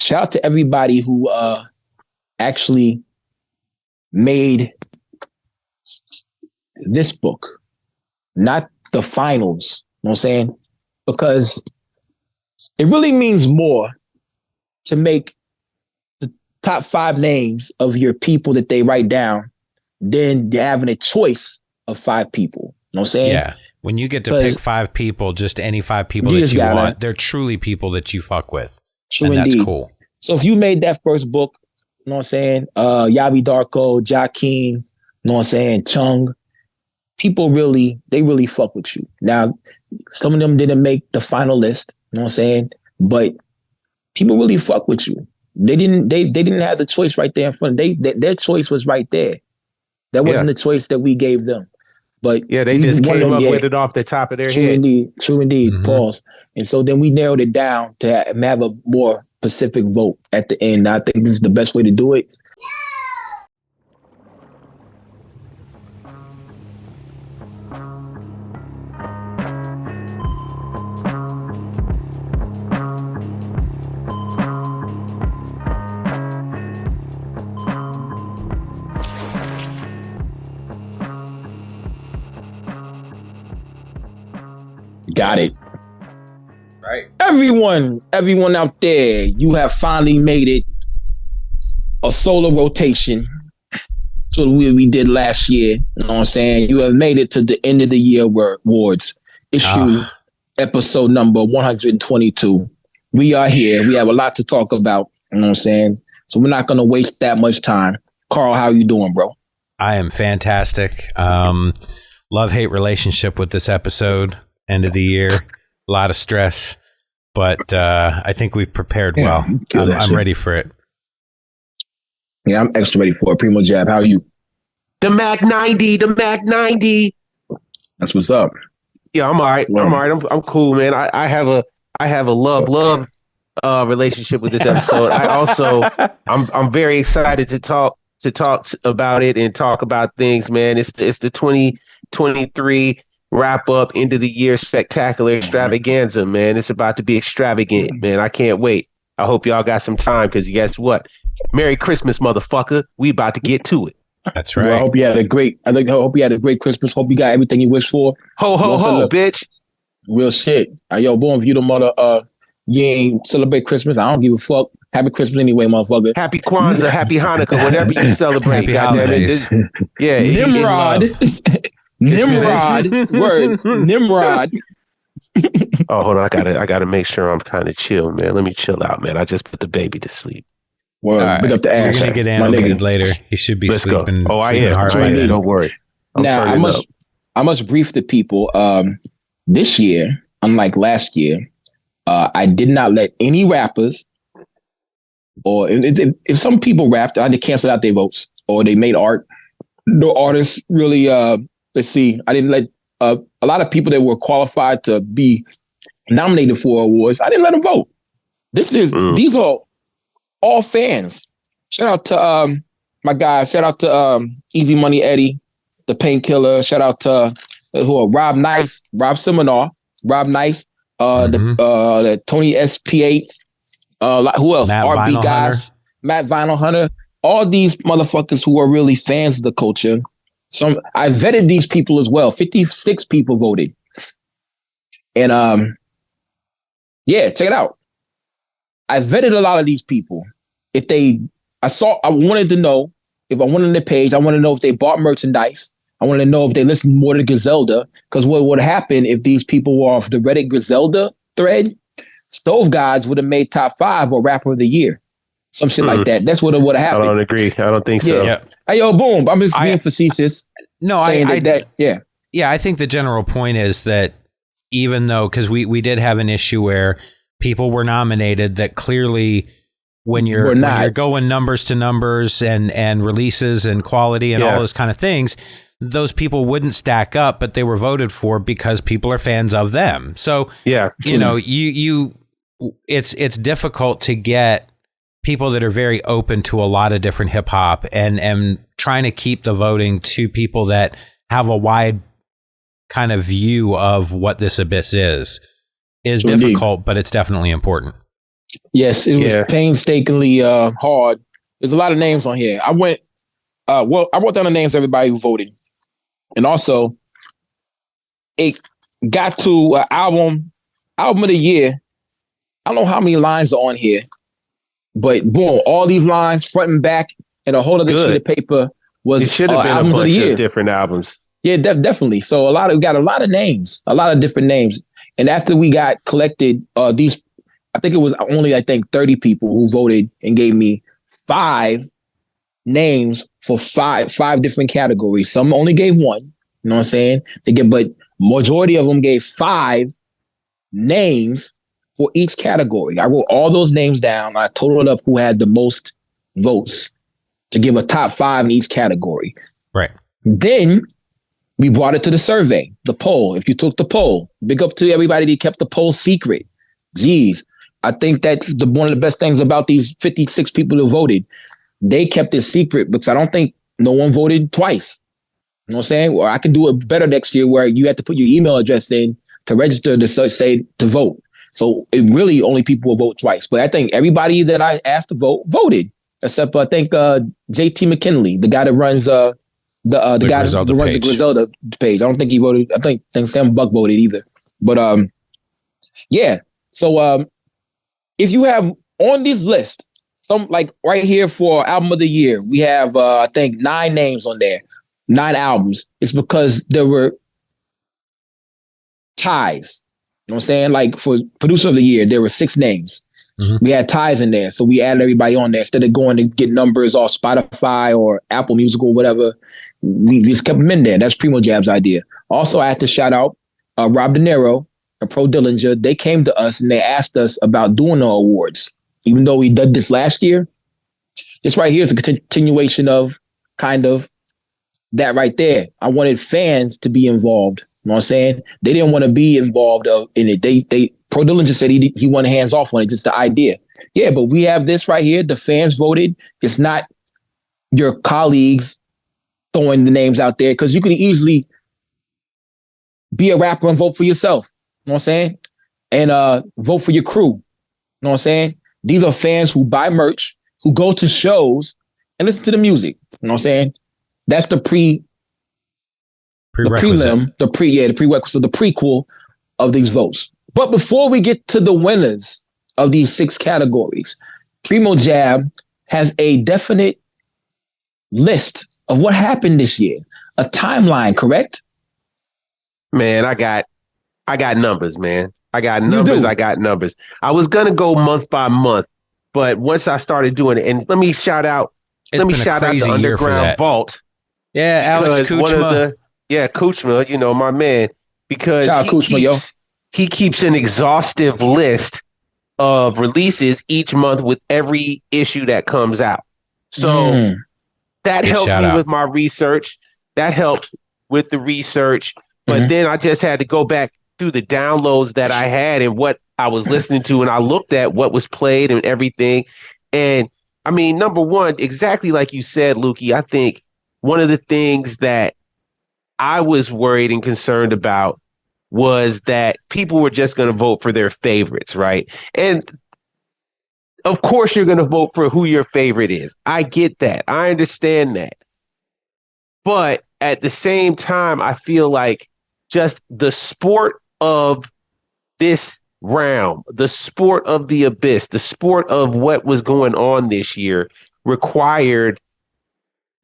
shout out to everybody who actually made this book, not the finals. You know what I'm saying? Because it really means more to make the top 5 names of your people that they write down than having a choice of 5 people. You know what I'm saying? Yeah. When you get to pick 5 people, just any 5 people that you want, they're truly people that you fuck with. True, and indeed. That's cool. So if you made that first book, you know what I'm saying? Yabi Darko, Jakeem, you know what I'm saying? Chung, people they really fuck with you. Now, some of them didn't make the final list, you know what I'm saying? But people really fuck with you. They didn't have the choice right there in front. Their choice was right there. That wasn't the choice that we gave them. But yeah, they just came up with it off the top of their head. True indeed. Mm-hmm. Pause. And so then we narrowed it down to have a more specific vote at the end. I think this is the best way to do it. Got it. Right. Everyone out there, you have finally made it a solo rotation to what we did last year. You know what I'm saying? You have made it to the end of the year awards issue, episode number 122. We are here. We have a lot to talk about. You know what I'm saying? So we're not going to waste that much time. Carl, how are you doing, bro? I am fantastic. Love-hate relationship with this episode. End of the year, a lot of stress, but I think we've prepared well. I'm ready for it. Yeah, I'm extra ready for it. Primo Jab, how are you? The Mac 90. That's what's up. Yeah, I'm all right. I'm all right. I'm cool, man. I have a love relationship with this episode. I'm very excited to talk about it and talk about things, man. It's the 2023 wrap up end of the year spectacular extravaganza, man. It's about to be extravagant, man. I can't wait. I hope y'all got some time, because guess what? Merry Christmas, motherfucker. We about to get to it. That's right. Well, I hope you had a great Christmas. Hope you got everything you wish for. Ho bitch. Real shit. Yo, boom, if you the mother you ain't celebrate Christmas, I don't give a fuck. Happy Christmas anyway, motherfucker. Happy Kwanzaa, happy Hanukkah, whatever you celebrate. Yeah. Nimrod. Nimrod. Word. Nimrod. Oh, hold on. I gotta make sure I'm kind of chill, man. Let me chill out, man. I just put the baby to sleep. Well, right. Big up the ass. We're gonna get animated later. He should be sleeping. Go. Oh, I am. Right, don't worry. I must brief the people. This year, unlike last year, I did not let any rappers, or if some people rapped, I did cancel out their votes, or they made art. No artists really. Let's see. I didn't let a lot of people that were qualified to be nominated for awards. I didn't let them vote. These are all fans. Shout out to my guys. Shout out to Easy Money Eddie, the Painkiller. Shout out to Rob Nice, Rob Seminar, Rob Nice, the Tony SP8. Who else? Matt RB Vinyl guys, Hunter. Matt Vinyl Hunter. All these motherfuckers who are really fans of the culture. I vetted these people as well. 56 people voted. And check it out. I vetted a lot of these people. I wanted to know if I went on their page, I want to know if they bought merchandise. I want to know if they listened more to Griselda. Because what would happen if these people were off the Reddit Griselda thread? Stove Gods would have made top 5 or rapper of the year. Some shit like that. That's what it would have happened. I don't agree. I don't think so. Yeah. Hey, yo, boom. I'm just being facetious. No, Yeah, I think the general point is that even though, because we did have an issue where people were nominated that clearly when you're going numbers to numbers and releases and quality and all those kind of things, those people wouldn't stack up, but they were voted for because people are fans of them. So, you know, it's difficult to get people that are very open to a lot of different hip hop and trying to keep the voting to people that have a wide kind of view of what this abyss is difficult, but it's definitely important. Yes, it was painstakingly hard. There's a lot of names on here. I went. I wrote down the names of everybody who voted, and also it got to album of the year. I don't know how many lines are on here, but boom, all these lines front and back, and a whole other sheet of paper was it should have been albums a bunch of the year. Different albums. Yeah, definitely. So we got a lot of names, a lot of different names. And after we got collected, these, I think it was only 30 people who voted and gave me 5 names for five different categories. Some only gave 1. You know what I'm saying? But majority of them gave 5 names for each category. I wrote all those names down. I totaled up who had the most votes to give a top 5 in each category. Right. Then we brought it to the survey, the poll. If you took the poll, big up to everybody that kept the poll secret. Jeez, I think that's one of the best things about these 56 people who voted. They kept it secret because I don't think no one voted twice. You know what I'm saying? Or I can do it better next year where you have to put your email address in to register to say to vote. So it really only people will vote twice. But I think everybody that I asked to vote voted, except I think JT McKinley, the guy that runs the guy that runs the Griselda page. I don't think he voted. I think Sam Buck voted either. But yeah. So if you have on this list, some like right here for album of the year, we have I think 9 names on there, 9 albums. It's because there were ties. You know what I'm saying? Like for producer of the year, there were 6 names. Mm-hmm. We had ties in there. So we added everybody on there instead of going to get numbers off Spotify or Apple Music or whatever. We just kept them in there. That's Primo Jab's idea. Also, I had to shout out Rob De Niro and Pro Dillinger. They came to us and they asked us about doing the awards. Even though we did this last year, this right here is a continuation of kind of that right there. I wanted fans to be involved. You know what I'm saying? They didn't want to be involved in it. They Pro Dillinger said he wanted hands off on it, just the idea. Yeah, but we have this right here. The fans voted. It's not your colleagues throwing the names out there because you could easily be a rapper and vote for yourself. You know what I'm saying? And vote for your crew. You know what I'm saying? These are fans who buy merch, who go to shows and listen to the music. You know what I'm saying? That's the prerequisite, the prequel of these votes. But before we get to the winners of these 6 categories, Primo Jab has a definite list of what happened this year, a timeline, correct? Man, I got numbers, man. I got numbers. I was gonna go month by month, but once I started doing it, and let me shout out the Underground Vault. Yeah, Alex Kuchma. Kuchma, you know, my man, because he keeps an exhaustive list of releases each month with every issue that comes out. So that helped me with my research. That helped with the research. But then I just had to go back through the downloads that I had and what I was listening to, and I looked at what was played and everything. And I mean, number one, exactly like you said, Lukey, I think one of the things that I was worried and concerned about was that people were just going to vote for their favorites, right? And of course, you're going to vote for who your favorite is. I get that. I understand that. But at the same time, I feel like just the sport of this realm, the sport of the abyss, the sport of what was going on this year required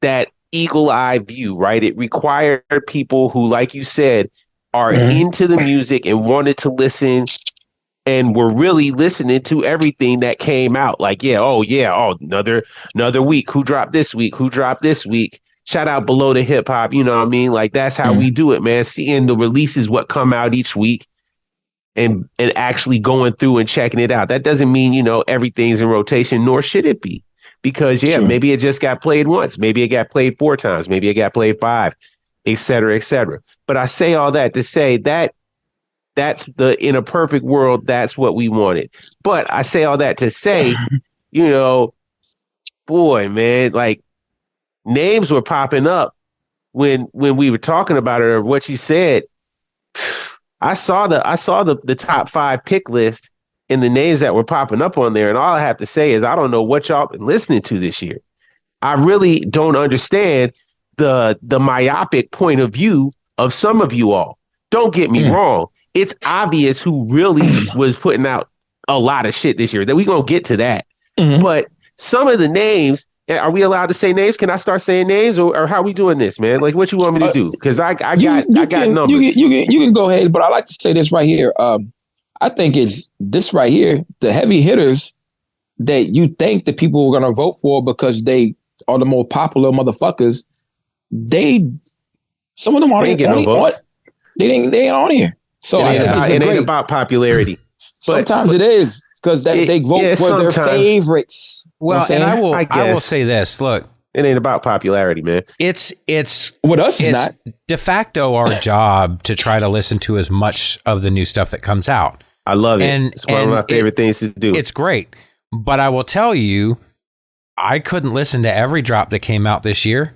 that eagle eye view, right? It required people who, like you said, are into the music and wanted to listen and were really listening to everything that came out. Like, another week. Who dropped this week? Who dropped this week? Shout out Below the Hip Hop. You know what I mean? Like, that's how we do it, man. Seeing the releases, what come out each week and actually going through and checking it out. That doesn't mean, you know, everything's in rotation, nor should it be. Because, maybe it just got played once. Maybe it got played 4 times. Maybe it got played 5, et cetera, et cetera. But I say all that to say that in a perfect world, that's what we wanted. But I say all that to say, you know, boy, man, like names were popping up when we were talking about it or what you said. I saw the top 5 pick list and the names that were popping up on there. And all I have to say is I don't know what y'all been listening to this year. I really don't understand the myopic point of view of some of you all. Don't get me wrong. It's obvious who really was putting out a lot of shit this year. That we gonna get to that. But some of the names, are we allowed to say names? Can I start saying names, or how are we doing this, man? Like, what you want me to do? Because I got numbers. You can go ahead, but I like to say this right here. I think it's this right here, the heavy hitters that you think that people are gonna vote for because they are the more popular motherfuckers. Some of them aren't getting no votes. They ain't on here. So it ain't about popularity. Sometimes it is. Because they vote for their favorites. Well, and I will say this. Look, it ain't about popularity, man. It's with us. It's not de facto our job to try to listen to as much of the new stuff that comes out. I love it. And it's one of my favorite things to do. It's great, but I will tell you, I couldn't listen to every drop that came out this year.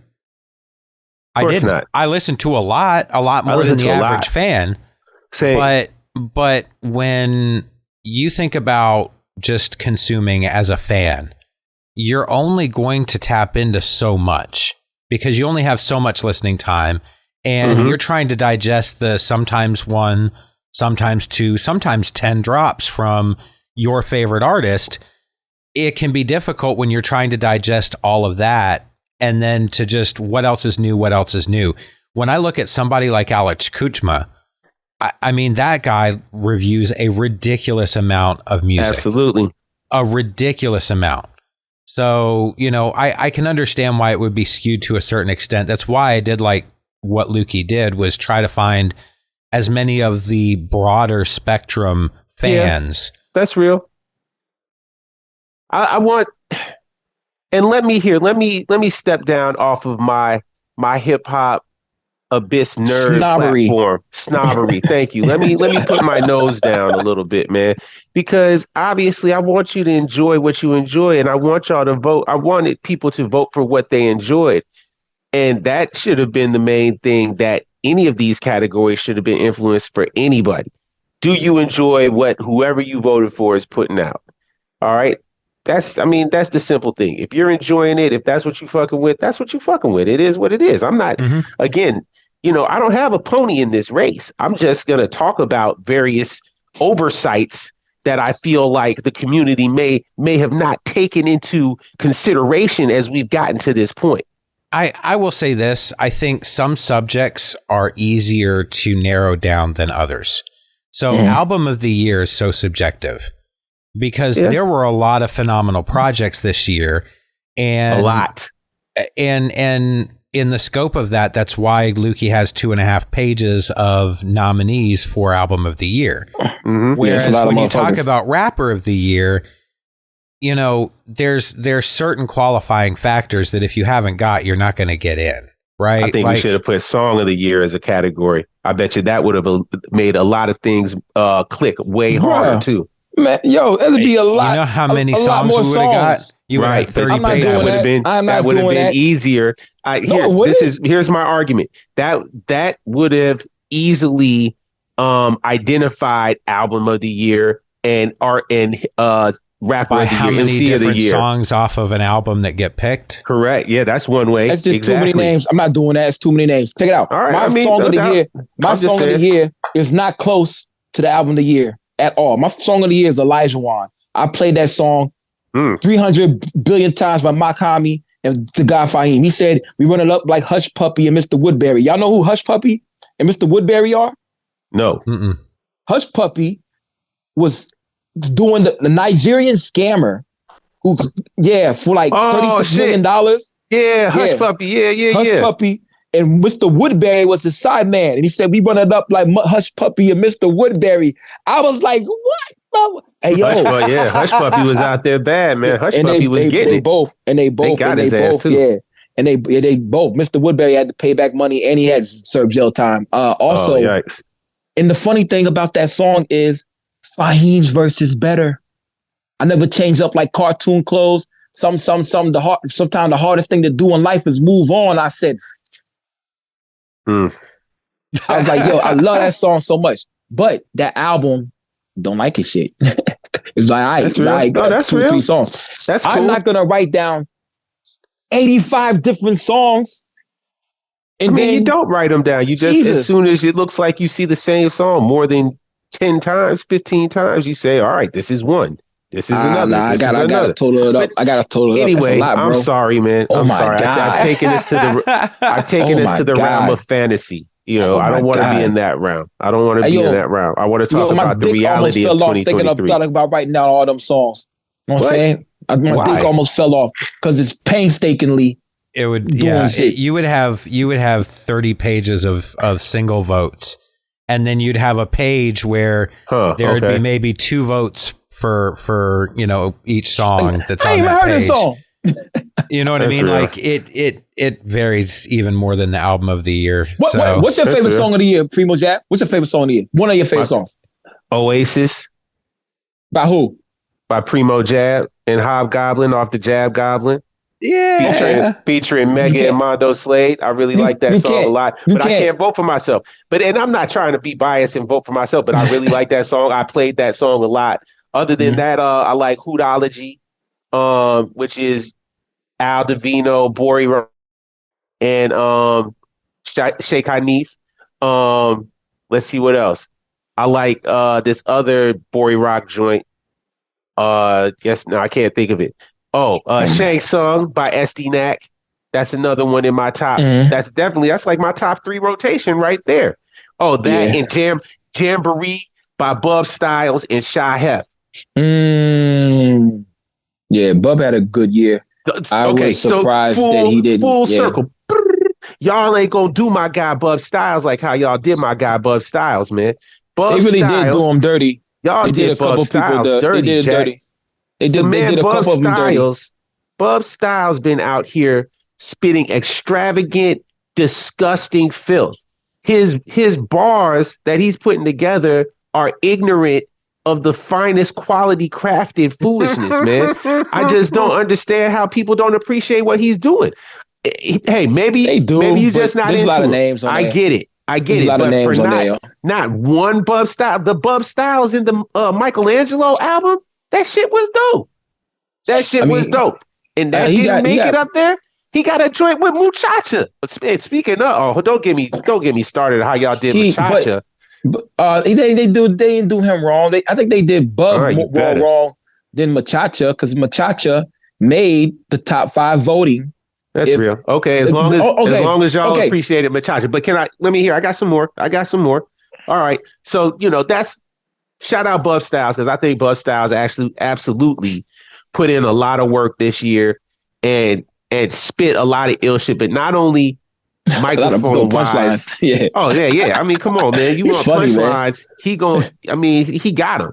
I didn't. Not. I listened to a lot more than the average fan. Same. But when you think about just consuming as a fan, you're only going to tap into so much because you only have so much listening time, and you're trying to digest the sometimes 1, sometimes 2, sometimes 10 drops from your favorite artist. It can be difficult when you're trying to digest all of that and then to just what else is new. When I look at somebody like Alex Kuchma, I mean, that guy reviews a ridiculous amount of music. Absolutely. A ridiculous amount. So, I can understand why it would be skewed to a certain extent. That's why I did like what Lukey did, was try to find as many of the broader spectrum fans. Yeah, that's real. I want, and let me step down off of my hip hop abyss nerd platform. Snobbery. Thank you. Let me put my nose down a little bit, man, because obviously I want you to enjoy what you enjoy, and I want y'all to vote. I wanted people to vote for what they enjoyed, and that should have been the main thing, that any of these categories should have been influenced for anybody. Do you enjoy what whoever you voted for is putting out? All right. That's the simple thing. If you're enjoying it, if that's what you fucking with, that's what you fucking with. It is what it is. I'm not, again, I don't have a pony in this race. I'm just going to talk about various oversights that I feel like the community may have not taken into consideration as we've gotten to this point. I will say this. I think some subjects are easier to narrow down than others. So album of the year is so subjective because there were a lot of phenomenal projects this year, and a lot. And in the scope of that, that's why Lukey has 2.5 pages of nominees for album of the year. Whereas when you talk about rapper of the year, there's certain qualifying factors that if you haven't got, you're not going to get in. Right. I think we should have put song of the year as a category. I bet you that would have made a lot of things click way harder too. Man, that'd be a lot. You know how many songs we would have got? You would have 30 pages. That would have been easier. Here's my argument. That would have easily identified album of the year and art and rapper of the year, how many MC different of the year. Songs off of an album that get picked. Correct. Yeah, that's one way. That's just too many names. I'm not doing that. It's too many names. Check it out. All right, my song of the year is not close to the album of the year at all. My song of the year is Elijah Wan. I played that song 300 billion times by Makami and the guy Fahim. He said we run it up like Hush Puppy and Mr. Woodbury. Y'all know who Hush Puppy and Mr. Woodbury are? No. Hush Puppy was doing the Nigerian scammer who for like $36 million. Yeah, Hush Puppy. Yeah. Hush Puppy. And Mr. Woodbury was his side man. And he said, we run it up like Hush Puppy and Mr. Woodbury. I was like, what? Hey, yo. Hush Puppy was out there bad, man. Hush Puppy was getting it. They both, Mr. Woodbury had to pay back money and he had served jail time. And the funny thing about that song is Fahim's verse is better. I never change up like cartoon clothes. Sometimes the hardest thing to do in life is move on. I said, I was like, yo, I love that song so much. But that album, don't like his shit. It's like, that's real. like no, that's 2 real. or 3 songs. That's cool. I'm not gonna write down 85 different songs. And then you don't write them down. You just, as soon as it looks like you see the same song more than 10 times, 15 times, you say, all right, this is one. This is another. Nah, I gotta total it up. I gotta total it up. Anyway, lot, I'm sorry, man. Oh I'm my sorry. God. I've taken this to the realm of fantasy. You know, I don't want to be in that realm. I don't want to be in that realm. I want to talk about the reality of 2023. Thinking about writing down all them songs. You know what I'm saying? My dick almost fell off because it's painstakingly. It would, you would have 30 pages of single votes, and then you'd have a page where there would be maybe 2 votes for each song that's on that page. I even heard this song. You know what I mean? Real. Like it varies even more than the album of the year. What's your favorite song of the year, Primo Jab? What's your favorite song of the year? One of your favorite songs? Oasis. By who? By Primo Jab and Hobgoblin off the Jab Goblin. Yeah. Featuring Mega and Mondo Slade. I really like that song a lot. But I can't vote for myself. And I'm not trying to be biased and vote for myself, but I really like that song. I played that song a lot. Other than that, I like Hootology, which is Al Divino, Bori, and Sheikh Hanif. Let's see what else. I like this other Bori Rock joint. I can't think of it. Shang Tsung by SD Nack. That's another one in my top. That's like my top 3 rotation right there. And Jamboree by Bub Styles and Shy Hef. Yeah, Bub had a good year. I was surprised that he didn't. Full circle. Y'all ain't gonna do my guy Bub Styles like how y'all did my guy Bub Styles, man. They really did do him dirty. Y'all did a couple people dirty. They did dirty. They did a couple of them dirty. Bub Styles been out here spitting extravagant, disgusting filth. His bars that he's putting together are ignorant of the finest quality crafted foolishness, man. I just don't understand how people don't appreciate what he's doing. Hey, maybe they do. Maybe you just not into a lot of names on I there. get it. But for not one Bub Style, the Bub Styles in the Michelangelo album, that shit was dope. Was dope. And that didn't make it up there. He got a joint with Muchacha. Speaking of, don't get me started how y'all did Muchacha. They didn't do him wrong. I think they did Bub more wrong than Muchacha because Muchacha made the top 5 voting. That's real. Okay, as long as y'all appreciated Muchacha. But let me hear. I got some more. All right. So, that's shout out Bub Styles because I think Bub Styles actually absolutely put in a lot of work this year and spit a lot of ill shit, but not only microphone wise. Yeah. Oh yeah. I mean, come on, man. You want punchlines? He got them.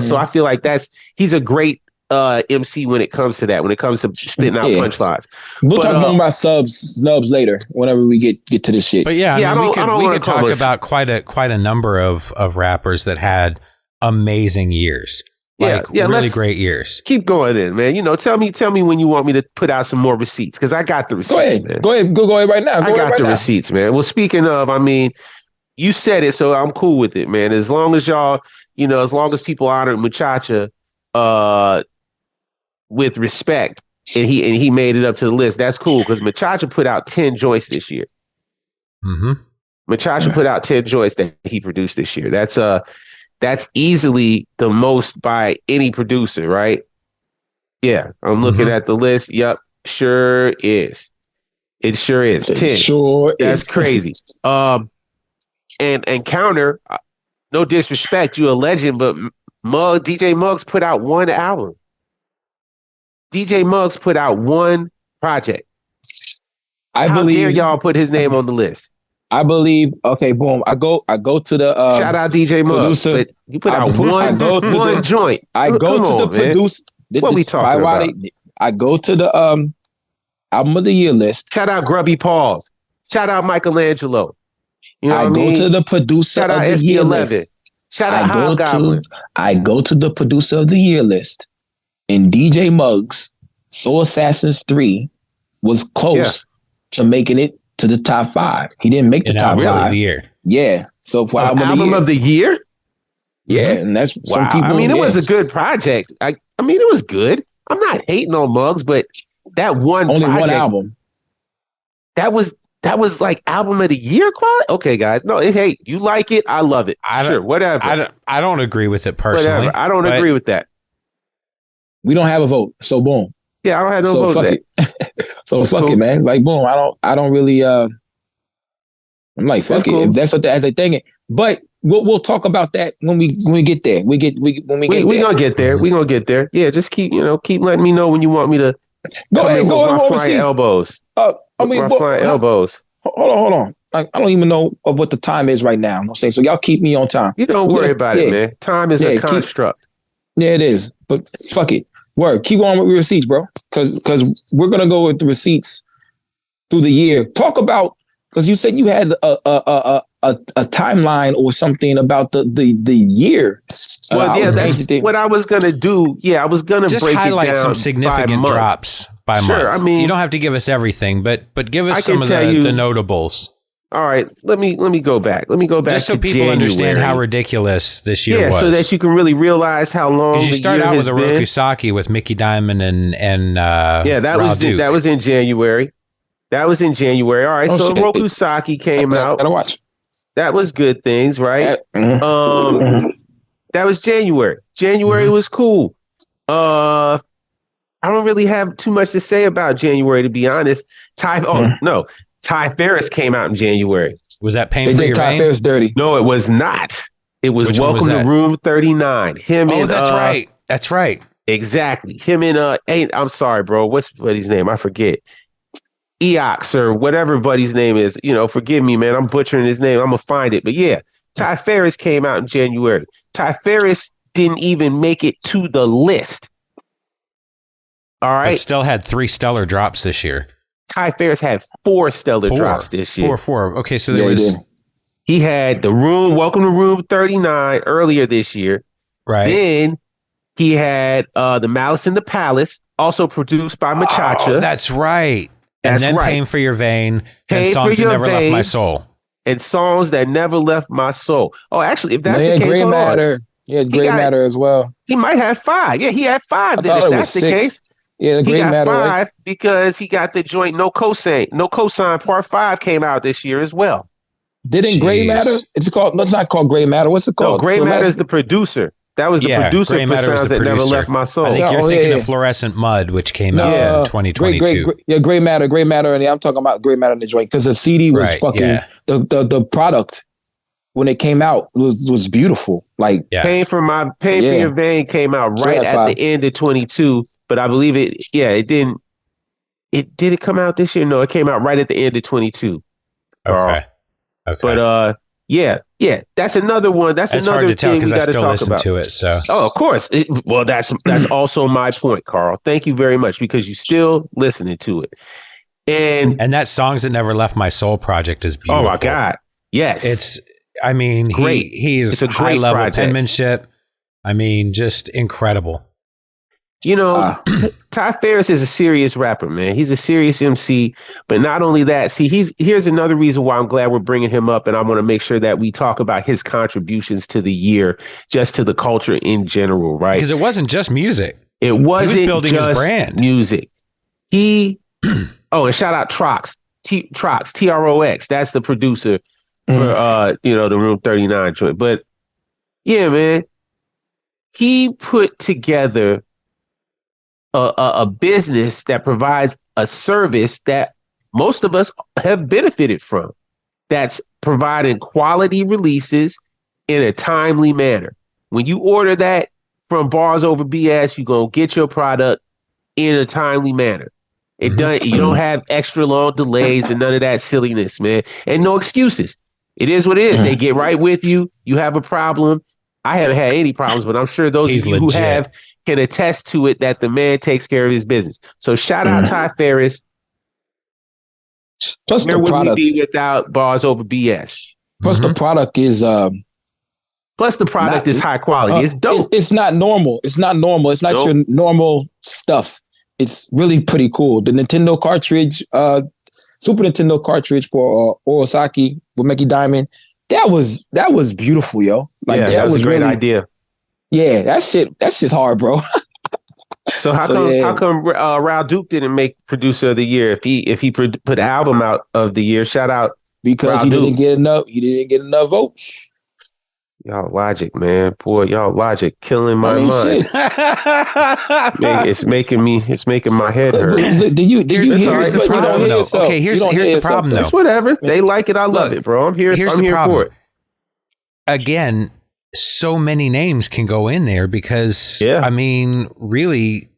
So I feel like he's a great MC when it comes to that. When it comes to spitting out punchlines. We'll talk more about snubs later whenever we get to this shit. But yeah, we could talk about quite a number of rappers that had amazing years. Really great years. Keep going in, man. Tell me when you want me to put out some more receipts because I got the receipts. Go ahead, man. Go ahead right now. I got the receipts, man. Well, speaking of, I mean, you said it, so I'm cool with it, man. As long as y'all, as long as people honored Muchacha, with respect, and he made it up to the list, that's cool because Muchacha put out 10 joints this year. Muchacha put out 10 joints that he produced this year. That's easily the most by any producer, right? Yeah, I'm looking at the list. Yep, sure is. It sure is. 10. That's crazy. And counter, no disrespect, you a legend, but DJ Muggs put out one album. DJ Muggs put out one project. How dare y'all put his name on the list? I believe. Okay, boom. I go to the shout out DJ Muggs. But you put out one joint. I go to the producer. What we talking about? I go to the album of the year list. Shout out Grubby Paws. Shout out Michelangelo. I go to the producer of the year list. Shout out Hobgoblin. I go to the producer of the year list, and DJ Muggs, Soul Assassins 3 was close to making it to the top 5. He didn't make the top 5 of the year. Yeah. So for album of the year? Yeah, and that's some people. I mean, it was a good project. I mean, it was good. I'm not hating on Muggs, but that one one album. That was like album of the year quality. Okay, guys, no, hey, you like it, I love it. Sure, whatever. I don't agree with it personally. Whatever. I don't agree with that. We don't have a vote, so boom. Yeah, I don't have no vote. Fuck it. So fuck it, man. Like boom. I don't really. I'm like fuck it. Cool. If that's what as they thinking, but we'll talk about that when we get there. We gonna get there. We gonna get there. Yeah, just keep letting me know when you want me to. Go ahead. My flying elbows. Flying elbows. Hold on. I don't even know what the time is right now. I'm saying, so y'all keep me on time. You don't worry about it, man. Time is a construct. It is. But fuck it. Word. Keep going with receipts, bro. Because we're gonna go with the receipts through the year. Talk about, because you said you had a timeline or something about the year. Well, yeah, that's what I was gonna do. Yeah, I was gonna just break highlight it down some significant drops by month. I mean, you don't have to give us everything, but give us some of the notables. All right, let me go back. Let me go back just so people January. Understand how ridiculous this year was. Yeah, so that you can really realize how long. Because you start out with a Rokusaki with Mickey Diamond and that was in January. That was in January. All right, so Rokusaki came out. Gotta watch. That was good things, right? That was January. January was cool. I don't really have too much to say about January, to be honest. Ty Ferris came out in January. Was that Pain for Your Ty Vein? Ferris dirty. No, it was not. It was Welcome to Room 39. That's right. That's right. Exactly. Him and I'm sorry, bro. What's buddy's name? I forget. Eox or whatever buddy's name is. Forgive me, man. I'm butchering his name. I'm gonna find it. But yeah, Ty Ferris came out in January. Ty Ferris didn't even make it to the list. All right. But still had 3 stellar drops this year. Ty Ferris had 4 stellar drops this year. 4. Okay, so there was. He had Welcome to Room 39 earlier this year. Right. Then he had the Malice in the Palace, also produced by Machacha. Oh, that's right. And then Pain for Your Vein, and Songs That Never Left My Soul. And Songs That Never Left My Soul. Oh, actually, if that's the case, Gray Matter. Yeah, Gray Matter as well. He might have 5. Yeah, he had 5. Then if that's the case. Yeah, the Gray Matter. 5 right? because he got the joint No Cosign Part 5 came out this year as well. Didn't Gray Matter? It's not called Gray Matter. What's it called? No, Gray Matter is the producer. That was the producer for Sounds That Never Left My Soul. I think you're thinking of Fluorescent Mud, which came out in 2022. Gray Matter, and I'm talking about Gray Matter in the joint because the CD was the product when it came out was beautiful. Like Pain for Your Vein came out right at the end of 22. But I believe it didn't. Did it come out this year? No, it came out right at the end of 22. Okay. But that's another one. That's another hard to tell because I still listen to it. So of course. That's also my point, Carl. Thank you very much because you still listening to it. And that Songs That Never Left My Soul project is beautiful. Oh my God. Yes. It's great. He's high level project. Penmanship. Just incredible. Ty Ferris is a serious rapper, man. He's a serious MC. But not only that, here's another reason why I'm glad we're bringing him up, and I want to make sure that we talk about his contributions to the year, just to the culture in general, right? Because it wasn't just music. It wasn't he was building just his brand. Music. And shout out Trox, Trox. That's the producer for the Room 39 joint. But yeah, man, he put together a business that provides a service that most of us have benefited from. That's providing quality releases in a timely manner. When you order that from Bars Over BS, you're going to get your product in a timely manner. You don't have extra long delays and none of that silliness, man. And no excuses. It is what it is. They get right with you. You have a problem. I haven't had any problems, but I'm sure those of you who have can attest to it that the man takes care of his business. So shout out Ty Ferris. Plus where the would product we be without Bars Over BS? Plus the product is is high quality. It's dope. It's not normal. It's not normal. It's not your normal stuff. It's really pretty cool. The Nintendo cartridge, Super Nintendo cartridge for Orosaki with Mickey Diamond. That was beautiful, yo. Like that was a great idea. Yeah, that's hard, bro. So how come Raul Duke didn't make producer of the year if he put album out of the year? Shout out because he didn't get enough votes. Y'all Logic, man. Boy, y'all Logic killing my mind. It's making my head hurt. Did you here's the problem though. Okay, here's the problem though. It's whatever. They like it, I love it, bro. I'm here for it. Again, so many names can go in there because I mean, really,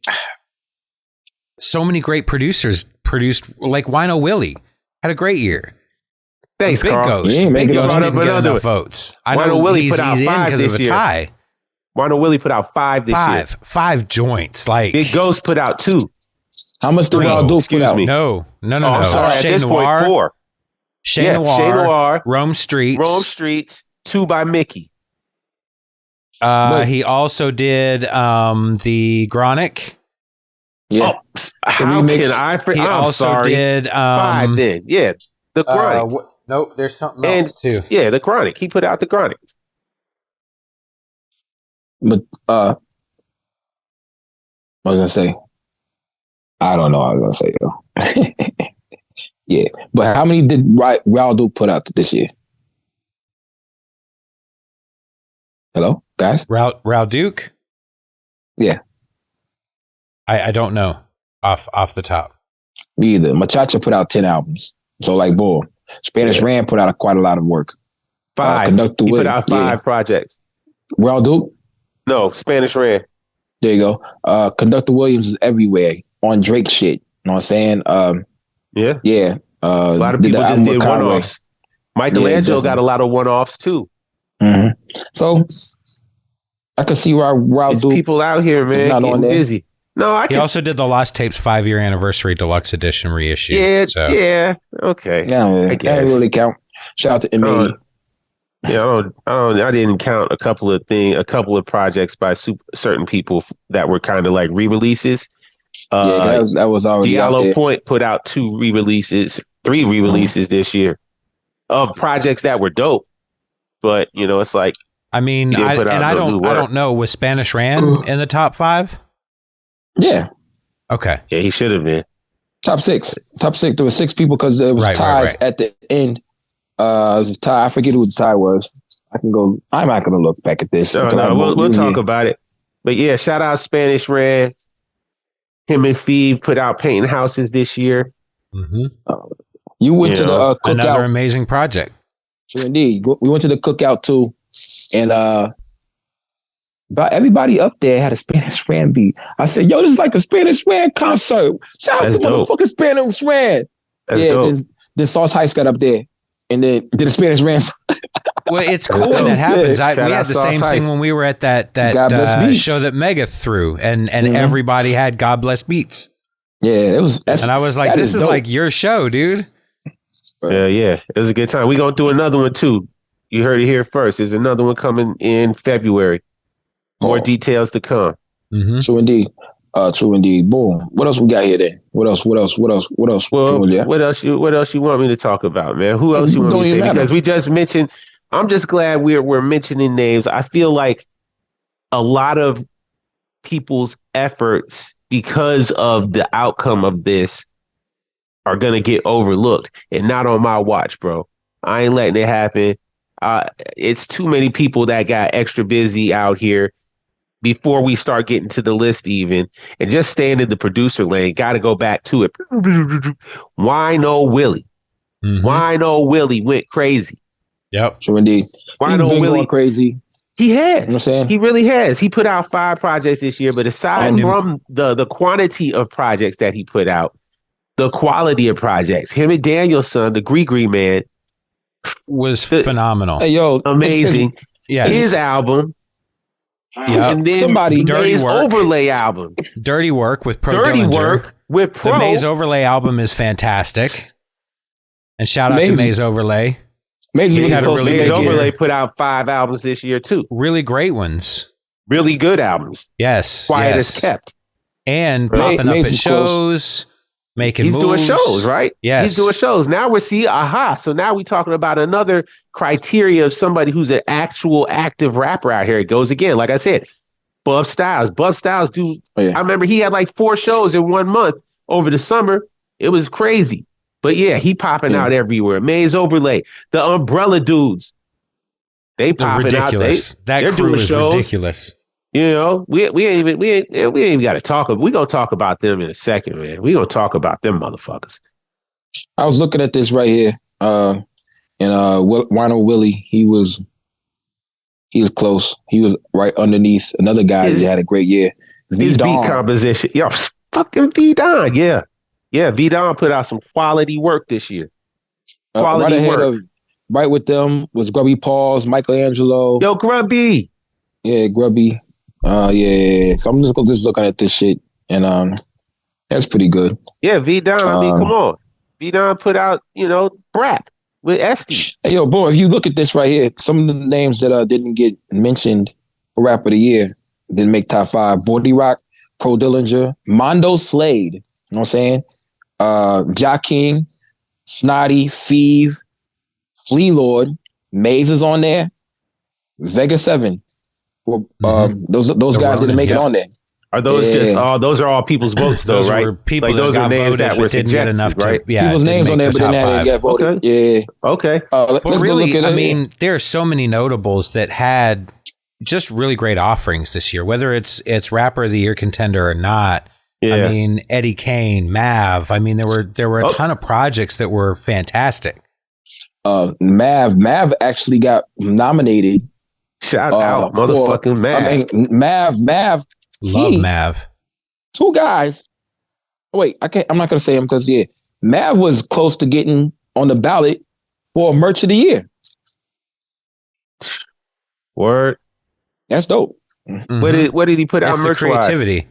so many great producers produced. Like Wino Willie had a great year. Thanks, Big Carl. Ghost didn't get enough votes. I know Willie he's in because of a tie. Wino Willie put out 5 this year. 5 joints. Like Big Ghost put out 2. How much did Raul Duke put out? No. I'm sorry. At this point, 4. Chez Noir, Rome Streets, 2 by Mickey. He also did the Gronic. Yeah. Oh, how can I forget? He also did 5 then. Yeah. The Gronic. Nope, there's something else too. Yeah, the Chronic. He put out the Chronic. But what was I gonna say? I don't know what I was gonna say though. Yeah. But how many did Raul Duke put out this year? Hello, guys? Raul Duke? Yeah. I don't know off the top. Me either. Machacha put out 10 albums. So like boom. Spanish Ran put out quite a lot of work. 5. He put out 5 projects. Raul Duke? No, Spanish Ran. There you go. Conductor Williams is everywhere on Drake shit. You know what I'm saying? Yeah. A lot of people just did one-offs. Michelangelo got a lot of one-offs too. Mm-hmm. So I could see why Raul Duke people out here, man, not getting on there. busy. No, he also did the Lost Tapes 5-year anniversary deluxe edition reissue. Yeah, okay. Yeah, I can't really count. Shout out to M80. I didn't count a couple of projects by certain people that were kind of like re-releases. That was already out there. Diallo Point put out 3 re-releases this year of projects that were dope. But it's like, I mean, I don't know. Was Spanish Ran in the top 5? Yeah. Okay. Yeah, he should have been. Top 6. There were 6 people because there was ties at the end. It was a tie. I forget who the tie was. I'm not going to look back at this. No, we'll talk about it. But yeah, shout out Spanish Ran. Him and Phoebe put out Painting Houses this year. Mm-hmm. You went to the cookout. Another amazing project. Indeed. We went to the cookout too. And about everybody up there had a Spanish Ran beat. I said, yo, this is like a Spanish Ran concert. Shout out to motherfucking Spanish Ran. Then Sauce Heist got up there and then did a Spanish Ran. Well, it's cool when that happens. We had the same thing when we were at that show that Mega threw, and everybody had God Bless Beats. Yeah, it was. And I was like, this is like your show, dude. Yeah. It was a good time. We're going to do another one too. You heard it here first. There's another one coming in February. More details to come. Mm-hmm. True indeed. Boom. What else we got here then? What else? Well, what else you want me to talk about, man? Who else you want me to say? Because we just mentioned, I'm just glad we're mentioning names. I feel like a lot of people's efforts, because of the outcome of this, are going to get overlooked, and not on my watch, bro. I ain't letting it happen. It's too many people that got extra busy out here before we start getting to the list even, and just staying in the producer lane. Got to go back to it. Wino Willie. Mm-hmm. Wino Willie went crazy. Yep. True indeed. Wino Willie crazy. He has. You know what I'm saying? He really has. He put out 5 projects this year, but aside from the quantity of projects that he put out, the quality of projects, him and Daniel's son, the Gree man, was phenomenal. Hey, yo, amazing. Yes. His album. Yeah. And then somebody Maze Overlay album. Dirty Work with Pro Dirty Dillinger. Work with Pro. The Maze Overlay album is fantastic. And shout out to Maze Overlay. Maze Overlay put out 5 albums this year too. Really great ones. Really good albums. Yes. Quiet as kept. And popping up at shows. Making moves. He's doing shows, right? Yes. He's doing shows. Now we're so now we're talking about another criteria of somebody who's an actual active rapper out here. It goes again, like I said, Buff Styles. I remember he had like 4 shows in 1 month over the summer. It was crazy. But yeah, he popping out everywhere. Maze Overlay, the Umbrella Dudes. They popping ridiculous. out. That crew is shows. Ridiculous. You know, we ain't even got to talk. We gonna talk about them in a second, man. We gonna talk about them motherfuckers. I was looking at this right here, and Wino Willie, he was close. He was right underneath another guy that had a great year. His beat composition, yo, fucking V Don, yeah. V Don put out some quality work this year. Quality work. Right with them was Grubby Paws, Michelangelo. Yo, Grubby. Yeah, Grubby. Yeah. So I'm just looking at this shit, and that's pretty good. Yeah, V Don. I mean, come on. V Don put out, Brap with Esty. Hey, yo, boy, if you look at this right here, some of the names that didn't get mentioned for Rap of the Year didn't make top 5. Bordy Rock, Pro Dillinger, Mondo Slade. You know what I'm saying? Ja King, Snotty, Feeve, Flea Lord, Maze is on there, Vega 7. Those guys didn't make it on there. Are those those are all people's votes though, those right? Were people like those are names that were didn't get enough, right? People's names on there, but didn't get voted. Okay. Yeah. Okay. But really, I mean, there are so many notables that had just really great offerings this year, whether it's Rapper of the Year contender or not. Yeah. I mean, Eddie Kane, Mav. I mean, there were a ton of projects that were fantastic. Mav actually got nominated. Shout out, motherfucking Mav. I mean, Mav. Love Mav. 2 guys. Wait, I'm not gonna say him because Mav was close to getting on the ballot for Merch of the Year. Word. That's dope. Mm-hmm. What did he put out merch creativity?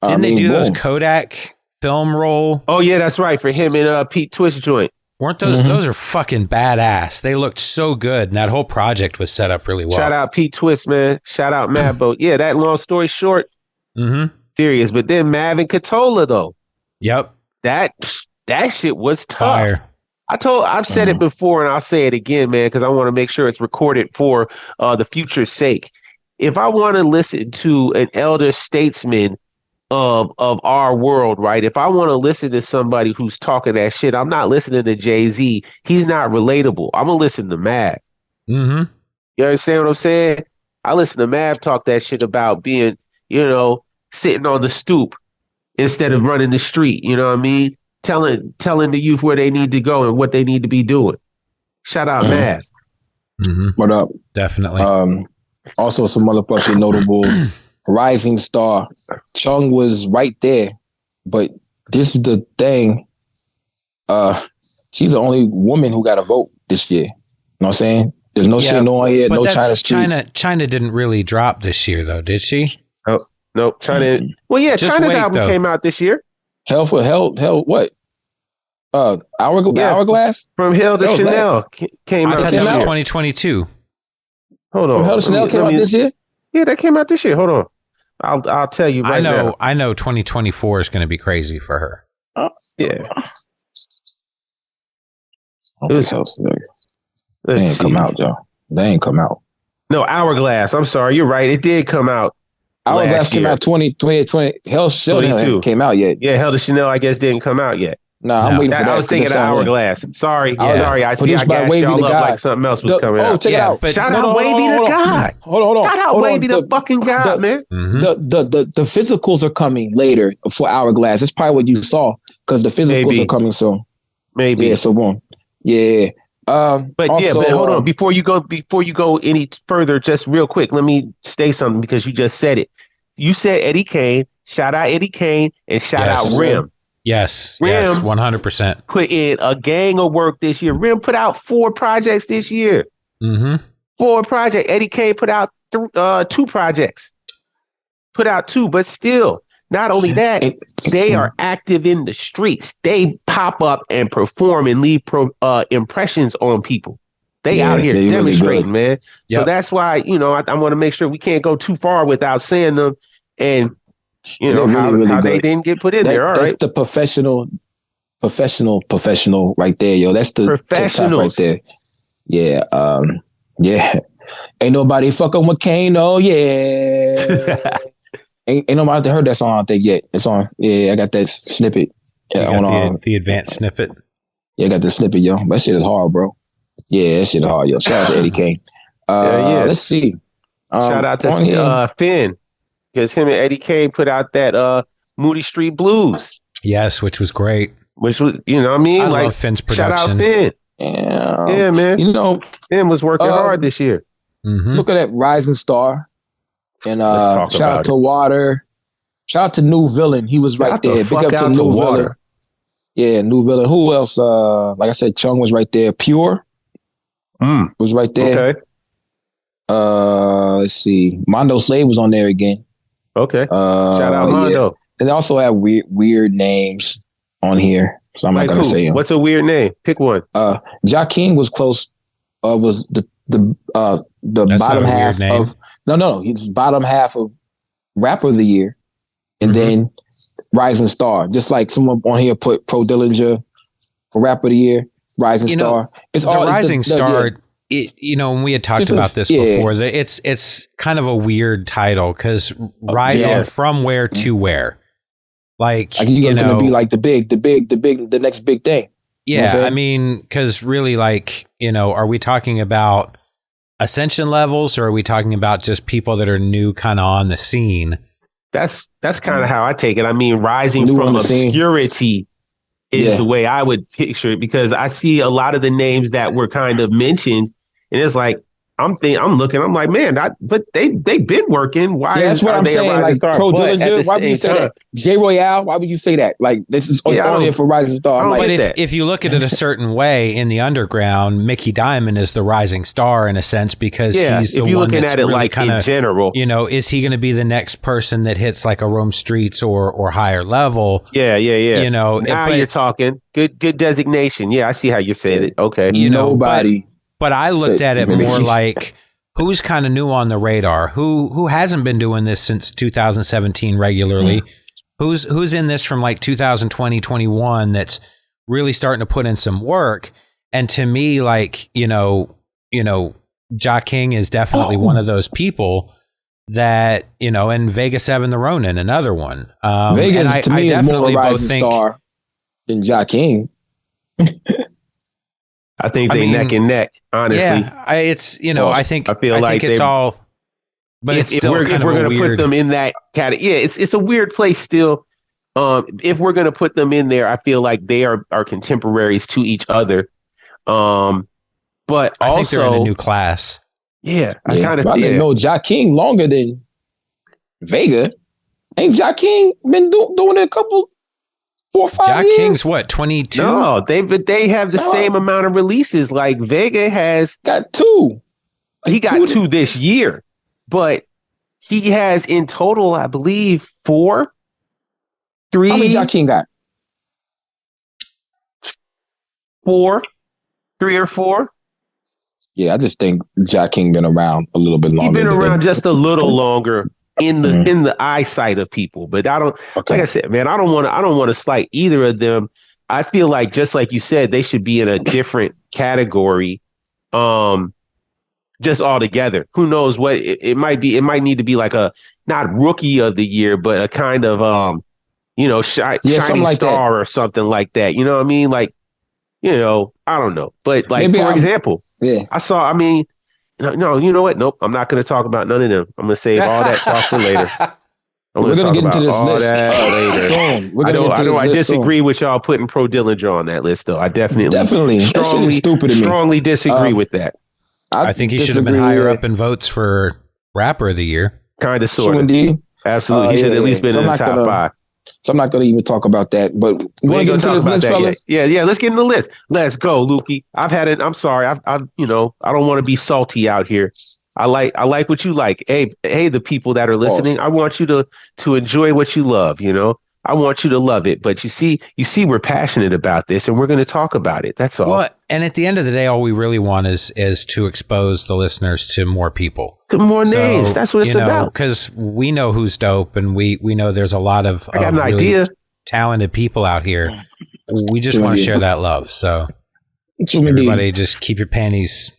Didn't they do those Kodak film roll? Oh yeah, that's right. For him and Pete Twist joint. Weren't those those are fucking badass. They looked so good, and that whole project was set up really well. Shout out Pete Twist, man. Shout out Mad Boat. Yeah, that long story short. Serious. But then Mav and Katola though. Yep. That shit was tough. Fire. I've said it before and I'll say it again, man, because I want to make sure it's recorded for the future's sake. If I want to listen to an elder statesman of our world, right? If I want to listen to somebody who's talking that shit, I'm not listening to Jay-Z. He's not relatable. I'm gonna listen to Mav. You understand what I'm saying? I listen to Mav talk that shit about being, sitting on the stoop instead of running the street. You know what I mean? Telling the youth where they need to go and what they need to be doing. Shout out Mav. What up? Definitely. Also some motherfucking notable rising star. Chung was right there, but this is the thing. She's the only woman who got a vote this year. You know what I'm saying? There's no shit on here, no China streets. China didn't really drop this year though, did she? Oh, no, China. Well, yeah, China's album came out this year. Hell, what? Hourglass? From Hell to Chanel came out. I thought that was 2022. Hold on. Hell to Chanel came out this year? Yeah, that came out this year. Hold on. I'll tell you right now. I know 2024 is going to be crazy for her. Yeah. They ain't come out, Joe. They ain't come out. No, Hourglass. I'm sorry. You're right. It did come out. Hourglass came out 2020. Hell to Chanel hasn't came out yet. Yeah, Hell to Chanel, I guess, didn't come out yet. I'm waiting for that. I was thinking of Hourglass. Sorry. Sorry. I see. I gassed y'all up like something else was coming out. Check it out. But shout out Wavy the God. Hold on. Shout out Wavy the fucking God, man. The physicals are coming later for Hourglass. That's probably what you saw because the physicals are coming soon. Maybe. Yeah. So boom. Yeah. But hold on. Before you go any further, just real quick, let me say something because you just said it. You said Eddie Kane. Shout out Eddie Kane and shout out Rim. Yes, Rim 100%. Put in a gang of work this year. Rim put out 4 projects this year. 4 projects. Eddie Kane put out 2 projects. Put out 2, but still, not only that, they are active in the streets. They pop up and perform and leave impressions on people. They out here demonstrating, really man. Yep. So that's why, I want to make sure we can't go too far without saying them and, how they didn't get put in there. All right. That's the professional right there, yo. That's the professional right there. Yeah. Yeah. Ain't nobody fucking with Kano. Yeah. ain't nobody heard that song, I don't think, yet. It's on. Yeah, I got that snippet. Yeah, you got the advanced snippet. Yeah, I got the snippet, yo. That shit is hard, bro. Yeah, that shit is hard, yo. Shout out to Eddie Kane. Let's see. Shout out to Finn, because him and Eddie Kane put out that Moody Street Blues. Yes, which was great. Which was, you know what I mean? I love Finn's production. Shout out Finn. Yeah, man. You know, Finn was working hard this year. Look at that rising star. And shout out to Water. Shout out to New Villain. He was right there. Big up to New Villain. Yeah, New Villain. Who else? Like I said, Chung was right there. Pure was right there. Okay. Let's see. Mondo Slave was on there again. Okay. Shout out Mondo. Yeah. And they also have weird names on here, so I'm not gonna say them. What's a weird name? Pick one. Ja King was close. Was the bottom half of no. He's bottom half of Rapper of the Year, and then Rising Star. Just like someone on here put Pro Dillinger for Rapper of the Year, Rising Star. It's the all Rising Star. When we had talked about this before, it's kind of a weird title because rising from where to where. Like you're gonna be like the next big thing. Yeah, I mean, because really, like, are we talking about ascension levels, or are we talking about just people that are new, kind of on the scene? That's kind of how I take it. I mean, rising new from obscurity is the way I would picture it, because I see a lot of the names that were kind of mentioned, and it's like, I'm like, man, but they've been working. Why? Yeah, that's what I'm saying. Like Pro Dillinger, why would you say that? J Royale, why would you say that? Like, this is on here for Rising Star. But if you look at it a certain way in the underground, Mickey Diamond is the rising star in a sense, because he's the one that's really, if you're looking at it like kinda, in general, is he going to be the next person that hits like a Rome Streets or higher level? Yeah. Now you're talking. Good designation. Yeah, I see how you're saying it. Okay. Nobody. But I looked at it more like who's kind of new on the radar, who hasn't been doing this since 2017 regularly, who's in this from like 2020, 21 that's really starting to put in some work. And to me, like, Ja King is definitely one of those people that, and Vega 7 the Ronin, another one. Vega to me is more a rising star than Ja King. I think they neck and neck, honestly. Yeah, I feel like it's all, but it's still if we're going to put them in that category. Yeah, it's a weird place still. If we're going to put them in there, I feel like they are contemporaries to each other. But I think they're in a new class. Yeah, I kind of didn't know Ja King longer than Vega. Ain't Ja King been doing it a couple? 4 or 5 years? King's what, 22? No, they have the same amount of releases. Like Vega has got 2. He got 2 this year, but he has in total, I believe, 4, 3. How many Ja King got? 4, 3 or 4. Yeah, I just think Ja King been around a little bit longer. He's been around just a little longer in the eyesight of people, but I don't. Like I said, man, I don't want to slight either of them. I feel like, just like you said, they should be in a different category, just altogether. Who knows what it might be? It might need to be like a not rookie of the year, but a kind of shining like star that. Or something like that. You know what I mean? Like, I don't know, but like maybe for example, I saw. I mean. No, you know what? Nope. I'm not going to talk about none of them. I'm going to save all that talk for later. We're going to get into this list soon. I disagree with y'all putting Pro Dillinger on that list, though. I definitely strongly disagree with that. I think he should have been higher up in votes for Rapper of the Year. Kind of, sort of. Indeed. Absolutely. He should have at least been in the top 5. So I'm not going to even talk about that, but we want to get into this list, fellas. Yeah. Let's get in the list. Let's go, Lukey. I'm sorry. I don't want to be salty out here. I like what you like. Hey, the people that are listening, I want you to enjoy what you love. I want you to love it. But you see, we're passionate about this, and we're going to talk about it. That's all. Well, and at the end of the day, all we really want is to expose the listeners to more people, to more names. That's what it's about. Because we know who's dope, and we know there's a lot of really idea. Talented people out here. We just want to share that love. So everybody, just keep your panties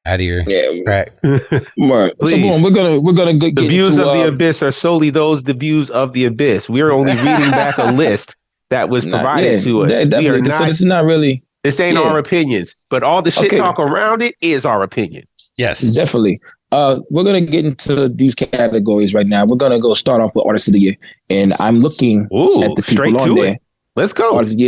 out of your crack. Right. So boom, we're gonna get the views of the abyss are solely the views of the abyss. We're only reading back a list that was provided to us. We are not. So this is not really. This ain't our opinions, but all the shit talk around it is our opinion. Yes, definitely. We're gonna get into these categories right now. We're gonna go start off with Artist of the Year, and I'm looking at the people on there. Let's go. Artist,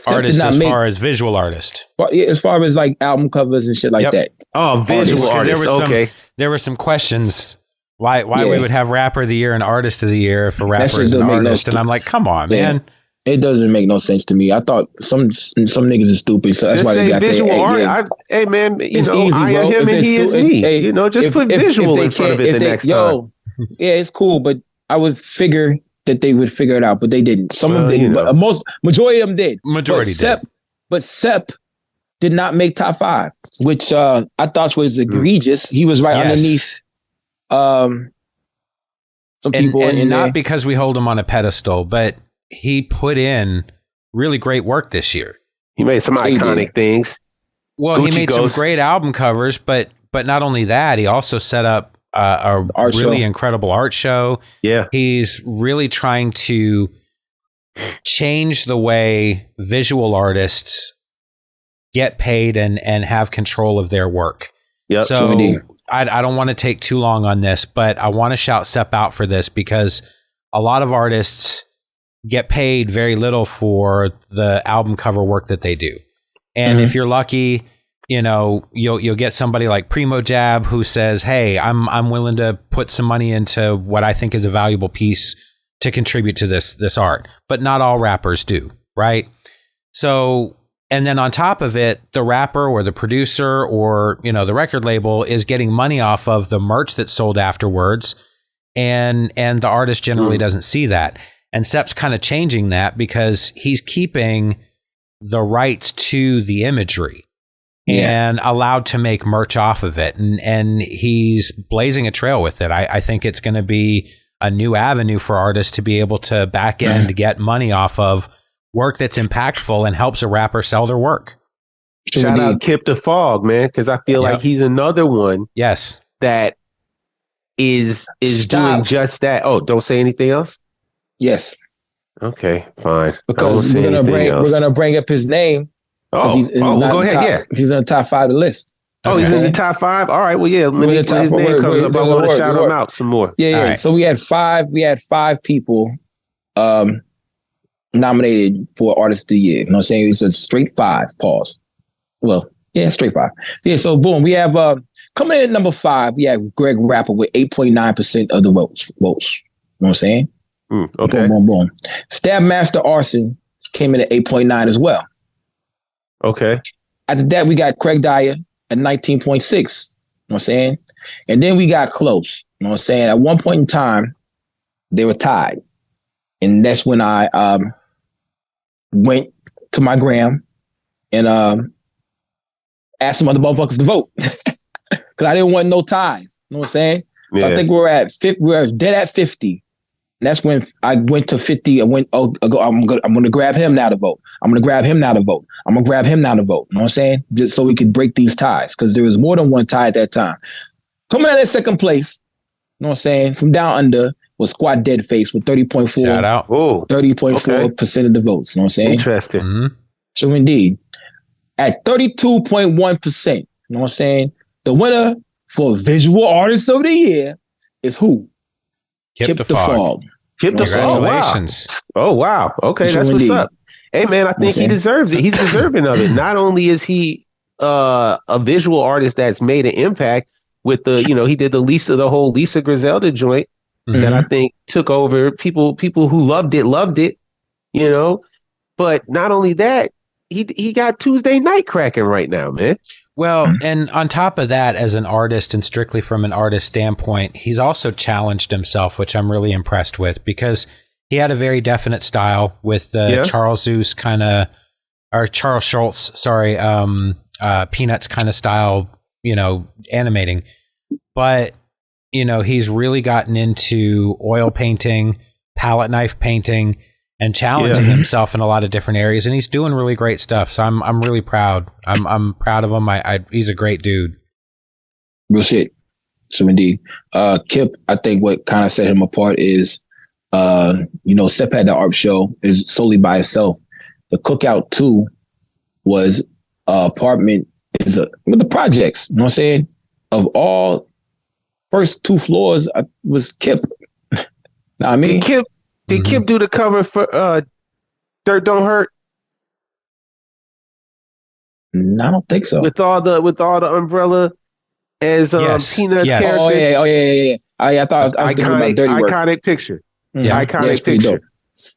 artist as far as visual artist. As far as like album covers and shit like that. Oh, visual artist. There were some questions why we would have Rapper of the Year and Artist of the Year if a rapper is an artist, and I'm like, come on, man. It doesn't make no sense to me. I thought some niggas are stupid, so that's why they got visual art. Hey man, it's easy, I am him and he is me. Hey, just put visual in front of it the next time. Yeah, it's cool, but I would figure that they would figure it out, but they didn't. Some of them didn't, but majority of them did. But Sepp did not make top 5, which I thought was egregious. He was right underneath some people, and not because we hold him on a pedestal, but he put in really great work this year. He made some iconic things. Well, he made some great album covers, but not only that, he also set up a really incredible art show. Yeah. He's really trying to change the way visual artists get paid and have control of their work. Yep. So I don't want to take too long on this, but I want to shout Sepp out for this because a lot of artists get paid very little for the album cover work that they do. And if you're lucky, you'll get somebody like Primo Jab who says, "Hey, I'm willing to put some money into what I think is a valuable piece to contribute to this art." But not all rappers do, right? So, and then on top of it, the rapper or the producer or, the record label is getting money off of the merch that's sold afterwards, and the artist generally doesn't see that. And Sepp's kind of changing that because he's keeping the rights to the imagery and allowed to make merch off of it. And he's blazing a trail with it. I think it's going to be a new avenue for artists to be able to back end get money off of work that's impactful and helps a rapper sell their work. Shout out Kip the Fog, man, because I feel like he's another one. Yes. That is doing just that. Oh, don't say anything else? Yes. Okay, fine. Because we're gonna bring up his name. Well, go ahead. He's in the top 5 of the list. Oh, he's in the top 5. All right. Well, yeah. When his name comes up, I want to shout him out some more. Yeah. Right. So we had 5 people nominated for Artist of the Year. You know what I'm saying? It's a straight 5. Pause. Well, yeah, straight 5. Yeah. So boom, we have coming in at number 5. We have Greg Rapper with 8.9% of the votes. You know what I'm saying? Okay. Boom. Stab Master Arson came in at 8.9 as well. Okay. After that, we got Craig Dyer at 19.6. You know what I'm saying? And then we got close. You know what I'm saying? At one point in time, they were tied. And that's when I went to my gram and asked some other motherfuckers to vote. Because I didn't want no ties. You know what I'm saying? So I think we're dead at 50. And that's when I went to 50. I'm going to grab him now to vote. I'm going to grab him now to vote. I'm going to grab him now to vote. You know what I'm saying? Just so we could break these ties. Because there was more than one tie at that time. Coming out at second place, you know what I'm saying? From down under was Squad Deadface with 30.4. Shout out. 30.4% of the votes. You know what I'm saying? Interesting. Mm-hmm. So indeed. At 32.1%, you know what I'm saying? The winner for Visual Artist of the Year is who? Kip the Fog. Kip the Fog. Congratulations. Oh, wow. Okay, that's what's up. Hey, man, I think he deserves it. He's deserving of it. Not only is he a visual artist that's made an impact with he did the whole Lisa Griselda joint that I think took over. People who loved it, But not only that, he got Tuesday Night cracking right now, man. Well, and on top of that, as an artist and strictly from an artist standpoint, he's also challenged himself, which I'm really impressed with because he had a very definite style with the Charles Schultz, Peanuts kind of style, animating. But, he's really gotten into oil painting, palette knife painting, and challenging himself in a lot of different areas, and he's doing really great stuff. So I'm really proud. I'm proud of him. He's a great dude. Real shit. So indeed. Kip, I think what kind of set him apart is, Sep had the art show is solely by itself. The Cookout 2 was apartment with the projects, you know what I'm saying? Of all first 2 floors was Kip. Know what I mean? Did Kip do the cover for Dirt Don't Hurt? No, I don't think so. With all the umbrella as Peanuts character. Oh yeah. I thought I was thinking about Dirty Work. Iconic picture. Yeah, iconic picture. Dope.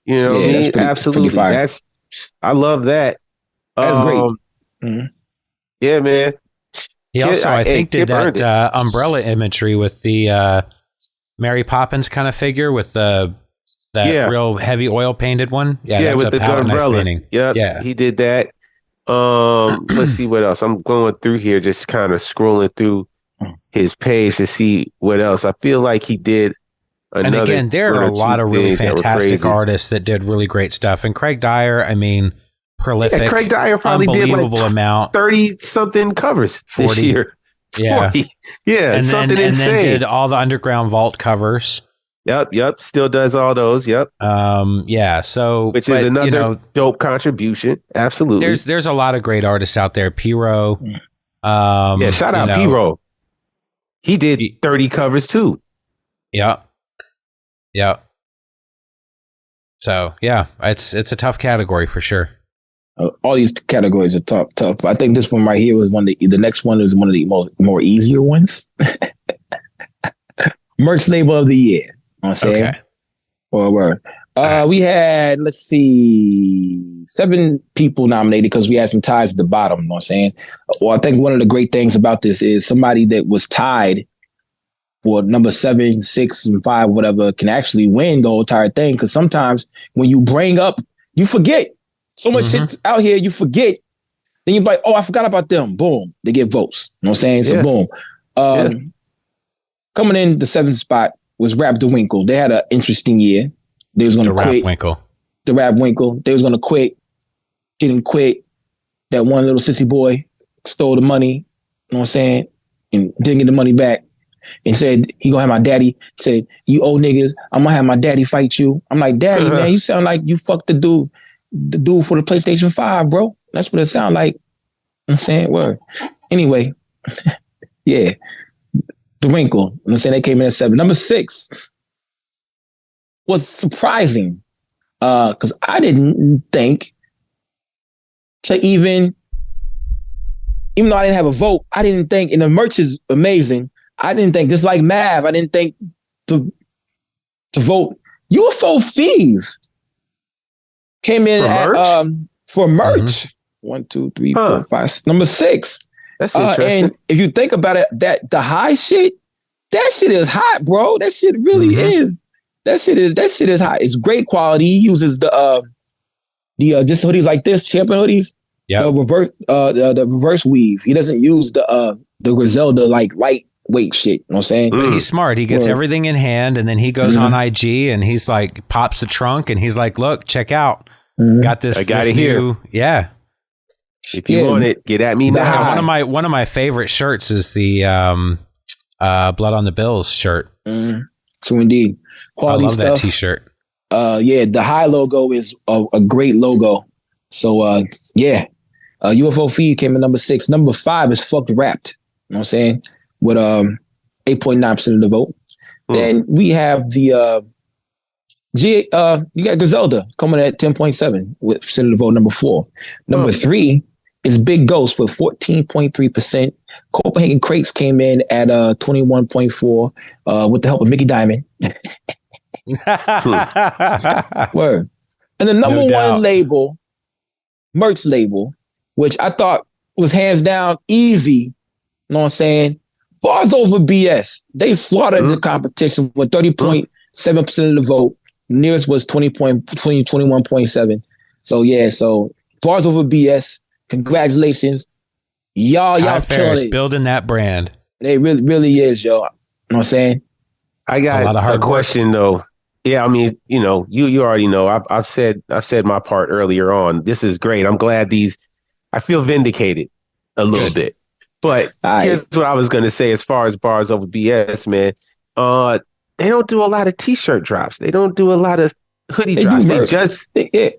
You know what I mean? Absolutely. I love that. That's great. Yeah, man. He also, I think, did that umbrella imagery with the Mary Poppins kind of figure with that real heavy oil painted one. Yeah, that's with a the palette knife umbrella painting. Yep, yeah, he did that. Let's see what else. I'm going through here, just kind of scrolling through his page to see what else. I feel like he did. And again, there are a lot of really fantastic artists that did really great stuff. And Craig Dyer, I mean, prolific. Yeah, Craig Dyer probably did like amount. 30-something covers 40 this year. Yeah. 40. Yeah, and something then, insane. And then did all the Underground Vault covers. Yep. Still does all those. Yep. Yeah. So, which is another dope contribution. Absolutely. There's a lot of great artists out there. P-Row. Shout out P-Row. He did 30 covers too. Yeah. So yeah, it's a tough category for sure. All these categories are tough. I think this one right here was the next one was one of the more easier ones. Merch label of the year. You know what I'm saying? Okay. Well, we had, let's see, 7 people nominated because we had some ties at the bottom. You know what I'm saying? Well, I think one of the great things about this is somebody that was tied for number 7, 6, and 5, whatever, can actually win the whole entire thing. Because sometimes when you bring up, you forget. So much shit out here, you forget. Then you're like, oh, I forgot about them. Boom. They get votes. You know what I'm saying? So boom. Coming in the 7th spot was Rap the Winkle. They had an interesting year. They was going to quit. The Rap Winkle. They was going to quit. Didn't quit. That one little sissy boy stole the money. You know what I'm saying? And didn't get the money back. And said, he gonna have my daddy. Said, you old niggas, I'm gonna have my daddy fight you. I'm like, daddy, man, you sound like you fucked the dude for the PlayStation 5, bro. That's what it sound like. I'm saying, word. Anyway, yeah. The Winkle. I'm saying they came in at 7. Number 6 was surprising. Because I didn't think to even though I didn't have a vote, I didn't think, and the merch is amazing. I didn't think, just like Mav, I didn't think to vote. UFO Thief came in for merch. 1, 2, 3, 4, 5. Number 6. That's interesting. And if you think about it, that the high shit, that shit is hot, bro. That shit really is. That shit is hot. It's great quality. He uses the just hoodies like this, champion hoodies. Yeah. The reverse weave. He doesn't use the Griselda like lightweight shit. You know what I'm saying? But he's smart. He gets everything in hand, and then he goes on IG and he's like pops the trunk and he's like, "Look, check out, got this. I got it here. Yeah. If you want it, get at me now." One of my favorite shirts is the Blood on the Bills shirt. So indeed, quality stuff. I love that T-shirt. The High logo is a great logo. So UFO Feed came in number 6. Number 5 is Fucked Wrapped. You know what I'm saying? With 8.9% of the vote. Then we have the you got Griselda coming at 10.7% with percent of the vote. Number 4. Number 3 is Big Ghost with 14.3%. Copenhagen Crates came in at 21.4% with the help of Mickey Diamond. Word. And the number 1 label, merch label, which I thought was hands down easy, you know what I'm saying? Bars Over BS. They slaughtered the competition with 30.7% of the vote. Nearest was 21.7. So Bars Over BS. Congratulations. Y'all killing it. Building that brand. It really is, yo. You know what I'm saying? I got a question though. Yeah, I mean, you already know. I've said my part earlier on. This is great. I'm glad I feel vindicated a little bit. But here's what I was going to say as far as bars over BS, man. They don't do a lot of T-shirt drops. They don't do a lot of hoodie drops. They just, they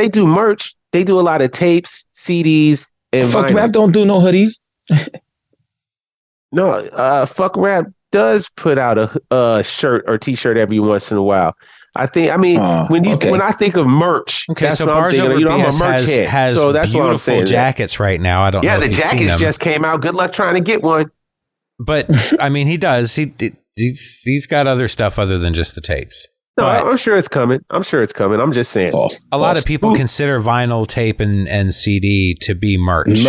do merch. They do a lot of tapes, CDs, and Fuck vinyl. Rap don't do no hoodies. No, Fuck Rap does put out a shirt or T-shirt every once in a while. When I think of merch, okay, so Bars Over BS has so that's beautiful jackets right now. I don't know if you've seen them. Yeah, the jackets just came out. Good luck trying to get one. But I mean, he does. He's got other stuff other than just the tapes. No, I'm sure it's coming. I'm just saying. A lot of people consider vinyl, tape, and CD to be merch.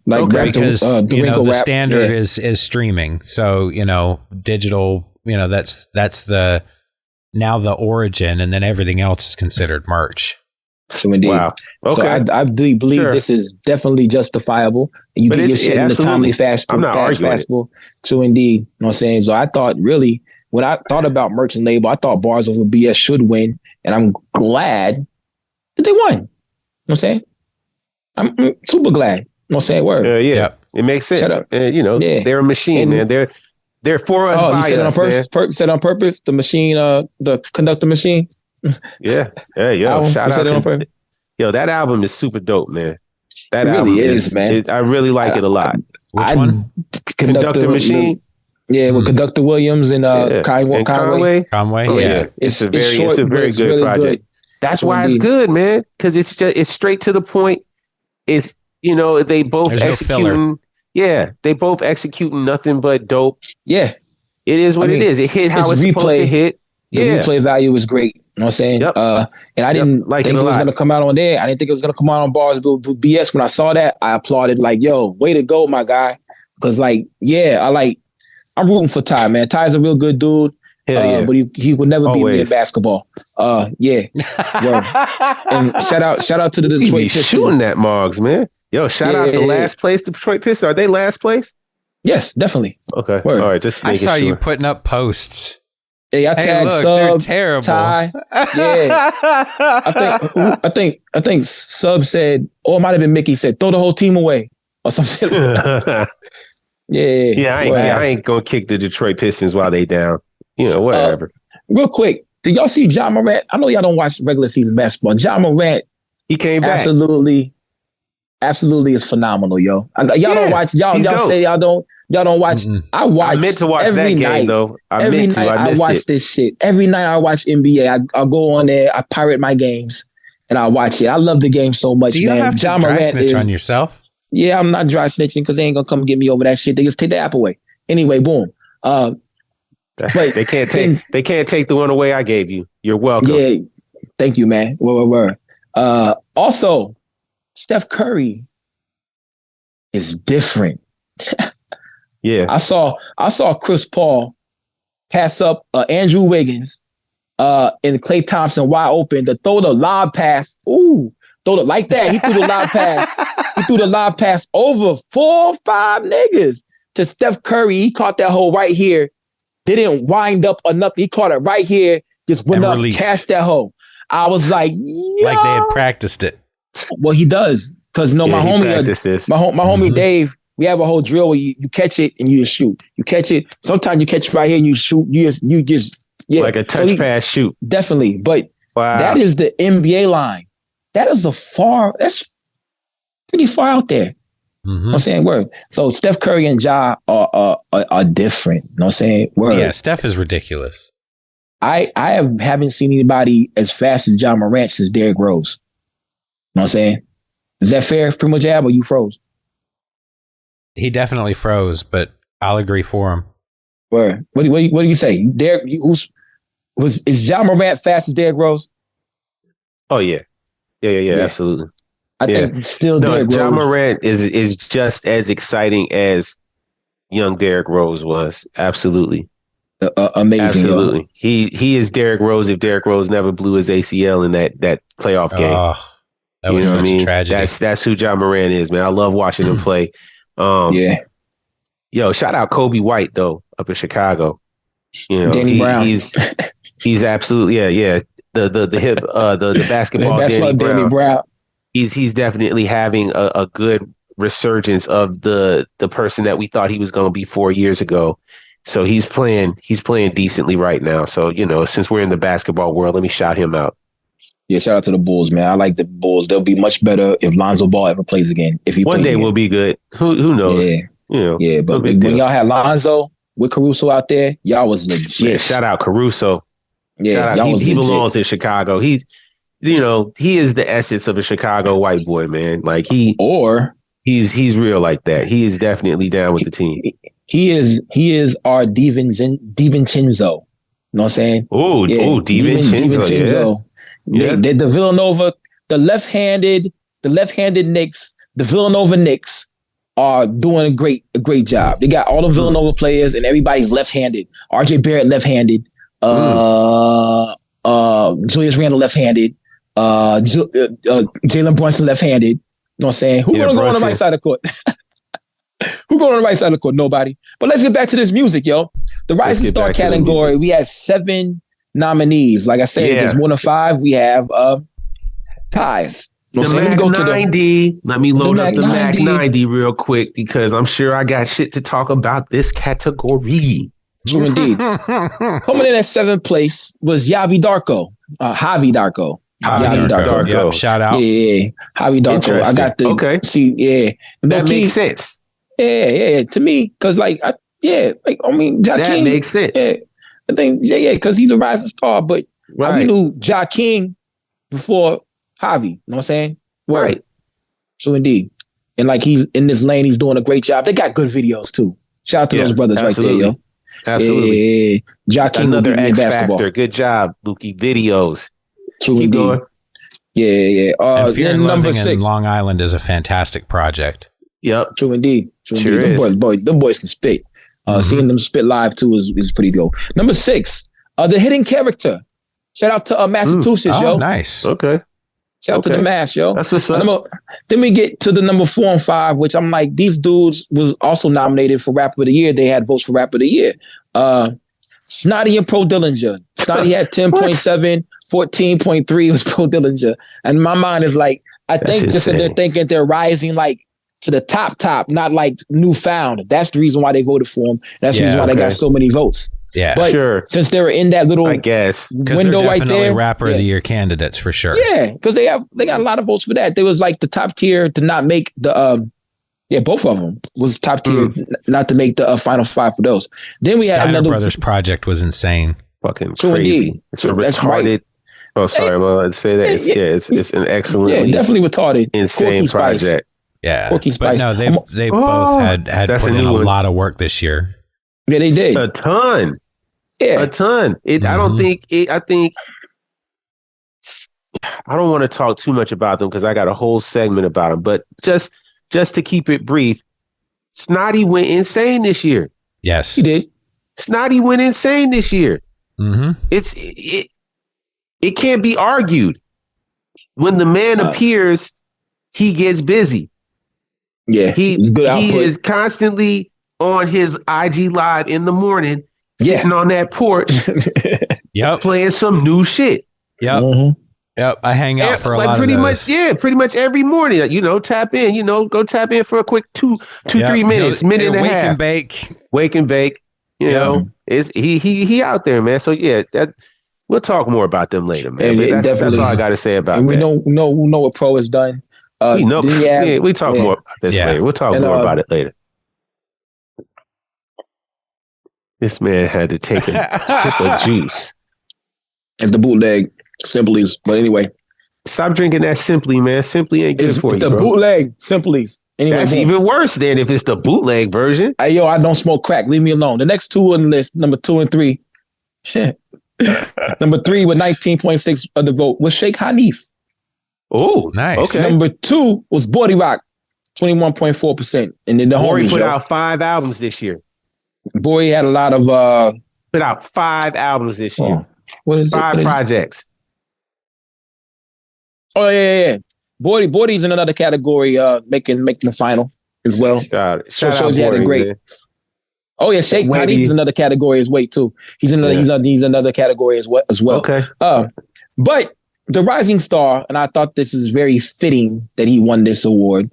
Like because the standard is streaming. So digital. That's the now the origin, and then everything else is considered merch. So indeed. Wow. Okay. So I do believe this is definitely justifiable. You get your shit in a timely fashion. So indeed, you know what I'm saying? So I thought really, when I thought about merch and label, I thought Bars Over BS should win, and I'm glad that they won. You know what I'm saying? I'm super glad. You know what I'm saying? Word. Yeah. It makes sense. They're a machine, man. They're for us. You said it on purpose. Said on purpose. The machine, the conductor machine. Yeah. Shout out. That album is super dope, man. That really is, man. I really like it a lot. Which one? Conductor Machine. Yeah, with Conductor Williams and Conway. Oh, yeah. It's a very good really project. Good. That's why it's good, man. Because it's straight to the point. It's they both executing. Yeah, they both executing nothing but dope. Yeah, it is what it is. It hit how it's supposed to hit. The replay value is great. You know what I'm saying? Yep. And I didn't think it was going to come out on there. I didn't think it was going to come out on Bars with BS. When I saw that, I applauded. Like, yo, way to go, my guy. Because I'm rooting for Ty, man. Ty's a real good dude. But he would never beat me in basketball. Yeah. And shout out to the Detroit Pistons. Shooting that Moggs, man. Yo, shout out to last place, the Detroit Pistons. Are they last place? Yes, definitely. Okay. Word. All right, just I saw you putting up posts. Hey, I tagged Sub, terrible. Ty. Yeah. I think Sub said, or it might have been Mickey said, throw the whole team away or something. Yeah, I ain't gonna kick the Detroit Pistons while they down. Whatever. Real quick, did y'all see Ja Morant? I know y'all don't watch regular season basketball. Ja Morant, he came back. Absolutely is phenomenal, yo. Y'all don't watch. Y'all say y'all don't watch. Mm-hmm. I watch. I meant to watch every that night, game though. Every night I watch this shit. Every night I watch NBA. I'll go on there. I pirate my games and I watch it. I love the game so much. So you don't have to dry snitch on yourself. Yeah, I'm not dry snitching because they ain't gonna come get me over that shit. They just take the app away. Anyway, boom. But they can't take the one away I gave you. You're welcome. Yeah, thank you, man. Word. Also, Steph Curry is different. Yeah, I saw Chris Paul pass up Andrew Wiggins and Klay Thompson wide open to throw the lob pass. Ooh, throw it like that. He threw the lob pass. He threw the lob pass over 4 or 5 niggas to Steph Curry. He caught that hole right here. Didn't wind up or nothing. He caught it right here. Just went up, cashed that hole. I was like, yo. Like they had practiced it. Well, he does. Because my homie Dave, we have a whole drill where you catch it and you just shoot. You catch it. Sometimes you catch it right here and you shoot. You just like a touch pass shoot. Definitely. But that is the NBA line. That's pretty far out there. Mm-hmm. I'm saying word. So Steph Curry and Ja are different. You know what I'm saying? Word. Yeah, Steph is ridiculous. I haven't seen anybody as fast as Ja Morant since Derrick Rose. You know what I'm saying? Is that fair? Pretty much, Ab, or you froze? He definitely froze, but I'll agree for him. Word. What do you say? Derrick, is Ja Morant fast as Derrick Rose? Oh yeah. Absolutely. I think still Derrick Rose. Ja Morant is just as exciting as young Derrick Rose was. Absolutely. Amazing. Absolutely. He is Derrick Rose if Derrick Rose never blew his ACL in that playoff game. That was such a tragedy. That's who Ja Morant is, man. I love watching him play. Yeah. Yo, shout out Kobe White though, up in Chicago. Danny Brown. He's absolutely the hip the basketball Danny Brown. He's definitely having a good resurgence of the person that we thought he was going to be 4 years ago. So he's playing decently right now. So, since we're in the basketball world, let me shout him out. Yeah, shout out to the Bulls, man. I like the Bulls. They'll be much better if Lonzo Ball ever plays again. If he one day again. will be good. Who knows? Yeah, but when y'all had Lonzo with Caruso out there, y'all was legit. Man, shout out Caruso. Yeah, shout out. He belongs in Chicago. He is the essence of a Chicago white boy, man. Like he's real like that. He is definitely down with the team. He is our DiVincenzo. You know what I'm saying? DiVincenzo. Yeah. They're the Villanova, the left-handed Knicks, the Villanova Knicks are doing a great job. They got all the Villanova players and everybody's left-handed. RJ Barrett left-handed. Julius Randle left-handed. Jalen Brunson left-handed. You know what I'm saying? Who's going to go on the right side of the court? Who going on the right side of the court? Nobody. But let's get back to this music, yo. The Rising Star category, we had 7 nominees. Like I said, if there's more than 5, we have ties. The Mac 90. Let me load up the Mac 90 real quick because I'm sure I got shit to talk about this category. True indeed. Coming in at 7th place was Javi Darko. Javi Darko. Yep, shout out. Yeah. Javi Darko. I got the see, yeah. That makes sense. Yeah. To me, because Jakeem. That makes sense. Yeah. I think, because he's a rising star, but we knew Jakeem before Javi. You know what I'm saying? Right. So indeed. And like he's in this lane, he's doing a great job. They got good videos too. Shout out to those brothers right there, yo. Absolutely. Jakeem another will be in basketball. Factor. Good job, Lukey. Videos. True indeed. Going. Yeah. And Fear and Loving in Long Island is a fantastic project. Yep. True indeed. Sure them boys can spit. Seeing them spit live too is pretty dope. Number 6, the hidden character. Shout out to Massachusetts, yo. Nice. Okay. Shout out to the Mass, yo. That's what's up. Then we get to the number 4 and 5, which I'm like, these dudes was also nominated for Rapper of the Year. They had votes for Rapper of the Year. Snotty and Pro Dillinger. Snotty had 10.7, 14.3 was Pro Dillinger. And my mind is like, I think just because they're thinking they're rising like to the top, not like newfound. That's the reason why they voted for him. That's the reason why they got so many votes. Yeah, but since they were in that little window right there, Rapper of the Year candidates for sure. Yeah, because they got a lot of votes for that. There was like the top tier to not make the both of them was top tier not to make the final 5 for those. Then we had another Brothers project was insane, fucking crazy. It's a retarded. Right. Oh, sorry, well, I'd say that. It's an excellent, definitely retarded, insane project. Yeah, but no, they both had put in a lot of work this year. Yeah, they did a ton. Yeah, a ton. I don't think. I think. I don't want to talk too much about them because I got a whole segment about them. But just to keep it brief, Snotty went insane this year. Yes, he did. Snotty went insane this year. Mm-hmm. It can't be argued. When the man appears, he gets busy. Yeah, he is constantly on his IG live in the morning, sitting on that porch, playing some new shit. Yep. Mm-hmm. Yep. I hang out for a lot of those. Pretty much every morning. Tap in. Go tap in for a quick 2-3 minutes, minute and a half. Wake and bake. You know, he out there, man. So we'll talk more about them later, man. That's all I got to say about. And we know what Pro has done. We talk more about this later. We'll talk more about it later. This man had to take a sip of juice. It's the bootleg Simplies. But anyway. Stop drinking that Simply, man. Simply ain't good for you, the bootleg Simplies. Anyway, that's even worse than if it's the bootleg version. I don't smoke crack. Leave me alone. The next 2 on the list, number 2 and 3. Number 3 with 19.6 of the vote was Sheikh Hanif. Oh, nice. Okay. Number 2 was Bordy Rock, 21.4%. And then the Bordy put out 5 albums this year. Bordy had a lot of put out 5 albums this year. What is 5 projects? Oh yeah. Bordy's in another category, making the final as well. Shout out he had a great. Man. Oh yeah, Sheikh Hanif's another category as well too. He's another category as well. Okay. But the rising star, and I thought this is very fitting that he won this award.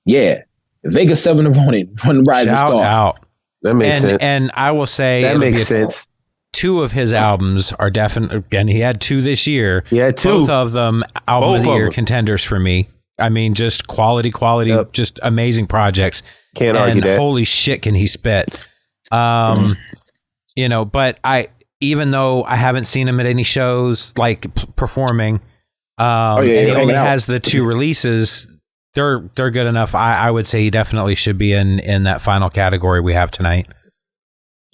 Yeah, Vega 7 of Ronin, One Rising Shout Star. out. That makes sense. And I will say that makes sense. 2 of his albums are definitely, and he had 2 this year. He had 2. Both of them album of the year contenders for me. I mean, just quality, yep. Just amazing projects. Can't argue that. Holy shit, can he spit? You know, but even though I haven't seen him at any shows like performing, and he only has the 2 releases. They're good enough. I would say he definitely should be in that final category we have tonight.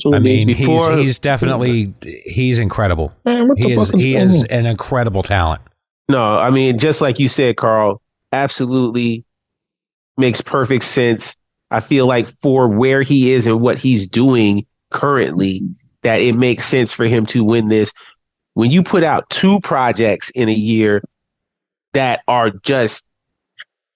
So I mean, he's definitely he's incredible. Man, he is an incredible talent. No, I mean, just like you said, Carl, absolutely makes perfect sense. I feel like for where he is and what he's doing currently, that it makes sense for him to win this. When you put out 2 projects in a year that are just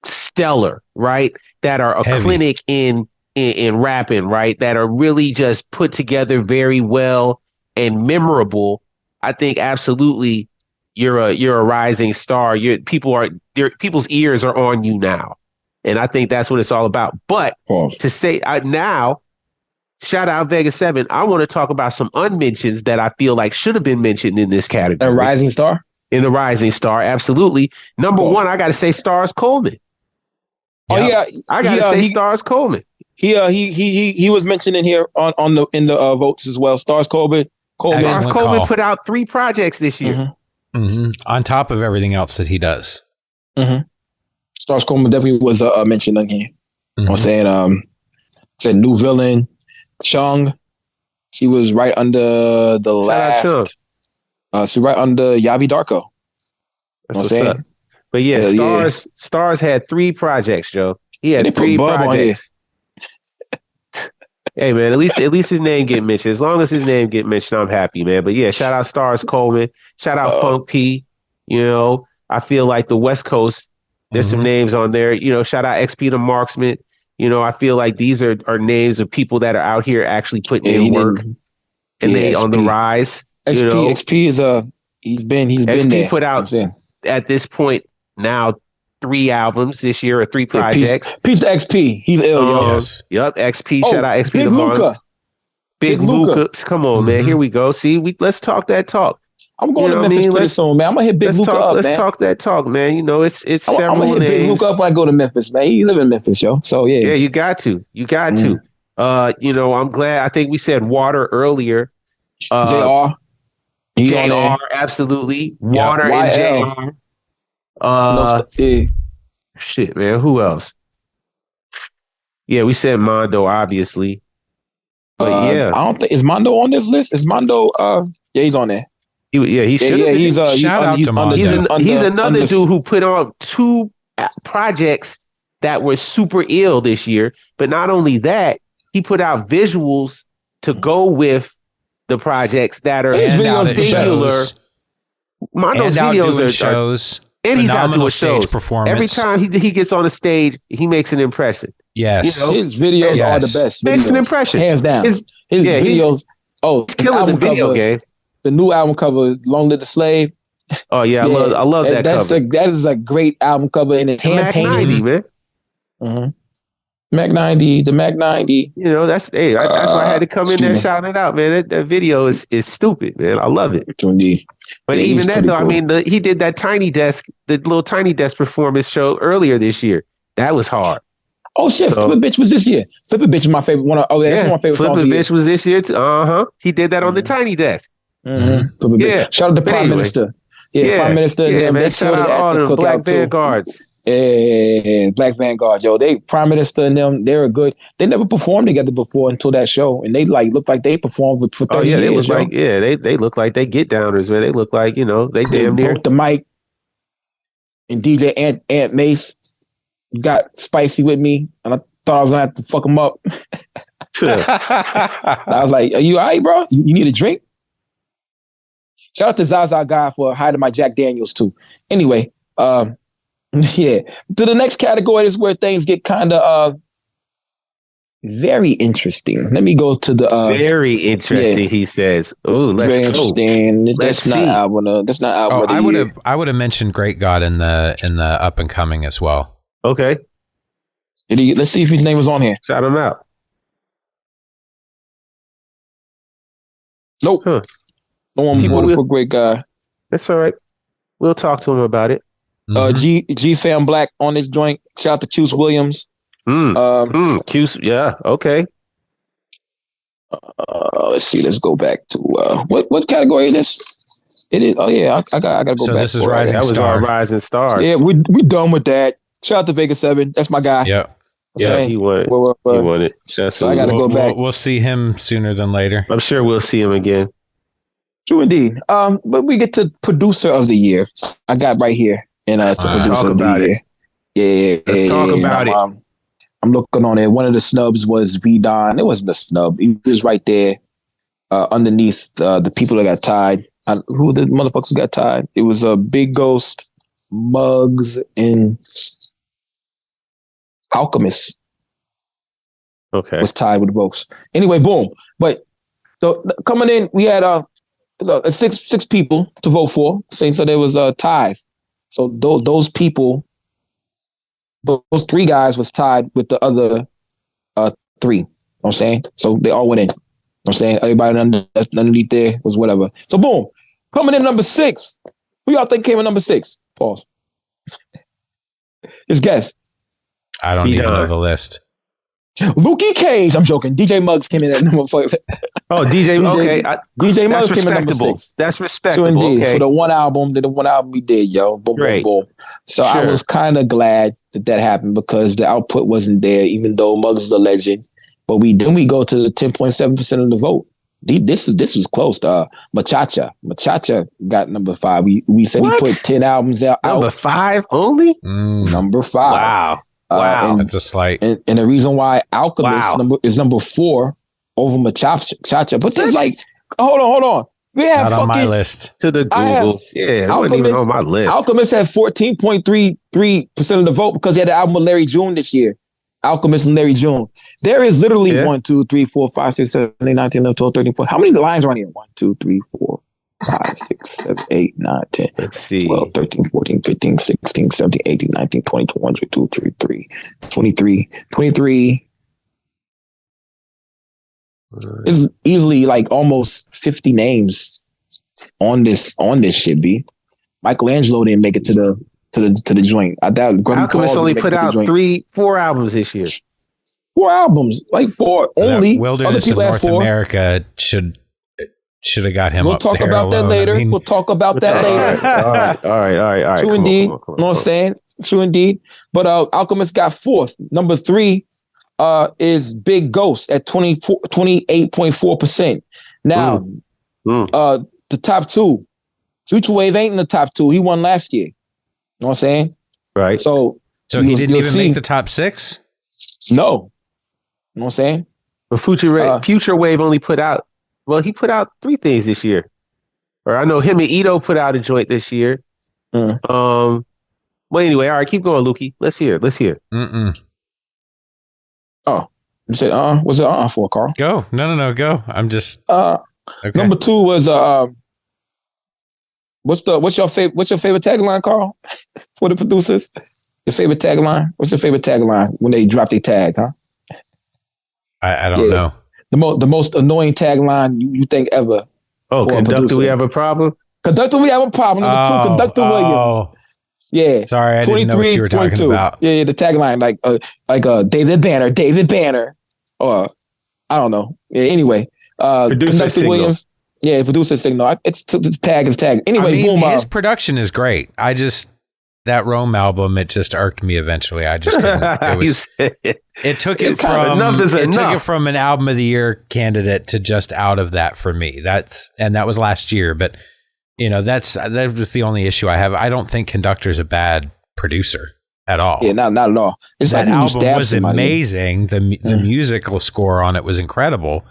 stellar, right? That are a clinic in rapping, right? That are really just put together very well and memorable. I think absolutely you're a rising star. People's ears are on you now, and I think that's what it's all about. But to say now, shout out Vega 7. I want to talk about some unmentions that I feel like should have been mentioned in this category. A rising star. In the rising star, absolutely. Number 1, I got to say Stars Coleman. Oh yeah, I gotta say Stars Coleman. He was mentioned in here in the votes as well. Stars Coleman put out 3 projects this year. On top of everything else that he does. Stars Coleman definitely was mentioned in here. I'm saying said New Villain, Chung. She was right under the last. She right under Yavi Darko. That's what's saying. Up. But yeah, Stars had 3 projects, Joe. He had 3 projects. Hey man, at least his name get mentioned. As long as his name get mentioned, I'm happy, man. But yeah, shout out Stars Coleman. Shout out Funk T. You know, I feel like the West Coast, there's some names on there. You know, shout out XP the Marksman. You know, I feel like these are names of people that are out here actually putting in work, and they XP. On the rise. XP is he's been there. Put out at this point now 3 albums this year or 3 projects. Peace to XP. He's ill, yo. Yep, XP. Shout out XP. Big Luca. Big Luca. Come on, man. Here we go. See, let's talk that talk. I'm going to Memphis pretty soon, man. I'm gonna hit Big Luca up, man. Let's talk that talk, man. You know, it's several names. I'm gonna hit Big Luca up when I go to Memphis, man. He live in Memphis, yo. So yeah. Yeah, you got to. You know, I'm glad. I think we said Water earlier. JR. JR, absolutely. Water and JR. Shit, man. Who else? Yeah, we said Mondo, obviously. But yeah, I don't think is Mondo on this list. Is Mondo? Yeah, he's on there. He should. Yeah, he's shout out to Mondo. He's another dude who put on 2 projects that were super ill this year. But not only that, he put out visuals to go with the projects that are singular. Mondo's videos are shows. And he's out doing stage shows. Performance. Every time he gets on the stage, he makes an impression. Yes. You know? His videos are the best. Makes an impression. Hands down. His videos. He's killing the video game. The new album cover, Long Live the Slave. Oh, yeah. I love that cover. That is a great album cover. And it's hand painted. Mac 90, man. Mac 90, the Mac 90. You know, that's why I had to come in there and shout it out, man. That video is stupid, man. I love it. But even that, though, cool. I mean, he did that the little Tiny Desk performance show earlier this year. That was hard. Oh, shit. Flip a Bitch was this year. Flip a Bitch is my favorite one. That's one of my favorite songs. Flip a Bitch was this year, too. He did that on the Tiny Desk. Shout out to Prime Minister. Yeah, Prime Minister. Yeah, man. Shout out all the Black Vanguards. Yeah, Black Vanguard, yo, they Prime Minister and them, they're good. They never performed together before until that show, and they looked like they performed for 30 years. They look like they get downers, man. They look like they damn near broke the mic. And DJ Ant Mace got spicy with me, and I thought I was gonna have to fuck him up. I was like, "Are you all right, bro? You need a drink?" Shout out to Zaza Guy for hiding my Jack Daniels too. Anyway, yeah. To the next category is where things get kind of very interesting. Let me go to the very interesting. He says, "Oh, let's very go. Interesting. That's not album. That's not album. I would have mentioned Great God in the up and coming as well. Okay. Let's see if his name was on here. Shout him out. Nope. Huh. No one brought up a great guy. That's all right. We'll talk to him about it. G Fam Black on this joint. Shout out to Cuse Williams. Cuse, yeah, okay. Let's see. Let's go back to what category is this? It is. Oh yeah, I gotta go back. So this is Rising Star. That was our Rising Stars. Yeah, we done with that. Shout out to Vega 7. That's my guy. Yeah. Yeah, he won it. He won it. So I gotta go back. We'll see him sooner than later. I'm sure we'll see him again. True indeed. But we get to producer of the year. I got right here. And producer of the year. Yeah. Let's talk about it. I'm looking on it. One of the snubs was V-Don. It wasn't a snub. He was right there underneath the people that got tied. Who the motherfuckers got tied? It was Big Ghost, Muggs, and Alchemist. Okay. Was tied with the votes. Anyway, boom. But so coming in, we had six people to vote for. So there was ties. So those people, those three guys was tied with the other three. You know what I'm saying? So they all went in. You know what I'm saying? Everybody underneath there was whatever. So boom. Coming in number 6. Who y'all think came in number 6? Pause. Just guess. I don't even know the list. Lukey Cage. I'm joking. DJ Muggs came in at number 5. Oh, DJ. Okay. DJ Muggs came in at number 6. That's respectable. So indeed, okay. for the one album we did, yo. Boom, boom, boom. So I was kind of glad that happened because the output wasn't there, even though Muggs is a legend. But we go to the 10.7% of the vote. This was close. Machacha got number 5. We said he put 10 albums out. Number 5 only? Number 5. Wow. Wow. That's a slight. And the reason why Alchemist is number 4 over Machacha. But there's hold on. We have not on my list. To the Googles. Yeah, it wasn't even on my list. Alchemist had 14.33% of the vote because he had the album with Larry June this year. Alchemist and Larry June. There is literally 1, 2, 3, 4, 5, 6, 7, 8, 9, 10, 11, 12, 13, 14. How many lines are on here? 1, 2, 3, 4, 5, 6, 7, 8, 9, 10, 12, 13, 14, 15, 16, 17, 18, 19, 20, 21, 22, 23, 23. It's easily like almost 50 names on this shit, B. Michelangelo didn't make it to the joint. I doubt Alchemist only put out 4 albums this year. 4 albums, like 4 only. Wilderness in North America should have got him. We'll talk about that later. We'll talk about that later. All right. True indeed. You know what I'm saying? True indeed. But Alchemist got 4th. Number 3 is Big Ghost at 28.4%. Now, the top 2, Future Wave ain't in the top 2. He won last year. You know what I'm saying? Right. So he didn't even make the top 6? No. You know what I'm saying? But Future Wave only put out, he put out 3 things this year. Or I know him and Ito put out a joint this year. Well, anyway, all right, keep going, Lukey. Let's hear. Oh, you said what's it for, Carl? Go. No, go. I'm just okay. Number 2 was what's your favorite tagline, Carl? For the producers? Your favorite tagline? What's your favorite tagline when they drop their tag, huh? I don't know. The most annoying tagline you think ever. Oh, Conductor, we have a problem? Conductor, we have a problem. Number 2, Conductor Williams. Yeah. Sorry, I didn't know what you were talking about. Yeah, the tagline, like David Banner. Or, I don't know. Yeah, anyway. Conductor Williams. Yeah, producer signal. It's tag. Anyway, boom. His production is great. That Rome album, it just irked me eventually. I just couldn't. It took it from an album of the year candidate to just out of that for me. That was last year, but that was the only issue I have. I don't think Conductor's a bad producer at all. Yeah, not at all. That album was amazing. The musical score on it was incredible.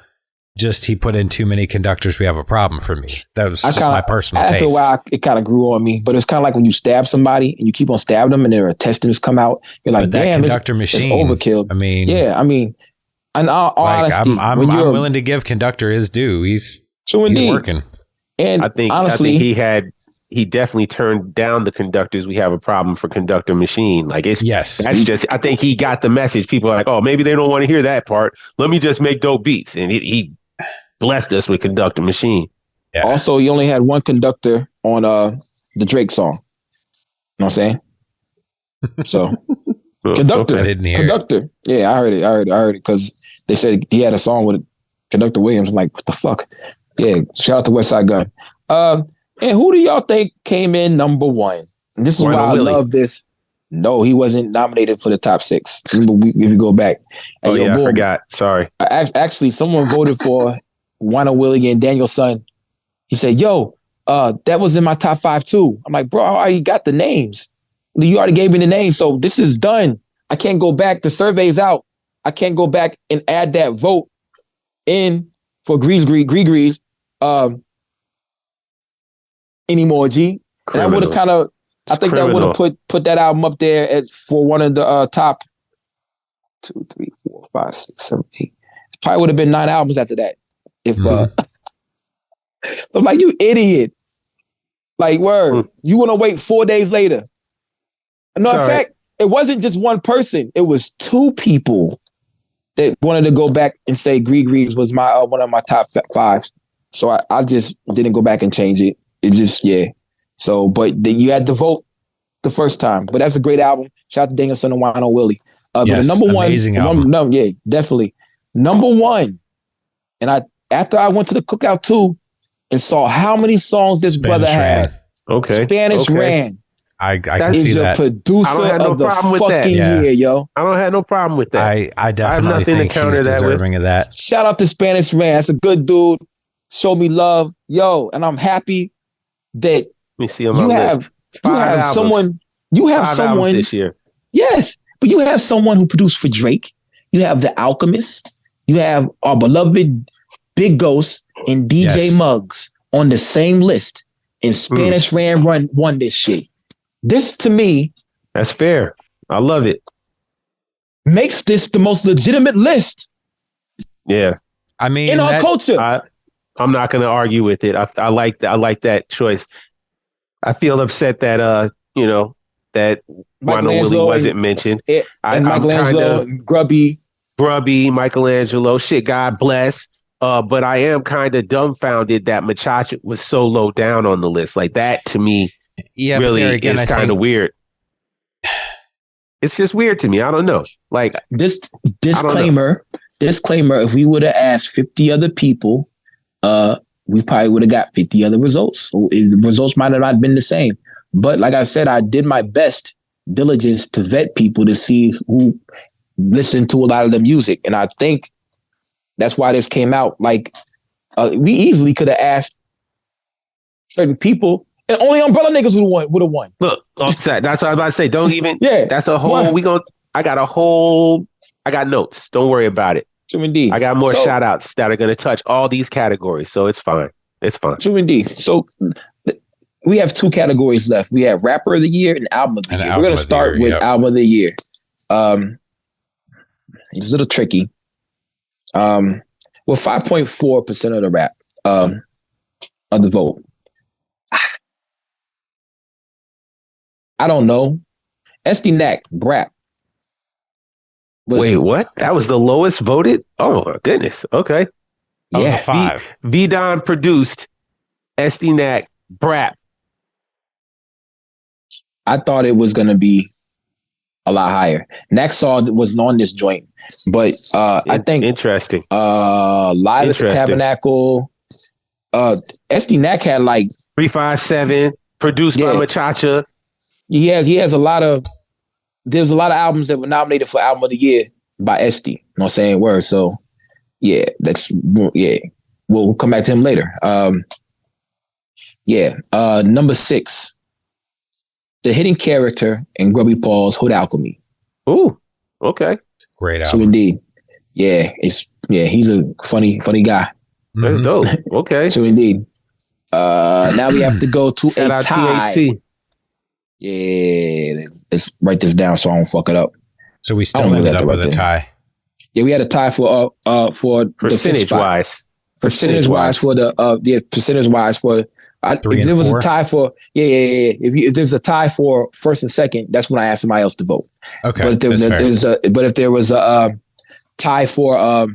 Just he put in too many Conductors, we have a problem for me. That was my personal taste. After a while, it kind of grew on me. But it's kind of like when you stab somebody and you keep on stabbing them and their intestines come out. You're like, damn, Conductor machine. It's overkill. In all honesty, I'm willing to give Conductor his due. He's working. And I think honestly, he had he definitely turned down the conductors. We have a problem for Conductor Machine. Like that's just, I think he got the message. People are like, oh, maybe they don't want to hear that part. Let me just make dope beats. And he blessed us with Conductor Machine. Yeah. Also, he only had one conductor on the Drake song. You know what I'm saying? So conductor, I didn't hear conductor. It. Yeah, I heard it because they said he had a song with Conductor Williams. I'm like, what the fuck? Yeah, shout out to Westside Gun. And who do y'all think came in number one? And this is why I love this. No, he wasn't nominated for the top 6. If you go back. And I forgot. Sorry. Actually, someone voted for Wino Willie and Daniel Son. He said, yo, that was in my top 5 too. I'm like, bro, I already got the names. You already gave me the names, so this is done. I can't go back. The survey's out. I can't go back and add that vote in for Grease anymore, G. And I would have I think that would have put that album up there for one of the top 2, 3, 4, 5, 6, 7, 8. It probably would have been 9 albums after that. If I'm like, you idiot. Like, word. You want to wait 4 days later. No, in fact, it wasn't just one person. It was 2 people that wanted to go back and say Grease was my one of my top 5s. So I just didn't go back and change it. It just, yeah. So, but you had to vote the first time. But that's a great album. Shout out to Danielson and Wino Willie. Yes, but the number one, amazing album. Yeah, definitely. Number one. And after I went to the cookout too and saw how many songs this brother had. Okay. Spanish Ran. I can see that. Producer of the fucking year, yo. I don't have no problem with that. I definitely think he's deserving of that. Shout out to Spanish Ran. That's a good dude. Show me love, yo. And I'm happy that you have someone this year. Yes, but you have someone who produced for Drake. You have The Alchemist. You have our beloved Big Ghost and DJ Muggs on the same list. And Spanish Ran won this shit. This, to me, that's fair. I love it. Makes this the most legitimate list. Yeah, I mean, in our culture. I'm not going to argue with it. I like that choice. I feel upset that that Wino Willie wasn't mentioned. And Michelangelo, Grubby, Michelangelo. Shit, God bless. But I am kind of dumbfounded that Machacha was so low down on the list. Like that to me. Yeah, really, again, it's kind of weird. It's just weird to me. I don't know. Like this disclaimer. If we would have asked 50 other people, we probably would have got 50 other results. The results might have not been the same. But like I said, I did my best diligence to vet people to see who listened to a lot of the music, and I think that's why this came out. Like we easily could have asked certain people. And only Umbrella niggas would have won. Look, upset. That's what I was about to say. Don't even. Yeah. That's a whole. I got notes. Don't worry about it. True indeed. I got more shout outs that are going to touch all these categories. So it's fine. It's fine. True indeed. So we have 2 categories left. We have Rapper of the Year and Album of the Year. We're going to start with Album of the Year. It's a little tricky. Well, 5.4% of the rap of the vote. I don't know. SD Knack, Brap. Wait, what? That was the lowest voted? Oh, my goodness. Okay. Yeah. 5. V-Don produced SD Knack, Brap. I thought it was going to be a lot higher. Naxaw was on this joint, but I think... Interesting. Live at the Tabernacle. SD Knack had like... 357, produced by Machacha. He has a lot of. There's a lot of albums that were nominated for Album of the Year by SD. You know what I'm saying? Word. So, yeah, we'll come back to him later. Number 6, The Hidden Character in Grubby Paul's Hood Alchemy. Ooh, okay, great album. So indeed, he's a funny guy. That's dope. Okay, so indeed. Now we have to go to Shout a out tie. TAC. Yeah, let's write this down so I don't fuck it up. So we still ended up with a tie. Yeah, we had a tie for percentage wise. Percentage wise for 3 if there and was 4? a tie for if there's a tie for first and second, that's when I ask somebody else to vote. Okay, but if there was a tie for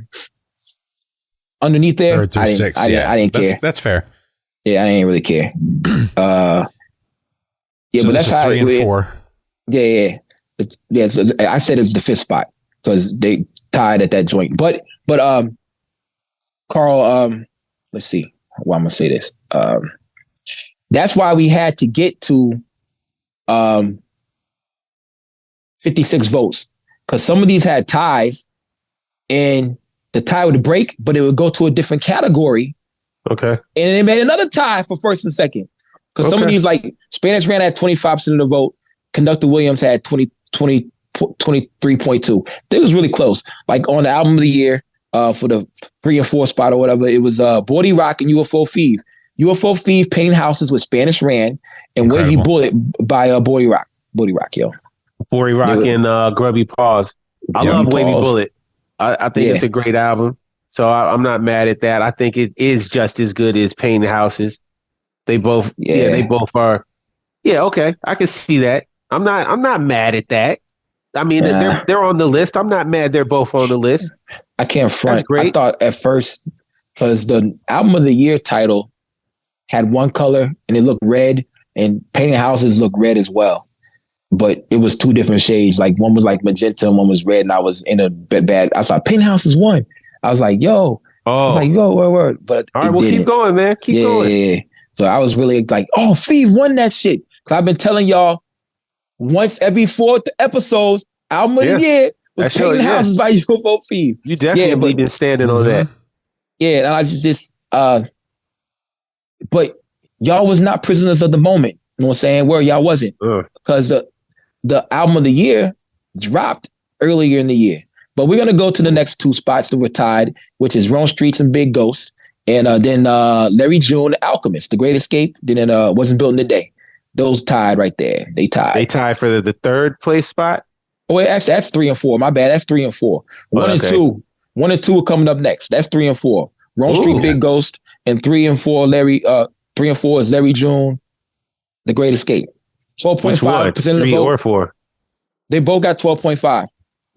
underneath there, third through sixth, I didn't care. That's fair. Yeah, I didn't really care. Yeah, so but that's how 3 and 4. Yeah. So I said it's the fifth spot because they tied at that joint. But Carl, let's see. Well, I'm gonna say this. That's why we had to get to 56 votes, because some of these had ties, and the tie would break, but it would go to a different category. Okay. And they made another tie for first and second. Because some of these, like Spanish Ran had 25% of the vote. Conductor Williams had 23.2. It was really close. Like on the album of the year, for the 3 and 4 spot or whatever, it was Bordy Rock and UFO Thief. UFO Thief painting houses with Spanish Ran and Wavy Bullet by Bordy Rock. Bordy Rock, yo. Bordy Rock and Grubby Paws. I love Wavy Bullet. I think it's a great album. So I'm not mad at that. I think it is just as good as Painting Houses. They both, they both are. Yeah, okay, I can see that. I'm not mad at that. I mean, they're on the list. I'm not mad they're both on the list. I can't front. I thought at first, because the album of the year title had one color and it looked red, and Painting Houses looked red as well. But it was 2 different shades. Like one was like magenta and one was red, and I was in a bad. I saw Painting Houses 1. I was like, yo. I was like, yo, word. But all right, well, keep going, man. Keep going. Yeah. So I was really like, oh, Fee won that shit. Because I've been telling y'all once every 4 episodes, album of the year was Painting Houses by UFO Fee. You definitely been standing on that. Yeah, and I just but y'all was not prisoners of the moment. You know what I'm saying? Where y'all wasn't. Because the album of the year dropped earlier in the year. But we're going to go to the next 2 spots that were tied, which is Rome Streets and Big Ghost. And then Larry June, The Alchemist, The Great Escape. Then Wasn't Built in a Day. Those tied right there. They tied for the 3rd place spot? Oh, wait, actually, that's 3 and 4. My bad. That's 3 and 4. 1 and 2. 1 and 2 are coming up next. That's 3 and 4. Rome Street, Big Ghost. And 3 and 4, 3 and 4 is Larry June, The Great Escape. 12.5% of the vote. 3 or 4? They both got 12.5%.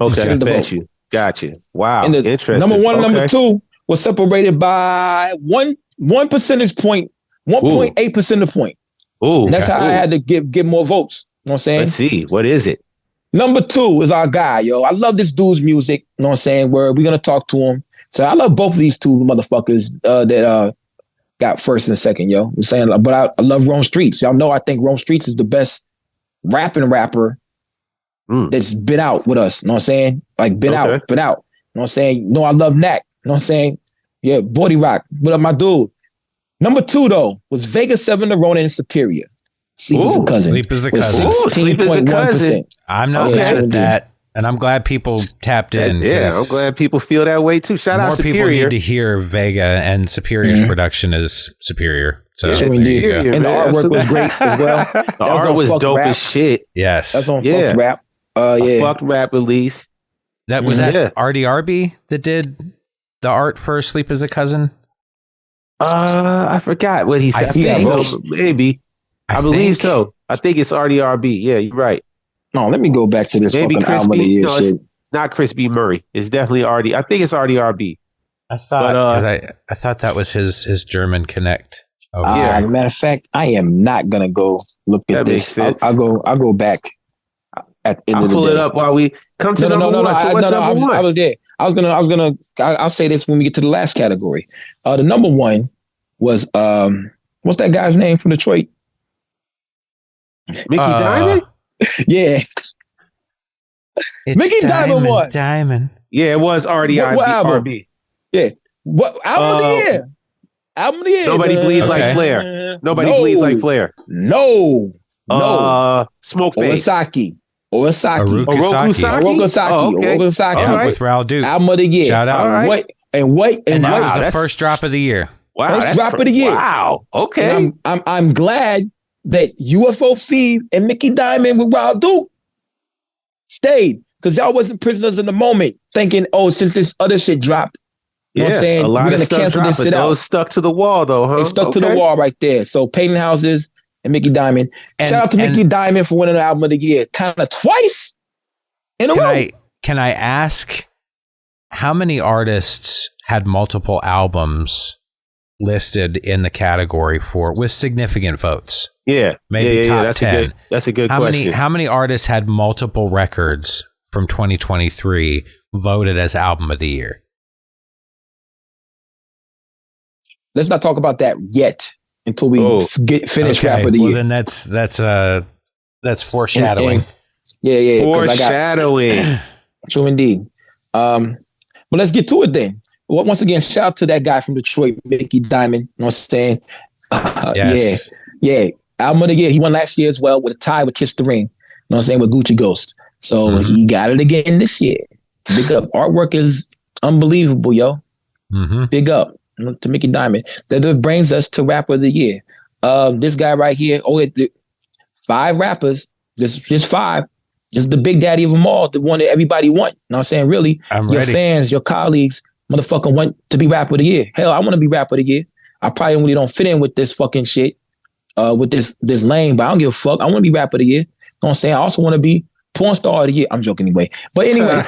Okay, bet you. Gotcha. Wow. And interesting. Number 1 and number 2 was separated by one percentage point, 1.8 percentage point. Ooh. And that's how I had to give more votes. You know what I'm saying? Let's see. What is it? Number 2 is our guy, yo. I love this dude's music. You know what I'm saying? We're going to talk to him. So I love both of these 2 motherfuckers that got first and second, yo. I'm saying, but I love Rome Streets. Y'all know I think Rome Streets is the best rapper that's been out with us. You know what I'm saying? Like been out. You know what I'm saying? No, I love Knack. You know what I'm saying? Yeah, Bordy Rock. What up, my dude? Number 2, though, was Vegas 7 to Ronin and Superior. Sleep is the cousin. Sleep is the cousin. 16.1%. I'm not mad at that. And I'm glad people tapped in. Yeah, I'm glad people feel that way too. Shout out Superior. More people need to hear Vega, and Superior's production is superior. So indeed. And the artwork was great as well. The art was dope as shit. Yes. That's on Fucked Rap. Fucked Rap release. That was that RDRB that did the art for Sleep is the Cousin? I forgot what he said. Maybe. I believe so. I think it's RDRB. Yeah, you're right. No, let me go back to this fucking album of the year shit. It's not Chris B. Murray. It's definitely RD. I think it's RDRB. I thought I thought that was his German connect. As a matter of fact, I am not gonna go look at this. I'll go back at the end of the day. I'll pull it up while we come to number one. So what's number 1? I was there. I'll say this when we get to the last category. The number 1 was what's that guy's name from Detroit? Mickey Diamond? Yeah. Mickey Diamond won. Diamond. Yeah, it was RDRB. Yeah. What album of the year? Album of the year. Nobody bleeds like Flair. Nobody bleeds like Flair. No. Smoke Face. Orosaki. Orokosaki. Orokosaki. With Raul Duke. Album of the year. Shout out. Right. And that was the first drop of the year. Wow. First drop of the year. Wow. Okay. And I'm glad that UFO Feed and Mickey Diamond with Raul Duke stayed, because y'all wasn't prisoners in the moment thinking, oh, since this other shit dropped, You know what I'm saying? A lot We're of gonna cancel this shit out. Those stuck to the wall though, huh? They stuck to the wall right there. So Peyton Houses and Mickey Diamond. Shout out to Mickey Diamond for winning the album of the year, kind of twice in a row. Can I ask how many artists had multiple albums listed in the category with significant votes? Yeah, maybe top 10. That's a good question. How many artists had multiple records from 2023 voted as album of the year? Let's not talk about that yet until we finish Rap of the Year. Well, then that's foreshadowing. Yeah. Foreshadowing. True indeed. But let's get to it then. Once again, shout out to that guy from Detroit, Mickey Diamond. You know what I'm saying? Yes. Yeah. Album of the year. He won last year as well with a tie with Kiss the Ring. You know what I'm saying? With Gucci Ghost. So he got it again this year. Big up. Artwork is unbelievable, yo. Big up to Mickey Diamond. That brings us to Rapper of the Year. This guy right here. 5 rappers. Just 5. Just the big daddy of them all. The one that everybody want. You know what I'm saying? Really, your fans, your colleagues, motherfucking want to be Rapper of the Year. Hell, I want to be Rapper of the Year. I probably really don't fit in with this fucking shit. With this lane, but I don't give a fuck. I want to be Rapper of the Year. You know what I'm saying? I also want to be Porn Star of the Year. I'm joking anyway. But anyway,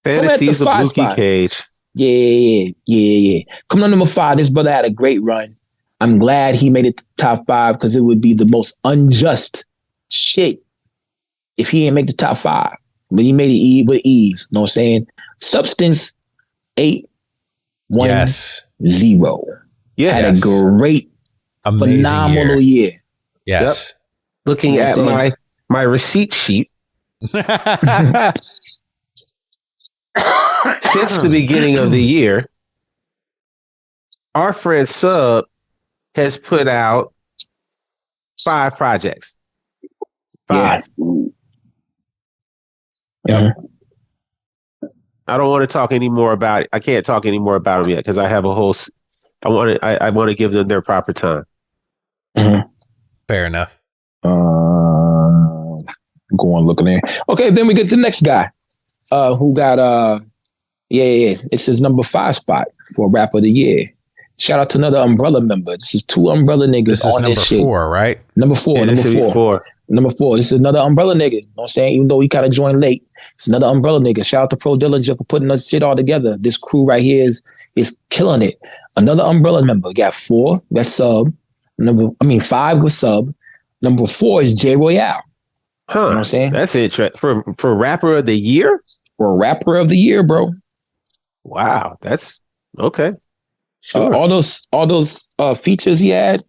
Fantasies of Luke Cage. Yeah. Coming on number 5, this brother had a great run. I'm glad he made it to top 5 because it would be the most unjust shit if he didn't make the top 5. But he made it with ease. You know what I'm saying? Substance 810. Yeah. Had a great, phenomenal year. Yes. Yep. Looking at my receipt sheet. Since the beginning of the year, our friend Sub has put out 5 projects. 5. Yeah. I don't want to talk any more about it. I can't talk any more about them yet because I have a whole. I want to give them their proper time. Fair enough. Go on looking there. Okay, then we get the next guy. Who got it's his number 5 spot for Rapper of the Year. Shout out to another Umbrella member. This is 2 Umbrella niggas. This is number 4, right? Number 4. Yeah, number 4. Number 4. This is another Umbrella nigga. You know what I'm saying? Even though he kind of joined late, it's another Umbrella nigga. Shout out to Pro Dillinger for putting this shit all together. This crew right here is killing it. Another Umbrella member. You got 4. That's Sub. 5 was Sub. Number 4 is J Royale. Huh. You know what I'm saying? That's interesting. For Rapper of the Year? For Rapper of the Year, bro. Wow. That's okay. Sure. All those features he had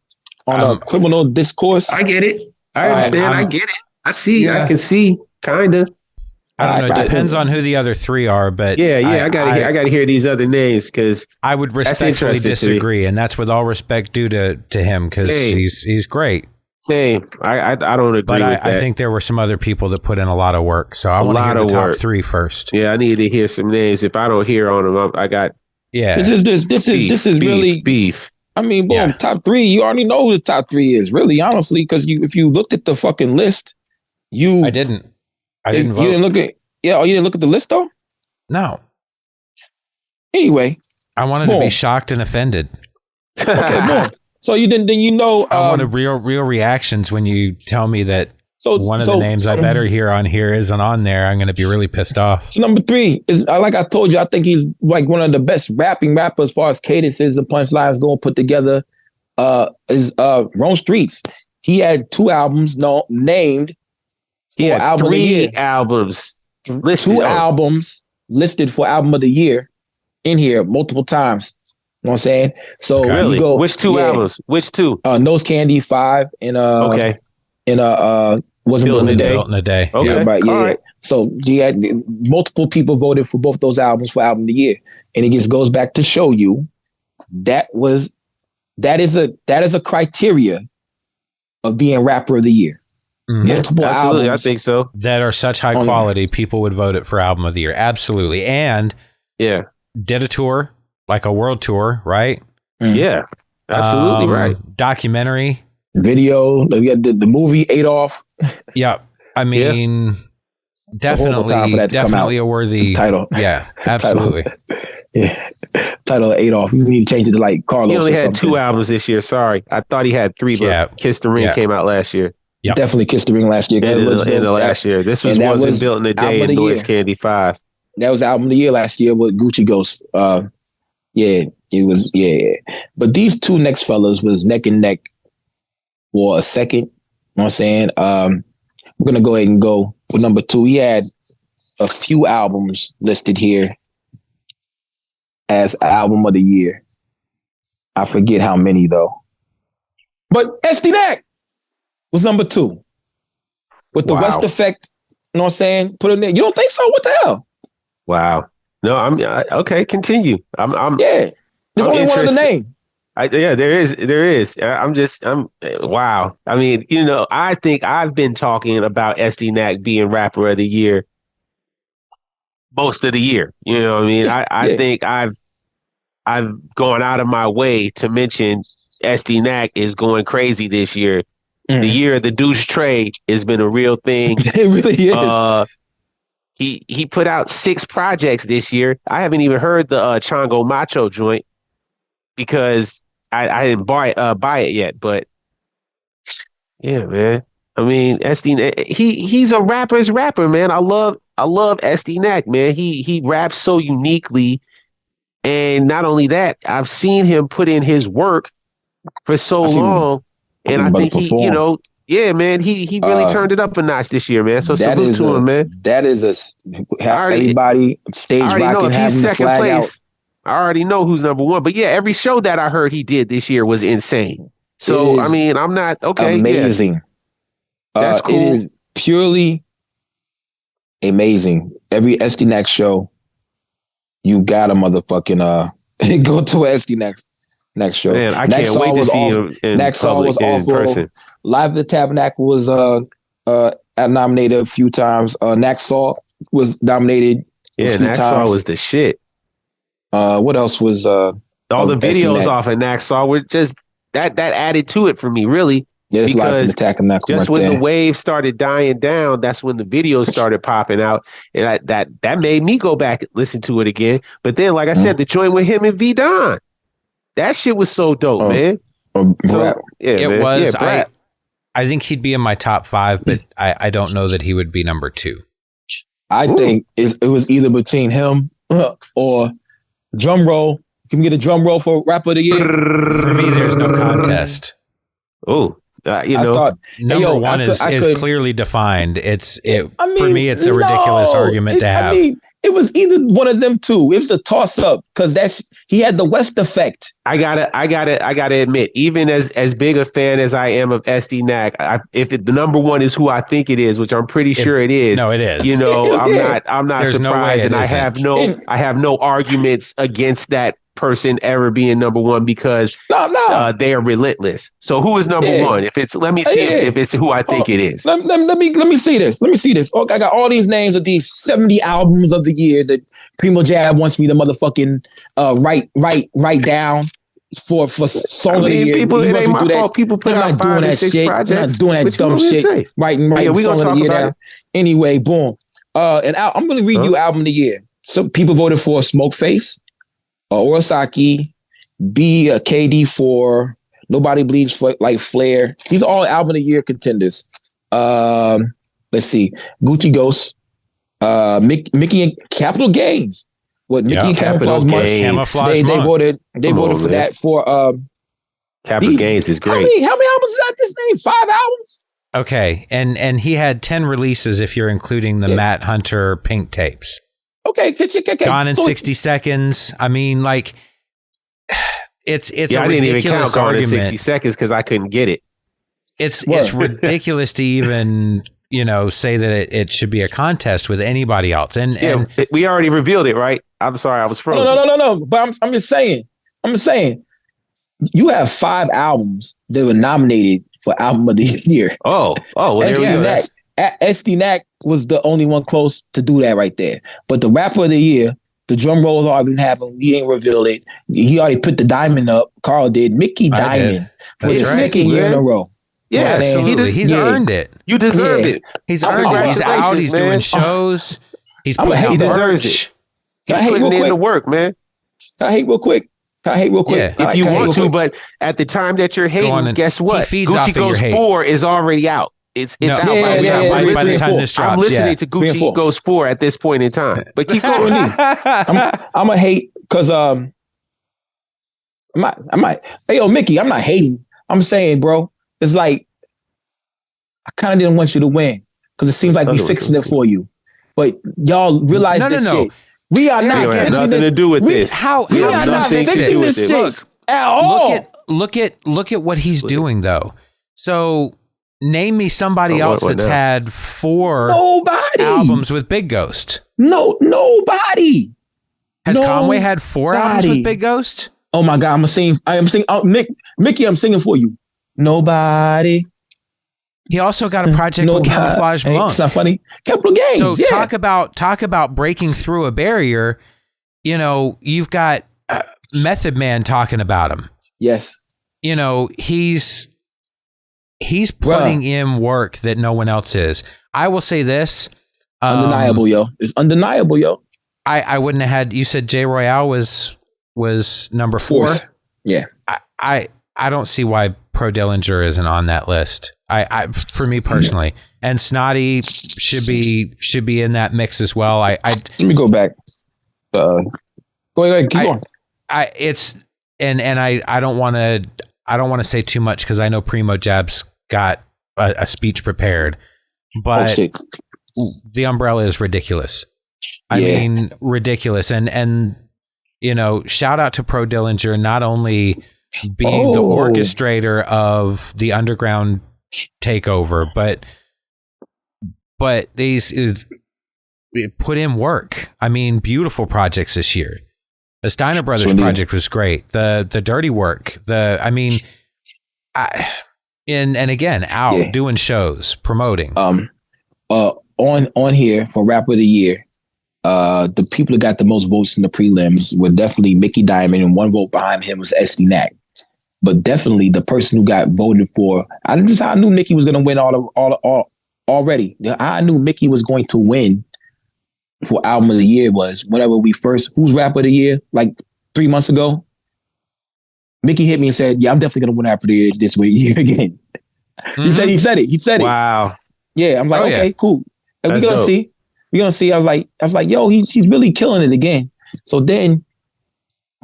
on criminal discourse. I get it. I understand. I get it. I see. Yeah. I can see. Kinda. I don't know. It depends on who the other 3 are, but I gotta hear these other names because I would respectfully disagree, and that's with all respect due to him because he's great. Same. I don't agree. But I think there were some other people that put in a lot of work, so I want to hear the top 3 first. Yeah, I need to hear some names. If I don't hear on them, I got. Yeah. This is really beef. I mean, boom, top 3. You already know who the top 3 is, really, honestly, because if you looked at the fucking list, I didn't vote. You didn't look at you didn't look at the list though? No. Anyway. I wanted to be shocked and offended. Okay, boom. So you didn't I wanted real reactions when you tell me that one of the names I better hear on here isn't on there. I'm going to be really pissed off. So number 3 is, like I told you, I think he's like one of the best rappers as far as cadences and punchlines going put together. Is Rome Streets. He had 2 albums named for album of the year. 3 albums. 2 albums listed for album of the year in here multiple times. You know what I'm saying? So you go. Which 2 albums? Which 2? Nose Candy 5 and wasn't built in a day. Okay. Yeah, right. Yeah. All right. So he had multiple people voted for both those albums for album of the year, and it just goes back to show you that is a criteria of being Rapper of the Year. Multiple absolutely, albums, I think so. That are such high quality, people would vote it for album of the year. Absolutely, and did a tour, like a world tour, right? Yeah, absolutely right. Documentary. Video, the movie Adolf. Yeah, I mean, definitely a worthy title. Yeah, absolutely. Yeah. Title of Adolf. You need to change it to like Carlos. He only or had something. 2 albums this year. Sorry, I thought he had 3, but Kiss the Ring came out last year. Yep. Definitely Kissed the Ring last year. In the last year. This wasn't built in a day in Noise Candy 5. That was album of the year last year with Gucci Ghost. Yeah, it was, yeah. But these two next fellas was neck and neck for a second. You know what I'm saying? We're going to go ahead and go with number 2. He had a few albums listed here as album of the year. I forget how many though. But SD Neck was number 2 with the West Effect. You know what I'm saying? Put it in there. You don't think so? What the hell? Wow. No, I'm okay. Continue. I'm There's only one other name. There is. I'm wow. I mean, I think I've been talking about SD Nack being rapper of the year most of the year. You know what I mean? I think I've gone out of my way to mention SD Nack is going crazy this year. The year of the douche tray has been a real thing. It really is. He put out 6 projects this year. I haven't even heard the Chongo Macho joint because I didn't buy it yet. But yeah, man. I mean, SD he's a rapper's rapper, man. I love SD Nack, man. He raps so uniquely, and not only that, I've seen him put in his work for so long, and I think he, yeah, man, he really turned it up a notch this year, man. So salute to him, man. That is everybody stage rocking, having the flag out. I already know who's number 1, but yeah, every show that I heard he did this year was insane. So I mean, I'm not okay. Amazing. Yeah. That's cool. It is purely amazing. Every SD Nack show, you gotta motherfucking go to an SD Nack show. Man, I can't wait to see him in person. Live at the Tabernacle was nominated a few times. Naxaw was nominated. Yeah, Naxaw was the shit. What else was all the videos off of Naxaw were just that added to it for me, really. Yeah, it's Live at the Tabernacle. Just when the wave started dying down, that's when the videos started popping out. And that made me go back and listen to it again. But then, like I said, the joint with him and V Don. That shit was so dope, man. It was. I think he'd be in my top 5, but I don't know that he would be number 2. I think it was either between him or drum roll. Can we get a drum roll for rapper of the year? For me, there's no contest. Oh, I thought number 1 is clearly defined. For me, it's a ridiculous argument to have. It was either one of them two. It was a toss up because he had the West Effect. I gotta admit, even as big a fan as I am of SD Nack, if the number 1 is who I think it is, which I'm pretty sure it is. No, it is. I'm not surprised, and I have no arguments against that person ever being number 1 because they are relentless. So who is number 1? If it's if it's who I think it is. Let me see this. Oh, I got all these names of these 70 albums of the year that Primo Jab wants me to motherfucking write down for song of the year. People, it ain't my fault. People put out 5 and 6 projects. I'm not doing that dumb shit. Writing song of the year down. Anyway, boom. And I'm going to read you album of the year. Some people voted for Smoke Face. Orosaki, KD for Nobody Bleeds for like Flair. These are all album of the year contenders. Let's see, Gucci Ghost, Mickey and Capital Gains. Mickey and Camouflage March. They voted for that for Capital Gains is great. How many albums is that? This name 5 albums. Okay, and he had 10 releases if you're including the Matt Hunter Pink tapes. Okay. Gone in 60 seconds. I mean, like, it's a ridiculous I didn't even count argument. In 60 seconds because I couldn't get it. It's ridiculous to even say that it should be a contest with anybody else. And we already revealed it, right? I'm sorry, I was frozen. No. But I'm just saying. You have 5 albums that were nominated for album of the year. Oh, well, there we go. SD Nack was the only one close to do that right there. But the rapper of the year, the drum rolls already happened. He ain't revealed it. He already put the diamond up. Carl did. Mickey Diamond for the second year in a row. Yeah, absolutely. He's earned it. You deserved it. He's earned it. He's out. He's doing shows. He's putting out merch. He's putting in the work, man. I hate real quick? Yeah. If you want to, but at the time that you're hating, guess what? Gucci Goes 4 is already out. It's out by the time this drops. I'm listening to Gucci Goes 4 at this point in time. But keep going. I'm a hate because I'm not. Hey, yo, Mickey, I'm not hating. I'm saying, bro, it's like I kind of didn't want you to win because it seems like we fixing it for you, but y'all realize this shit. We are not fixing nothing to do with this. We are not fixing this shit at all. Look at what he's doing though. So. Name me somebody else that's had 4 albums with Big Ghost. Nobody. Has Conway had 4 albums with Big Ghost? Oh my God, I am singing. Oh, Mickey, I'm singing for you. Nobody. He also got a project with Camouflage Monk. It's not funny. Capital Gains. So talk about breaking through a barrier. You know, you've got Method Man talking about him. Yes. You know, he's putting in work that no one else is. I will say this. Undeniable, yo. It's undeniable, yo. I wouldn't have had, you said J Royale was number 4. Yeah. I don't see why Pro Dillinger isn't on that list. I for me personally. And Snotty should be in that mix as well. Let me go back. Go ahead, keep going. I don't want to say too much because I know Primo Jab's got a speech prepared, but the umbrella is ridiculous. I mean, ridiculous. And you know, shout out to Pro Dillinger, not only being the orchestrator of the underground takeover, but these put in work. I mean, beautiful projects this year. The Steiner Brothers project was great. The Dirty Work. And again, doing shows, promoting. On here for Rapper of the Year, the people that got the most votes in the prelims were definitely Mickey Diamond, and 1 vote behind him was SD Knack. But definitely the person who got voted for, I knew Mickey was going to win all already. I knew Mickey was going to win for Album of the Year was whenever who's Rapper of the Year, like 3 months ago. Mickey hit me and said, "Yeah, I'm definitely gonna win Rapper of the Year this year again." Mm-hmm. He said it. Wow. Yeah, I'm like, okay, cool. And we're gonna see. I was like, yo, he's really killing it again. So then,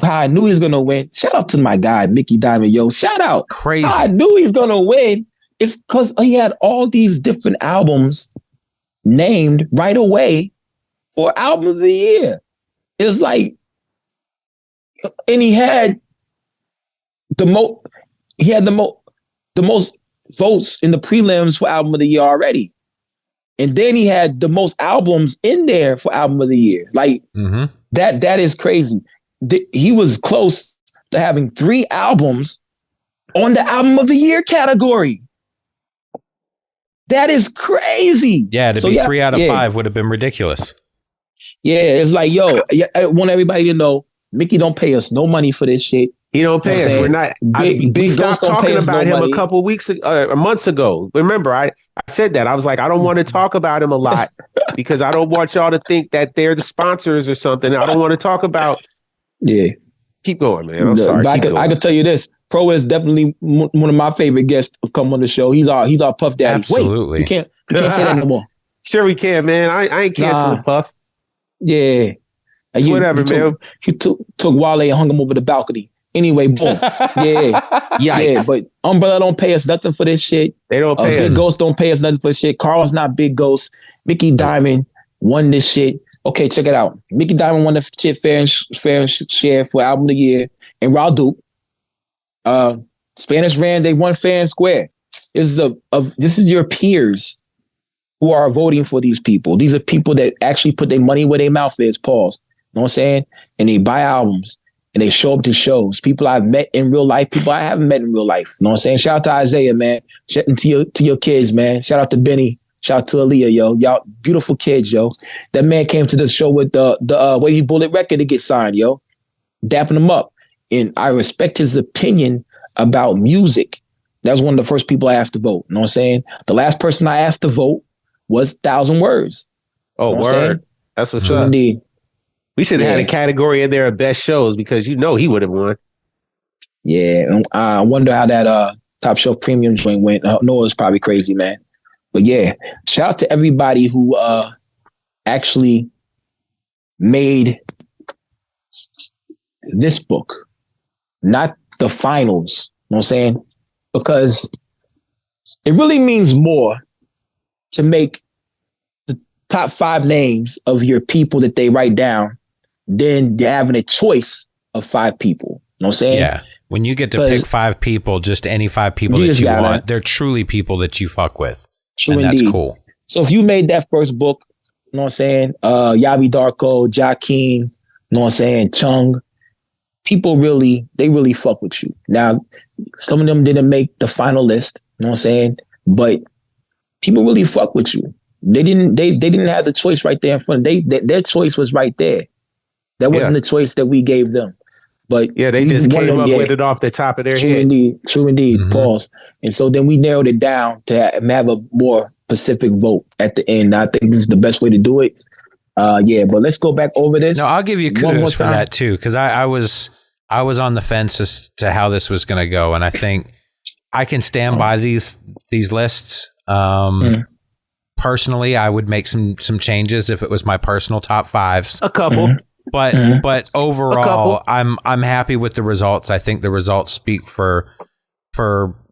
how I knew he was gonna win. Shout out to my guy Mickey Diamond, yo. Shout out. Crazy. How I knew he was gonna win. It's because he had all these different albums named right away for Album of the Year. It's like, and he had the most votes in the prelims for Album of the Year already. And then he had the most albums in there for Album of the Year. Like that is crazy. He was close to having 3 albums on the Album of the Year category. That is crazy. Yeah, to be 3 out of 5 would have been ridiculous. Yeah, it's like, yo, I want everybody to know, Mickey don't pay us no money for this shit. He don't pay us. We're not. We stopped talking about him a couple weeks ago, months ago. Remember, I said that. I was like, I don't want to talk about him a lot because I don't want y'all to think that they're the sponsors or something. I don't want to talk about. Yeah. Keep going, man. I'm sorry. I can tell you this. Pro is definitely one of my favorite guests to come on the show. He's our Puff Daddy. Absolutely. Wait, you can't say that no more. Sure we can, man. I ain't canceling Puff. Yeah. Whatever, man. He took Wale and hung him over the balcony. Anyway, boom. Yeah, but Umbrella don't pay us nothing for this shit. They don't pay us. Big Ghost don't pay us nothing for this shit. Carl's not Big Ghost. Mickey Diamond won this shit. Okay, check it out. Mickey Diamond won the shit fair and share for Album of the Year. And Raul Duke. Spanish Ran, they won fair and square. This is your peers who are voting for these people. These are people that actually put their money where their mouth is, pause. You know what I'm saying? And they buy albums. And they show up to shows. People I've met in real life, people I haven't met in real life. You know what I'm saying? Shout out to Isaiah, man. Shout out to your kids, man. Shout out to Benny. Shout out to Aaliyah, yo. Y'all beautiful kids, yo. That man came to the show with the Wavy Bullet record to get signed, yo. Dapping him up. And I respect his opinion about music. That was one of the first people I asked to vote. You know what I'm saying? The last person I asked to vote was 1,000 Words. Oh, you know word. That's what's up. Indeed. We should have had a category in there of best shows because he would have won. Yeah, I wonder how that Top Shelf Premium joint went. No, it was probably crazy, man. But yeah, shout out to everybody who actually made this book, not the finals. You know what I'm saying? Because it really means more to make the top 5 names of your people that they write down than having a choice of 5 people. You know what I'm saying? Yeah. When you get to pick 5 people, just any 5 people that you want, they're truly people that you fuck with. True and indeed. That's cool. So if you made that first book, you know what I'm saying? Yabi Darko, Jakeem, you know what I'm saying? Chung, people really fuck with you. Now, some of them didn't make the final list, you know what I'm saying? But people really fuck with you. They didn't have the choice right there in front. Their choice was right there. That wasn't the choice that we gave them. But yeah, they just came up with it off the top of their head. True indeed. Pause. And so then we narrowed it down to have a more specific vote at the end. I think this is the best way to do it. But let's go back over this. No, I'll give you kudos for that too, because I was on the fence as to how this was going to go, and I think I can stand by these lists. Personally, I would make some changes if it was my personal top 5s. A couple. But overall, I'm happy with the results. I think the results speak for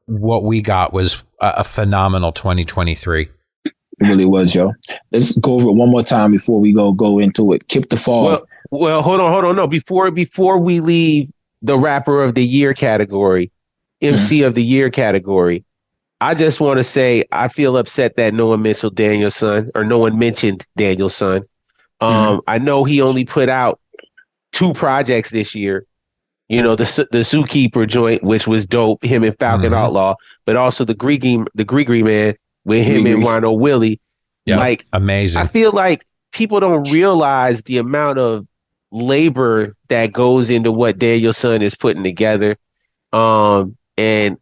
what we got was a phenomenal 2023. It really was, yo. Let's go over it one more time before we go into it. Kip the Fog. Well, hold on. No, before we leave the Rapper of the Year category, MC of the Year category, I just want to say I feel upset that no one mentioned Daniel's son. I know he only put out 2 projects this year. You know, the Zookeeper joint, which was dope, him and Falcon Outlaw, but also the Grigri Man with him and Wino Willie. Yeah, like amazing. I feel like people don't realize the amount of labor that goes into what Daniel's son is putting together. And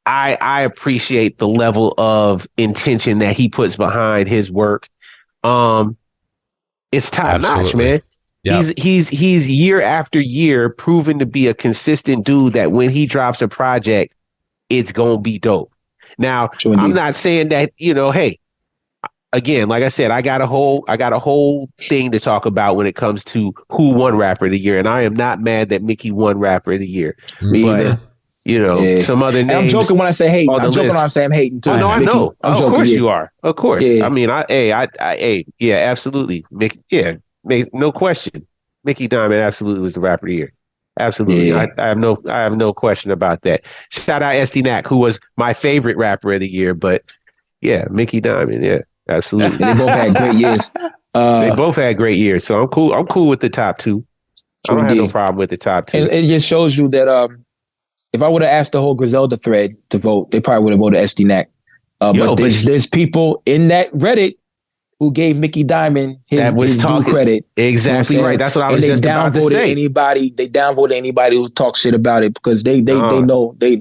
I appreciate the level of intention that he puts behind his work. It's top notch, man. Yep. He's year after year proven to be a consistent dude that when he drops a project, it's gonna be dope. Now, I'm not saying that, hey, again, like I said, I got a whole thing to talk about when it comes to who won Rapper of the Year, and I am not mad that Mickey won Rapper of the Year. But some other names. And I'm joking when I say hate. I'm joking when I say I'm hating too. Oh, no, I know. Of course you are. Of course. Yeah. I mean, absolutely. No question. Mickey Diamond absolutely was the Rapper of the Year. Absolutely. Yeah. I have no question about that. Shout out SD Nack, who was my favorite Rapper of the Year, but yeah, Mickey Diamond, yeah, absolutely. They both had great years. They both had great years, so I'm cool. I'm cool with the top 2. I don't have no problem with the top 2. And it just shows you that if I would have asked the whole Griselda thread to vote, they probably would have voted SD Nack. But there's people in that Reddit who gave Mickey Diamond his due credit. Exactly right. That's what I was just about to say. They downvoted anybody who talks shit about it because they know. But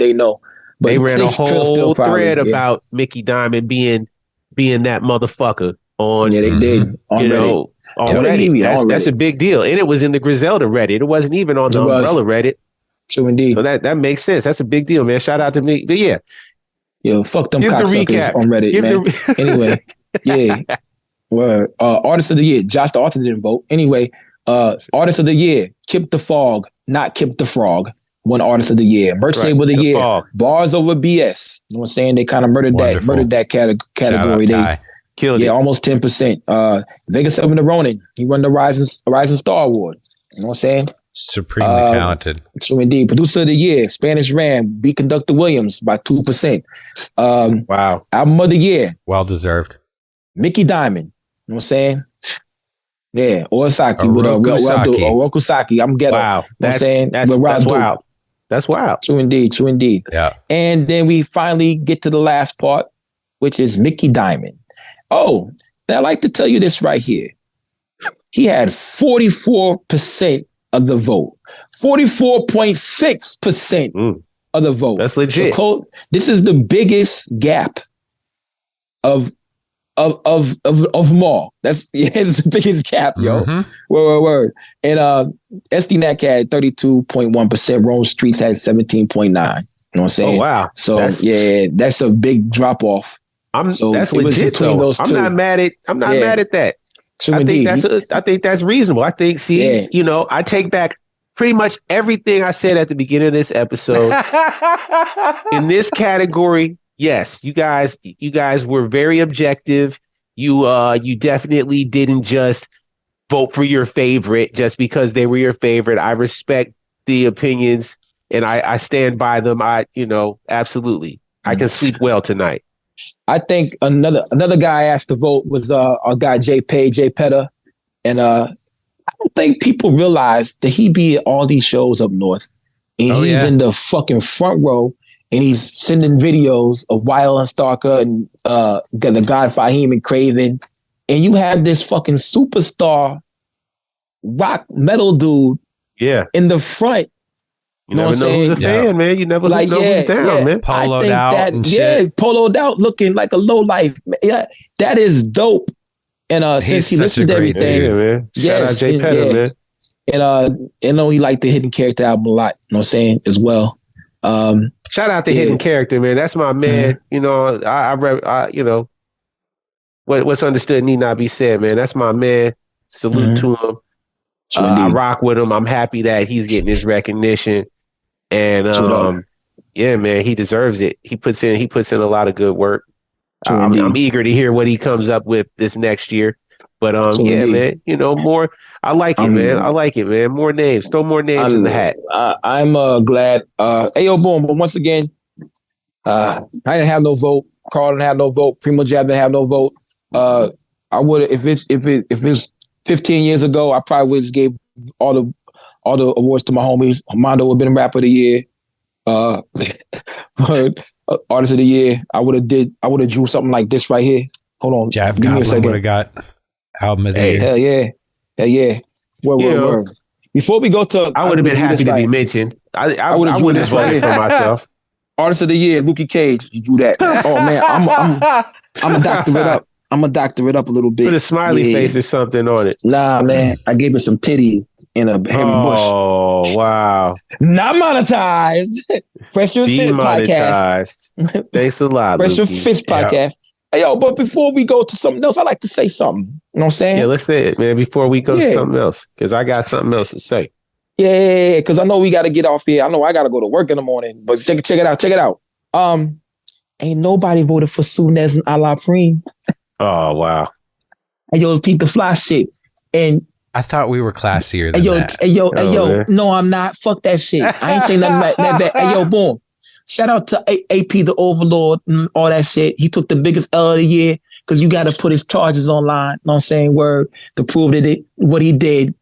they ran a whole thread about Mickey Diamond being that motherfucker on. Yeah, they did. Already. That's a big deal. And it was in the Griselda Reddit. It wasn't even on the Umbrella Reddit. True indeed. So that makes sense. That's a big deal, man. Shout out to me. But yeah. Yo, fuck them cocksuckers on Reddit, man. Anyway, yeah. Well, Artist of the Year. Josh the Author didn't vote. Anyway, Artist of the Year. Kip the Fog, not Kip the Frog. Won Artist of the Year. Merch Save of the Year. Fog. Bars Over BS. You know what I'm saying? They kind of murdered that category. They killed it. Almost 10%. Vegas 7 to Ronin. He won the Rising Star Award. You know what I'm saying? Supremely talented. True indeed. Producer of the Year, Spanish Ram, beat Conductor Williams by 2%. Wow. Album of the Year. Well deserved. Mickey Diamond. You know what I'm saying? Yeah. Orosaki. Orokusaki. I'm ghetto. Wow. That's wild. That's wild. True indeed. Yeah. And then we finally get to the last part, which is Mickey Diamond. Oh, I like to tell you this right here. He had 44% of the vote. 44.6% of the vote. That's legit. This is the biggest gap of of them all. That's it's the biggest gap, yo. Word. And SDNAC had 32.1%. Rome Streets had 17.9. You know what I'm saying? Oh wow. So that's a big drop off. That's legit though. Those two. I'm not mad at that. I think that's reasonable. I think I take back pretty much everything I said at the beginning of this episode. In this category, yes, you guys were very objective. You definitely didn't just vote for your favorite just because they were your favorite. I respect the opinions and I stand by them. Absolutely. I can sleep well tonight. I think another guy asked to vote was our guy Jay Petta. And I don't think people realize that he be at all these shows up north. And he's in the fucking front row. And he's sending videos of Wild and Stalker and the God Fahim and Craven. And you have this fucking superstar rock metal dude in the front. You never know who's a fan, man. You never know who's down, man. Poloed out and shit. Poloed out looking like a low life. Yeah, that is dope. And since he listened to everything. Man. Shout out Jay Petta, man. And I know he liked the Hidden Character album a lot, you know what I'm saying, as well. Shout out to Hidden Character, man. That's my man. What's understood need not be said, man. That's my man. Salute to him. I rock with him. I'm happy that he's getting his recognition. And man, he deserves it. He puts in a lot of good work. I'm eager to hear what he comes up with this next year. But man, more. I like it, man. I like it, man. More names. Throw more names in the hat. I'm glad. Boom. But once again, I didn't have no vote. Carl didn't have no vote. Primo Jab didn't have no vote. I would if it's 15 years ago, I probably would have gave all the awards to my homies. Armando would have been Rapper of the Year. Artist of the Year. I would have drew something like this right here. Hold on. Jab Goblin would have got Album of the Year. Hell yeah. Word. Before we go to, I would have been happy to be mentioned. I would have voted for myself. Artist of the Year, Lukie Cage. You do that. Oh man, I'm a doctor it up. I'm gonna doctor it up a little bit. Put a smiley face or something on it. Nah, man. I gave it some titty in a hairy bush. Oh, wow. Not monetized. Fresh and Fit podcast. Thanks a lot, Fresh and Fit podcast. Hey, yo, but before we go to something else, I like to say something. You know what I'm saying? Yeah, let's say it, man, before we go to something else. Because I got something else to say. Yeah, because I know we got to get off here. I know I got to go to work in the morning. But check it out. Ain't nobody voted for Sunez and A La Prime. Oh, wow. Hey, yo, Pete the Fly shit. And I thought we were classier than that. Hey, yo. No, I'm not. Fuck that shit. I ain't saying nothing about that. Hey, yo, boom. Shout out to AP the Overlord and all that shit. He took the biggest L of the year because you got to put his charges online. You know what I'm saying? Word to prove that what he did.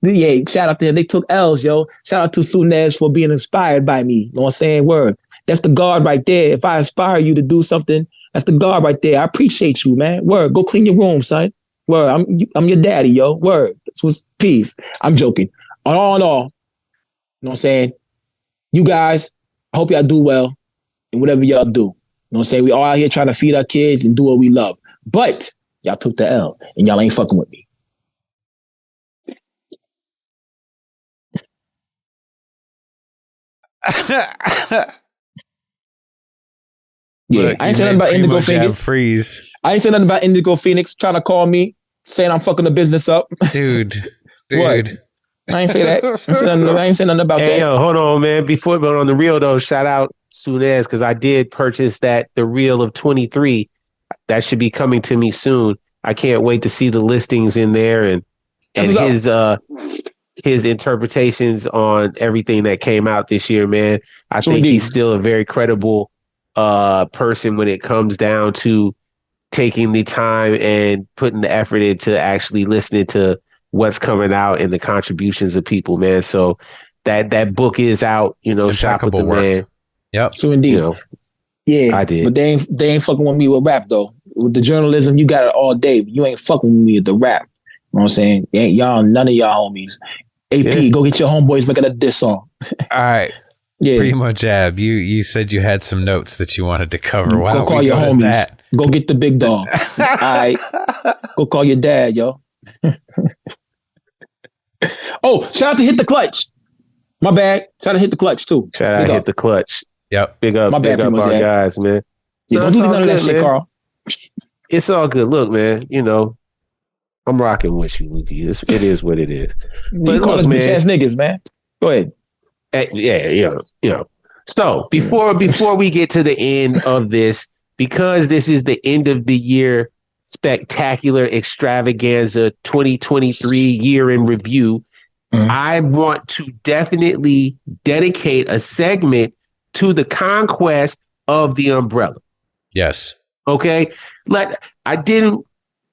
Yeah, shout out to them. They took L's, yo. Shout out to Sunez for being inspired by me. You know what I'm saying? Word. That's the guard right there. If I inspire you to do something, that's the guard right there. I appreciate you, man. Word. Go clean your room, son. Word. I'm your daddy, yo. Word. This was peace. I'm joking. All in all, you know what I'm saying? You guys, I hope y'all do well in whatever y'all do. You know what I'm saying? We all out here trying to feed our kids and do what we love. But y'all took the L and y'all ain't fucking with me. Yeah, I ain't saying nothing about Indigo Phoenix. Freeze. I ain't saying nothing about Indigo Phoenix trying to call me, saying I'm fucking the business up. Dude. What? I ain't say that. I ain't saying nothing about that. Yo, hold on, man. But on the real though, shout out Sunez because I did purchase the reel of 23. That should be coming to me soon. I can't wait to see the listings in there and his interpretations on everything that came out this year, man. I think he's still a very credible person when it comes down to taking the time and putting the effort into actually listening to what's coming out and the contributions of people, man. So that book is out, shop with the work. Man. Yep. So indeed. Yeah, I did. But they ain't fucking with me with rap though. With the journalism, you got it all day. But you ain't fucking with me with the rap. You know what I'm saying? None of y'all homies. AP, go get your homeboys making a diss song. All right. Yeah. Primo Jab, you said you had some notes that you wanted to cover. Go call your homies. Go get the big dog. All right. Go call your dad, yo. Oh, shout out to Hit the Clutch. My bad. Shout out to Hit the Clutch, too. Shout out Hit the Clutch. Yep. Big up, big up our guys, man. Yeah, don't delete none of that shit, Carl. It's all good. Look, man, you know, I'm rocking with you, Luki. It is what it is. But you call us bitch ass niggas, man. Go ahead. Yeah. So before we get to the end of this, because this is the end of the year spectacular extravaganza 2023 year in review, I want to definitely dedicate a segment to the conquest of the umbrella. Yes. Okay.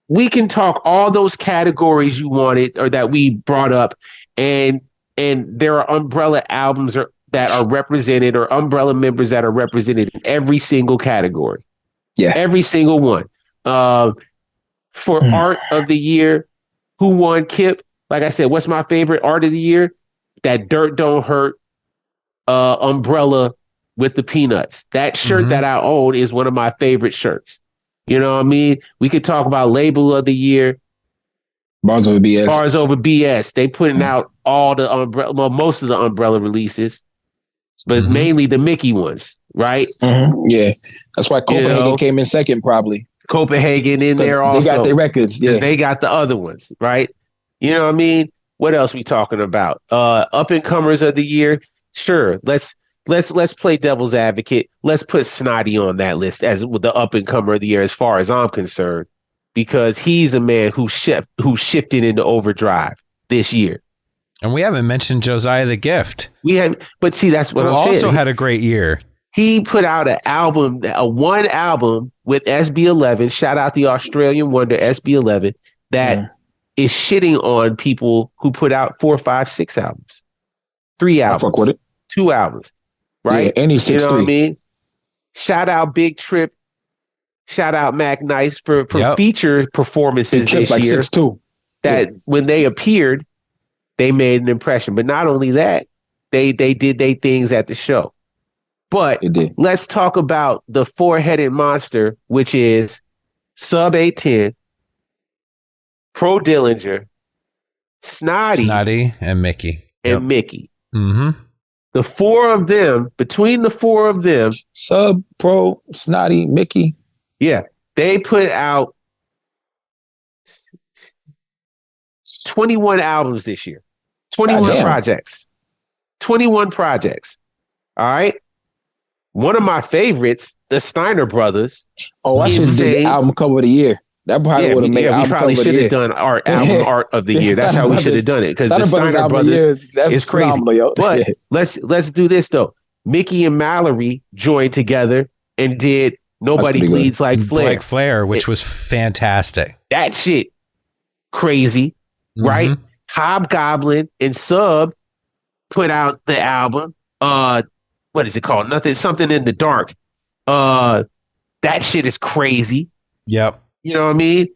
We can talk all those categories you wanted or that we brought up, and there are umbrella albums that are represented, or umbrella members that are represented in every single category. Yeah. Every single one. For art of the year, who won, Kip? Like I said, what's my favorite art of the year? That Dirt Don't Hurt umbrella with the peanuts. That shirt that I own is one of my favorite shirts. You know what I mean? We could talk about label of the year. Bars Over BS. Bars Over BS. They putting out all the most of the umbrella releases, but mainly the Mickey ones, right? Yeah. That's why Copenhagen came in second, probably. Copenhagen in there also. They got their records. Yeah. They got the other ones, right? You know what I mean? What else we talking about? Up and comers of the year. Sure. Let's play devil's advocate. Let's put Snotty on that list as the up and comer of the year, as far as I'm concerned, because he's a man who shifted into overdrive this year. And we haven't mentioned Josiah the Gift. But see, that's what I'm saying. Also had a great year. He put out one album with SB11. Shout out the Australian wonder SB11 that is shitting on people who put out 4, 5, 6 albums, 3 albums, I fuck with it. 2 albums, right? Yeah, and he's 6'3". You know what I mean? Shout out Big Trip. Shout out Mac Nice for feature performances Big Trip, this like year. 6'2". That when they appeared, they made an impression. But not only that, they did their things at the show. But let's talk about the 4-headed monster, which is Sub 810, Pro Dillinger, Snotty, and Mickey. Mickey. Mm-hmm. The 4 of them, between the 4 of them, Sub, Pro, Snotty, Mickey. Yeah, they put out 21 albums this year. 21 projects. 21 projects. All right. One of my favorites, the Steiner Brothers. Oh, I should have did the album cover of the year. That probably would have made album cover of the year. We probably should have done album art of the year. That's how we should have done it, because the Steiner Brothers is crazy. But let's do this though. Mickey and Mallory joined together and did Nobody Bleeds Like Flair. Like Flair, which was fantastic. That shit crazy, right? Hobgoblin and Sub put out the album. What is it called? Something in the Dark. That shit is crazy. Yep. You know what I mean?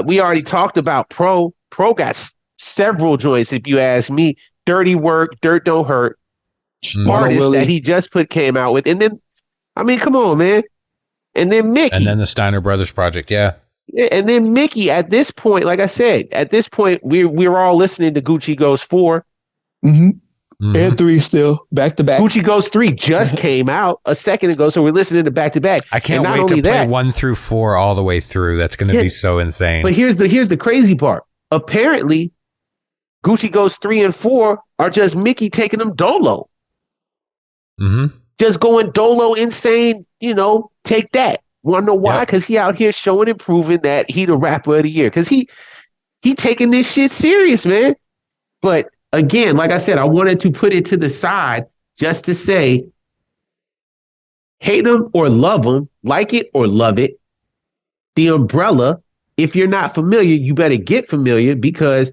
We already talked about Pro. Pro got several joints, if you ask me. Dirty Work, Dirt Don't Hurt. Artist that he just came out with. And then, I mean, come on, man. And then Mickey. And then the Steiner Brothers project, yeah. And then Mickey, at this point, like I said, we're all listening to Gucci Goes 4. And 3 still, back to back. Gucci Goes 3 just came out a second ago, so we're listening to back to back. I can't wait to play 1 through 4 all the way through. That's going to be so insane. But here's the crazy part. Apparently, Gucci Goes 3 and 4 are just Mickey taking them dolo. Just going dolo insane, take that. Want to know why? Because he out here showing and proving that he the rapper of the year. Because he taking this shit serious, man. But again, like I said, I wanted to put it to the side just to say, hate them or love them, like it or love it. The Umbrella, if you're not familiar, you better get familiar, because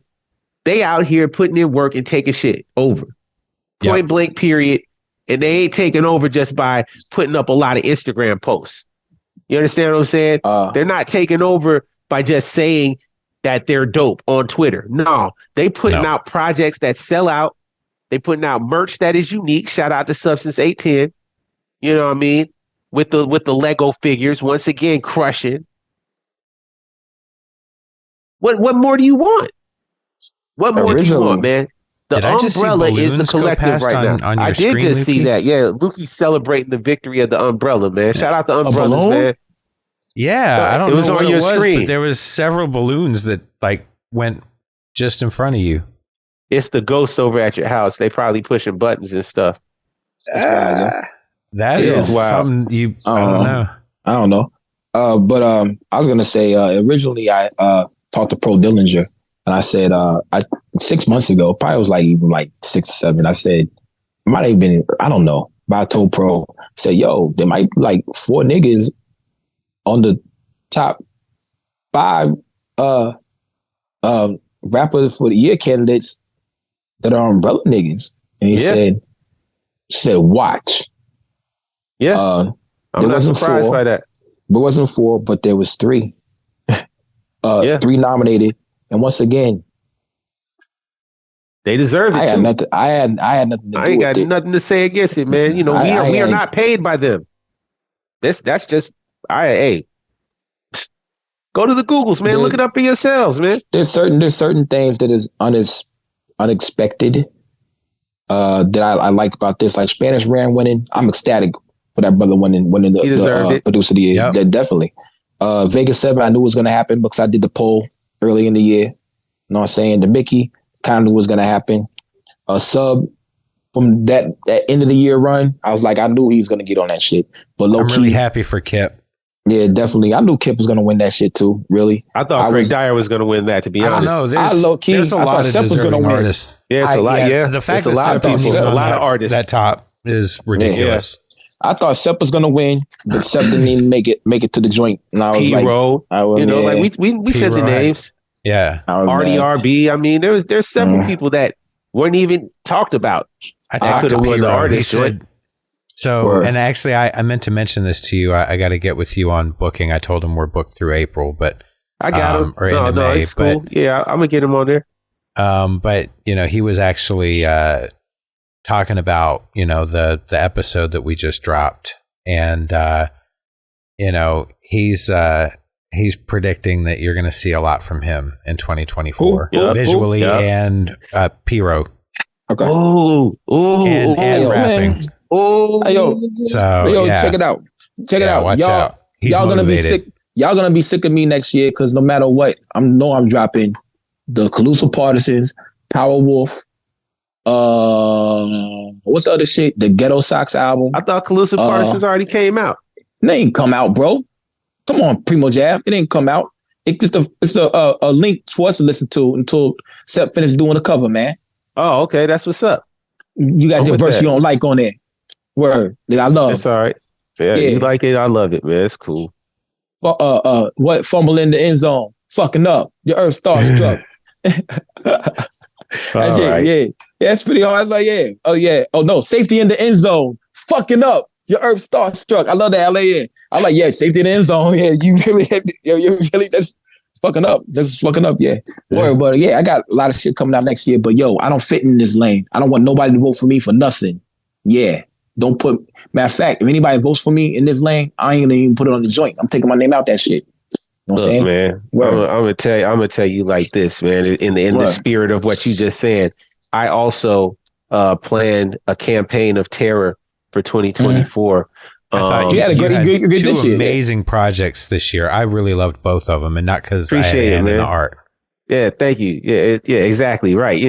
they out here putting in work and taking shit over. Point blank, period. And they ain't taking over just by putting up a lot of Instagram posts. You understand what I'm saying? They're not taking over by just saying that they're dope on Twitter. No, they putting out projects that sell out. They putting out merch that is unique. Shout out to Substance 810. You know what I mean? with the Lego figures, once again crushing. What more do you want? What more do you want, man? The umbrella is the collective right now. I did just see that. Yeah, Lukey's celebrating the victory of the umbrella, man. Shout out to umbrellas, man. Yeah, I don't know what it was, but there was several balloons that like went just in front of you. It's the ghost over at your house. They probably pushing buttons and stuff. That is something you. I don't know. I don't know. But I was gonna say originally I talked to Pro Dillinger and I said 6 months ago, probably was even like 6 or 7. I said it might have been, I don't know, but I told Pro, I said, yo, there might be like 4 niggas on the top 5 rappers for the year candidates that are umbrella niggas. And he said watch. Yeah. I'm not surprised by that. But it wasn't 4, but there was 3. 3 nominated. And once again, they deserve it. I had nothing to do I ain't got nothing to say against it, man. You know, we are not paid by them. That's just go to the Googles, man. Look it up for yourselves, man. There's certain things that is unexpected that I like about this. Like Spanish Ran winning, I'm ecstatic for that brother winning the producer of the year. Yep. Definitely. Vegas 7, I knew was going to happen because I did the poll early in the year. You know what I'm saying? The Mickey kind of knew was going to happen. Sub from that end of the year run, I was like, I knew he was going to get on that shit. But low I'm key, really happy for Kip. Yeah, definitely. I knew Kip was going to win that shit too. Really, I thought Greg Dyer was going to win that. To be honest, I don't know. There's a lot of deserving artists. Yeah, it's a lot. Yeah, the fact that Sepp's a lot of artists that top is ridiculous. I thought Sepp was gonna win, but Sepp didn't even make it to the joint. And I was P-Roll, we said the names. Yeah, RDRB. I mean, there's several people that weren't even talked about. I talked to won the artist. And actually, I meant to mention this to you. I got to get with you on booking. I told him we're booked through April, but I got him. Or into May. It's cool. Yeah, I'm gonna get him on there. But he was actually talking about the episode that we just dropped, and he's predicting that you're going to see a lot from him in 2024, visually and P-Row. Okay. And rapping. Check it out. Check it out. Watch out. Y'all gonna be sick. Y'all gonna be sick of me next year because no matter what, I'm dropping the Calusa Partisans, Power Wolf. What's the other shit? The Ghetto Sox album. I thought Calusa Partisans already came out. They ain't come out, bro. Come on, Primo Jab. It ain't come out. It's a link for us to listen to until Sep finished doing the cover, man. Oh, okay. That's what's up. You got your verse you don't like on there. Word that I love. It's all right. Yeah, you like it. I love it, man. It's cool. What fumble in the end zone? Fucking up. Your earth starstruck. That's it. Right. Yeah, that's pretty hard. I was like, yeah. Oh yeah. Oh no, safety in the end zone. Fucking up. Your earth starstruck. I love that LAN. I'm like, yeah, safety in the end zone. Yeah, you really that's fucking up. That's fucking up. Yeah. Word, but yeah, I got a lot of shit coming out next year. But I don't fit in this lane. I don't want nobody to vote for me for nothing. Yeah. Don't put. Matter of fact, if anybody votes for me in this lane, I ain't gonna even put it on the joint. I'm taking my name out that shit. You know what I'm saying? Man, I'm gonna tell you like this, man. In the spirit of what you just said, I also planned a campaign of terror for 2024. I thought you had a good two amazing projects this year. I really loved both of them, and not because I had in the art. Yeah, thank you. Yeah, exactly right.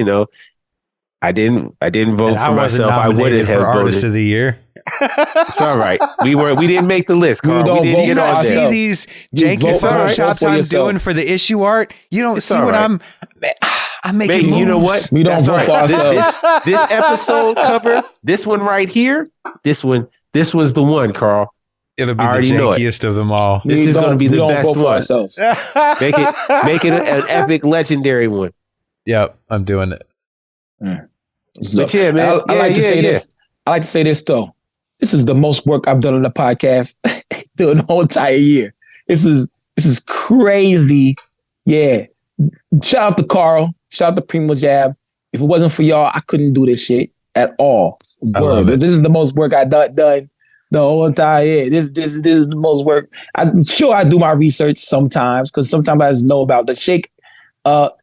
I didn't vote for myself. I wouldn't have voted. Artist of the Year. It's all right. We didn't make the list, Carl. We didn't get on there. See these janky photoshops I'm doing for the issue art? You don't see what I'm making moves. You know what? We don't vote for ourselves. This episode cover, this one right here, this one's the one, Carl. It'll be the jankiest of them all. This is going to be the best one. Make it an epic, legendary one. Yep, I'm doing it. So, but yeah, man. I like to say this. I like to say this though. This is the most work I've done on the podcast through the whole entire year. This is crazy. Yeah. Shout out to Carl. Shout out to Primo Jab. If it wasn't for y'all, I couldn't do this shit at all. This is the most work I've done The whole entire this is the most work. I'm sure I do my research sometimes because sometimes I just know about the Shake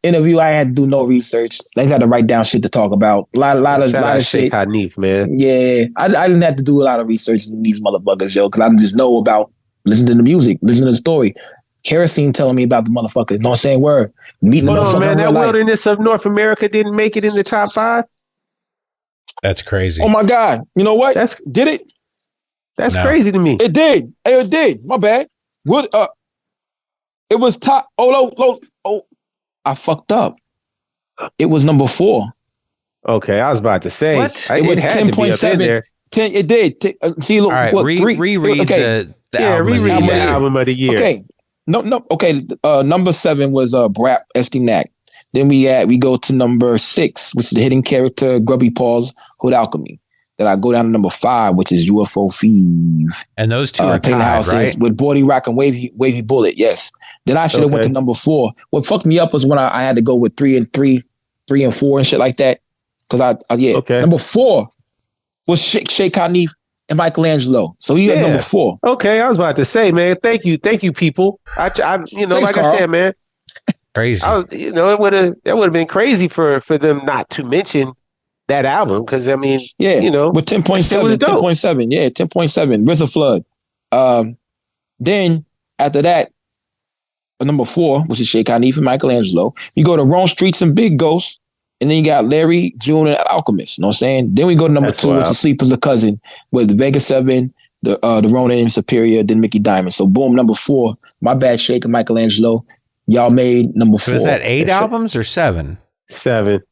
interview. I had to do no research. They had to write down shit to talk about. A lot of Sheikh shit. Hanif, man. Yeah, I didn't have to do a lot of research in these motherfuckers, yo, because I just know about listen to the music, listen to the story. Kerosene telling me about the motherfuckers. You know what I'm saying? Word. Meeting the motherfucker man, in real that life. Wilderness of North America didn't make it in the top 5. That's crazy. Oh my God. You know what? Did it? That's crazy to me. It did. It did. My bad. What? It was top. Oh, I fucked up. It was number 4. Okay, I was about to say what? It was 10.7. 10. It did. See, look. All right, what, 3? Reread the album. Reread the album of the year. Okay. No. Okay. Number 7 was Brap SD Knack. Then we go to number 6, which is the hidden character Grubby Paws Hood Alchemy. Then I go down to number 5, which is UFO Feeve. And those two are tied, right? With Body Rock and Wavy Bullet. Yes. Then I should have went to number 4. What fucked me up was when I had to go with 3 and 4 and shit like that. Because number 4 was Sheikh Hanif and Michelangelo. So he had number 4. Okay, I was about to say, man, thank you, people. I Thanks, like Carl. I said, man, crazy. It would have been crazy for them not to mention that album because I mean, with 10.7, 10.7, 10.7. RZA Flood. Then after that, number 4, which is Sheikh Hanif and Michelangelo. You go to Wrong Streets and Big Ghost. And then you got Larry, June, and Alchemist. You know what I'm saying? Then we go to number 2, which is Sleep as a Cousin, with Vega 7, the Ronin and Superior, then Mickey Diamond. So boom, number 4. My bad, Shake and Michelangelo. Y'all made number 4. So is that 8 albums or 7? 7.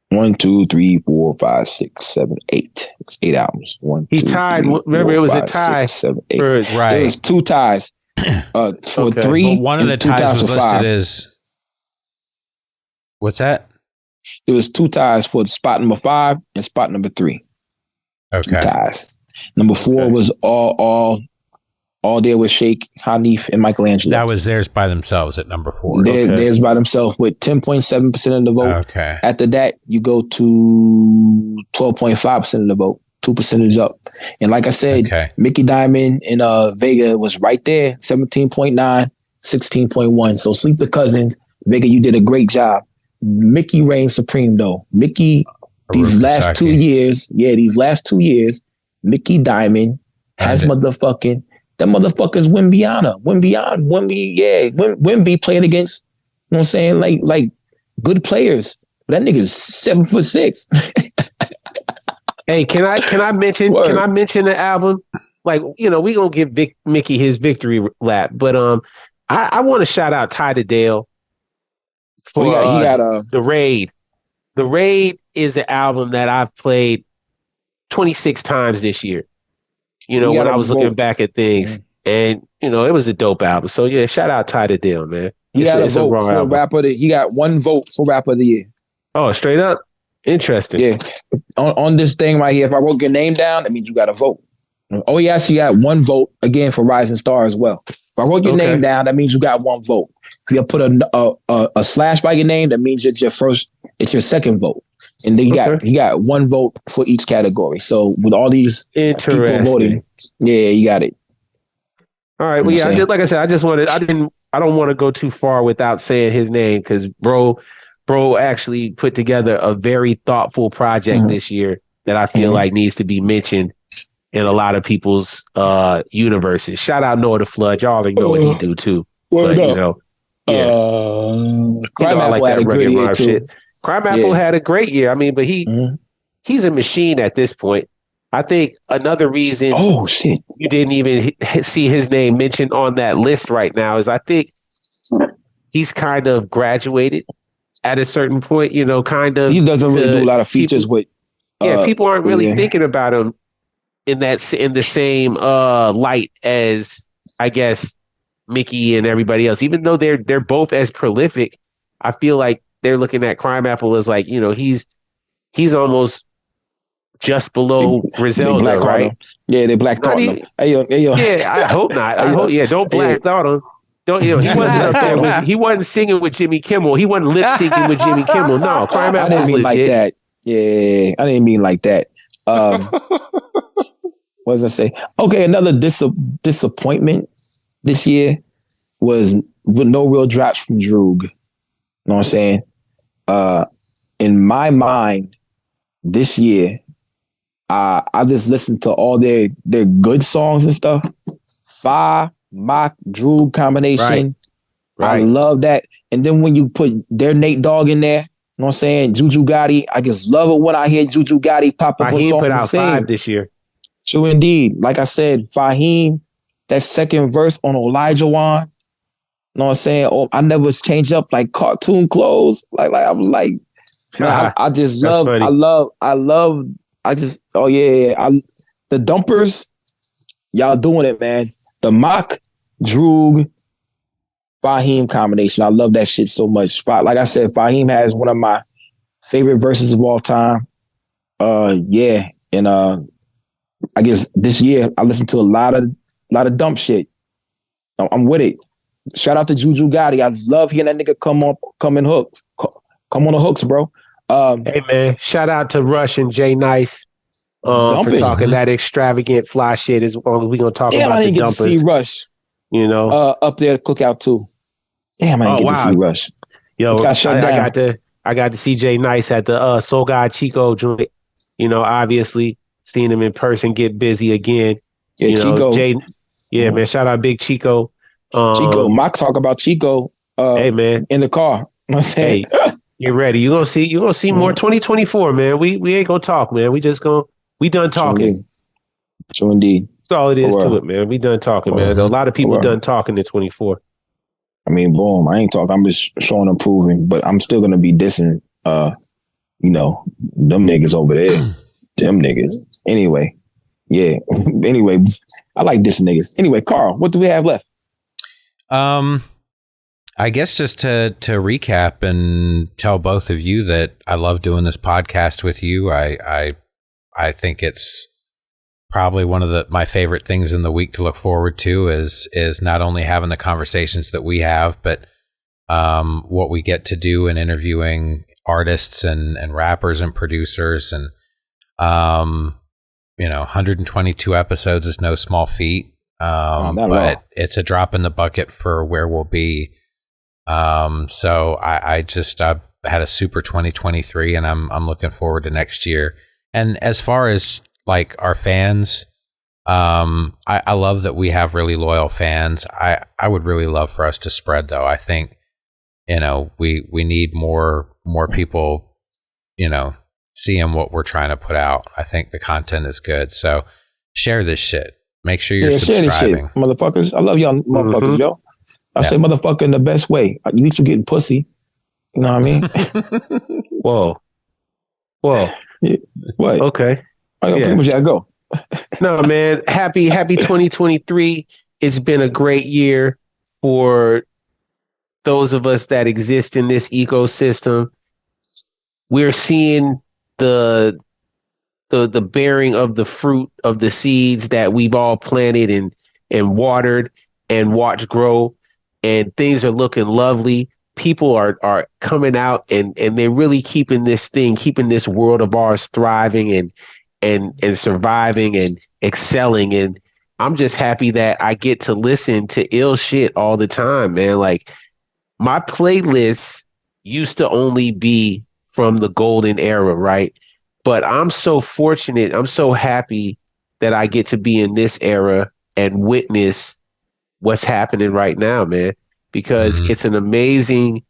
1, 2, 3, 4, 5, 6, 7, 8. It's 8 albums. 1, he 2, tied. 3, remember, 4, it was 5, a tie. 6, 7, 8. Right. There was 2 ties. For 3. But one of the ties was listed as. What's that? There was 2 ties for spot number 5 and spot number 3. Okay. 2 ties. Number 4 was all there with Sheikh Hanif and Michelangelo. That was theirs by themselves at number 4. Theirs by themselves with 10.7% of the vote. Okay. After that, you go to 12.5% of the vote, 2% up. And like I said, Mickey Diamond and Vega was right there, 17.9, 16.1. So Sleep the Cousin, Vega, you did a great job. Mickey reigns supreme though. Mickey, these last 2 years, Mickey Diamond has motherfucking, that motherfucker's Wimbiana. Wimby playing against, you know what I'm saying, like good players. That nigga's 7'6". Hey, can I mention the album? Like, we gonna give Mickey his victory lap, but I want to shout out Ty to Dale. For The Raid. The Raid is an album that I've played 26 times this year. When I was looking back at things. And, it was a dope album. So, yeah, shout out Ty to Dale, man. He got a vote for rapper. He got 1 vote for rapper of the year. Oh, straight up? Interesting. Yeah. On this thing right here, if I wrote your name down, that means you got a vote. Oh, he actually got 1 vote, again, for Rising Star as well. If I wrote your name down, that means you got 1 vote. If you put a slash by your name, that means it's your second vote. And then he got 1 vote for each category. So with all these people voting, you got it. All right. Well, like I said, I don't want to go too far without saying his name because bro actually put together a very thoughtful project this year that I feel like needs to be mentioned in a lot of people's universes. Shout out Noah the Flood. Y'all already know what he do too. But, Crime Apple had a good year too. Crime Apple had a great year. I mean, but he's a machine at this point. I think another reason you didn't even see his name mentioned on that list right now is I think he's kind of graduated at a certain point, kind of. He doesn't really do a lot of features with. People aren't really thinking about him in the same light as, I guess, Mickey and everybody else. Even though they're both as prolific, I feel like they're looking at Crime Apple as like, he's almost just below Griselda, right? Yeah, they blacked out him. Hey, yo. Yeah, I hope not. Don't black out him. Don't he wasn't up there. He wasn't singing with Jimmy Kimmel. He wasn't lip syncing with Jimmy Kimmel. No, Crime Apple. I didn't mean like that. Yeah, I didn't mean like that. What what was I say? Okay, another disappointment this year was with no real drops from Droog. You know what I'm saying? In my mind, this year, I just listened to all their good songs and stuff. Fa, Mock, Droog combination. Right. I love that. And then when you put their Nate Dogg in there, you know what I'm saying? Juju Gotti. I just love it when I hear Juju Gotti pop up on songs. Fahim put out 5 this year. True indeed. Like I said, Fahim, that second verse on Elijah Wan. You know what I'm saying? Oh, I never changed up like cartoon clothes. Like I was like, man, I just love, funny. Oh yeah. The dumpers, y'all doing it, man. The Mock, Droog, Fahim combination. I love that shit so much. Like I said, Fahim has one of my favorite verses of all time. Yeah. And I guess this year I listened to a lot of dump shit. I'm with it. Shout out to Juju Gotti. I love hearing that nigga come on the hooks, bro. Hey man, shout out to Rush and Jay Nice for talking that extravagant fly shit. Is we gonna talk about I the didn't get dumpers. to see Rush. You know, up there at Cookout too. Damn, I didn't get to see Rush. Yo, I got to see Jay Nice at the Soul God Chico joint. You know, obviously seeing him in person, get busy again. Yeah, you know, Chico. Man, shout out Big Chico. Chico, Mock talk about Chico. Hey man, in the car. You know what I'm saying? Hey, get ready. You gonna see more 2024, man. We ain't gonna talk, man. We done talking. True indeed. That's all it is to it, man. We done talking, man. A lot of people done talking in 24. I mean, boom. I ain't talking. I'm just showing and proving, but I'm still gonna be dissing. You know, them niggas over there. Them niggas. Anyway, yeah. Anyway, I like dissing niggas. Anyway, Carl, what do we have left? I guess just to recap and tell both of you that I love doing this podcast with you. I think it's probably one of my favorite things in the week to look forward to is not only having the conversations that we have, but what we get to do in interviewing artists and rappers and producers. And 122 episodes is no small feat. But it's a drop in the bucket for where we'll be. So I've had a super 2023 and I'm looking forward to next year. And as far as like our fans, I love that we have really loyal fans. I would really love for us to spread though. I think, we need more people, seeing what we're trying to put out. I think the content is good. So share this shit. Make sure you're subscribing. Share this shit, motherfuckers. I love y'all motherfuckers, yo. I say motherfucker in the best way. At least you're getting pussy. You know what I mean? Whoa. Yeah. What? Okay. Pretty much gotta go. No, man. Happy 2023. It's been a great year for those of us that exist in this ecosystem. We're seeing the bearing of the fruit of the seeds that we've all planted and watered and watched grow, and things are looking lovely. People are coming out and they're really keeping this world of ours thriving and surviving and excelling. And I'm just happy that I get to listen to ill shit all the time, man. Like my playlist used to only be from the golden era, right? But I'm so fortunate. I'm so happy that I get to be in this era and witness what's happening right now, man, because it's an amazing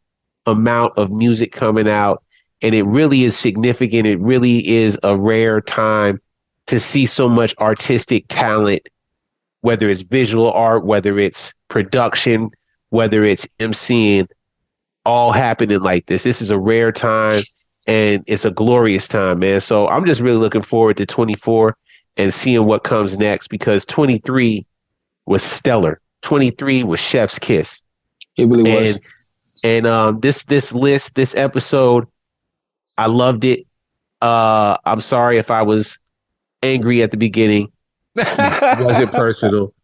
amount of music coming out, and it really is significant. It really is a rare time to see so much artistic talent, whether it's visual art, whether it's production, whether it's MCing, all happening like this. This is a rare time. And it's a glorious time, man. So I'm just really looking forward to 24 and seeing what comes next, because 23 was stellar. 23 was chef's kiss. It really was. And this episode, I loved it. I'm sorry if I was angry at the beginning. It wasn't personal.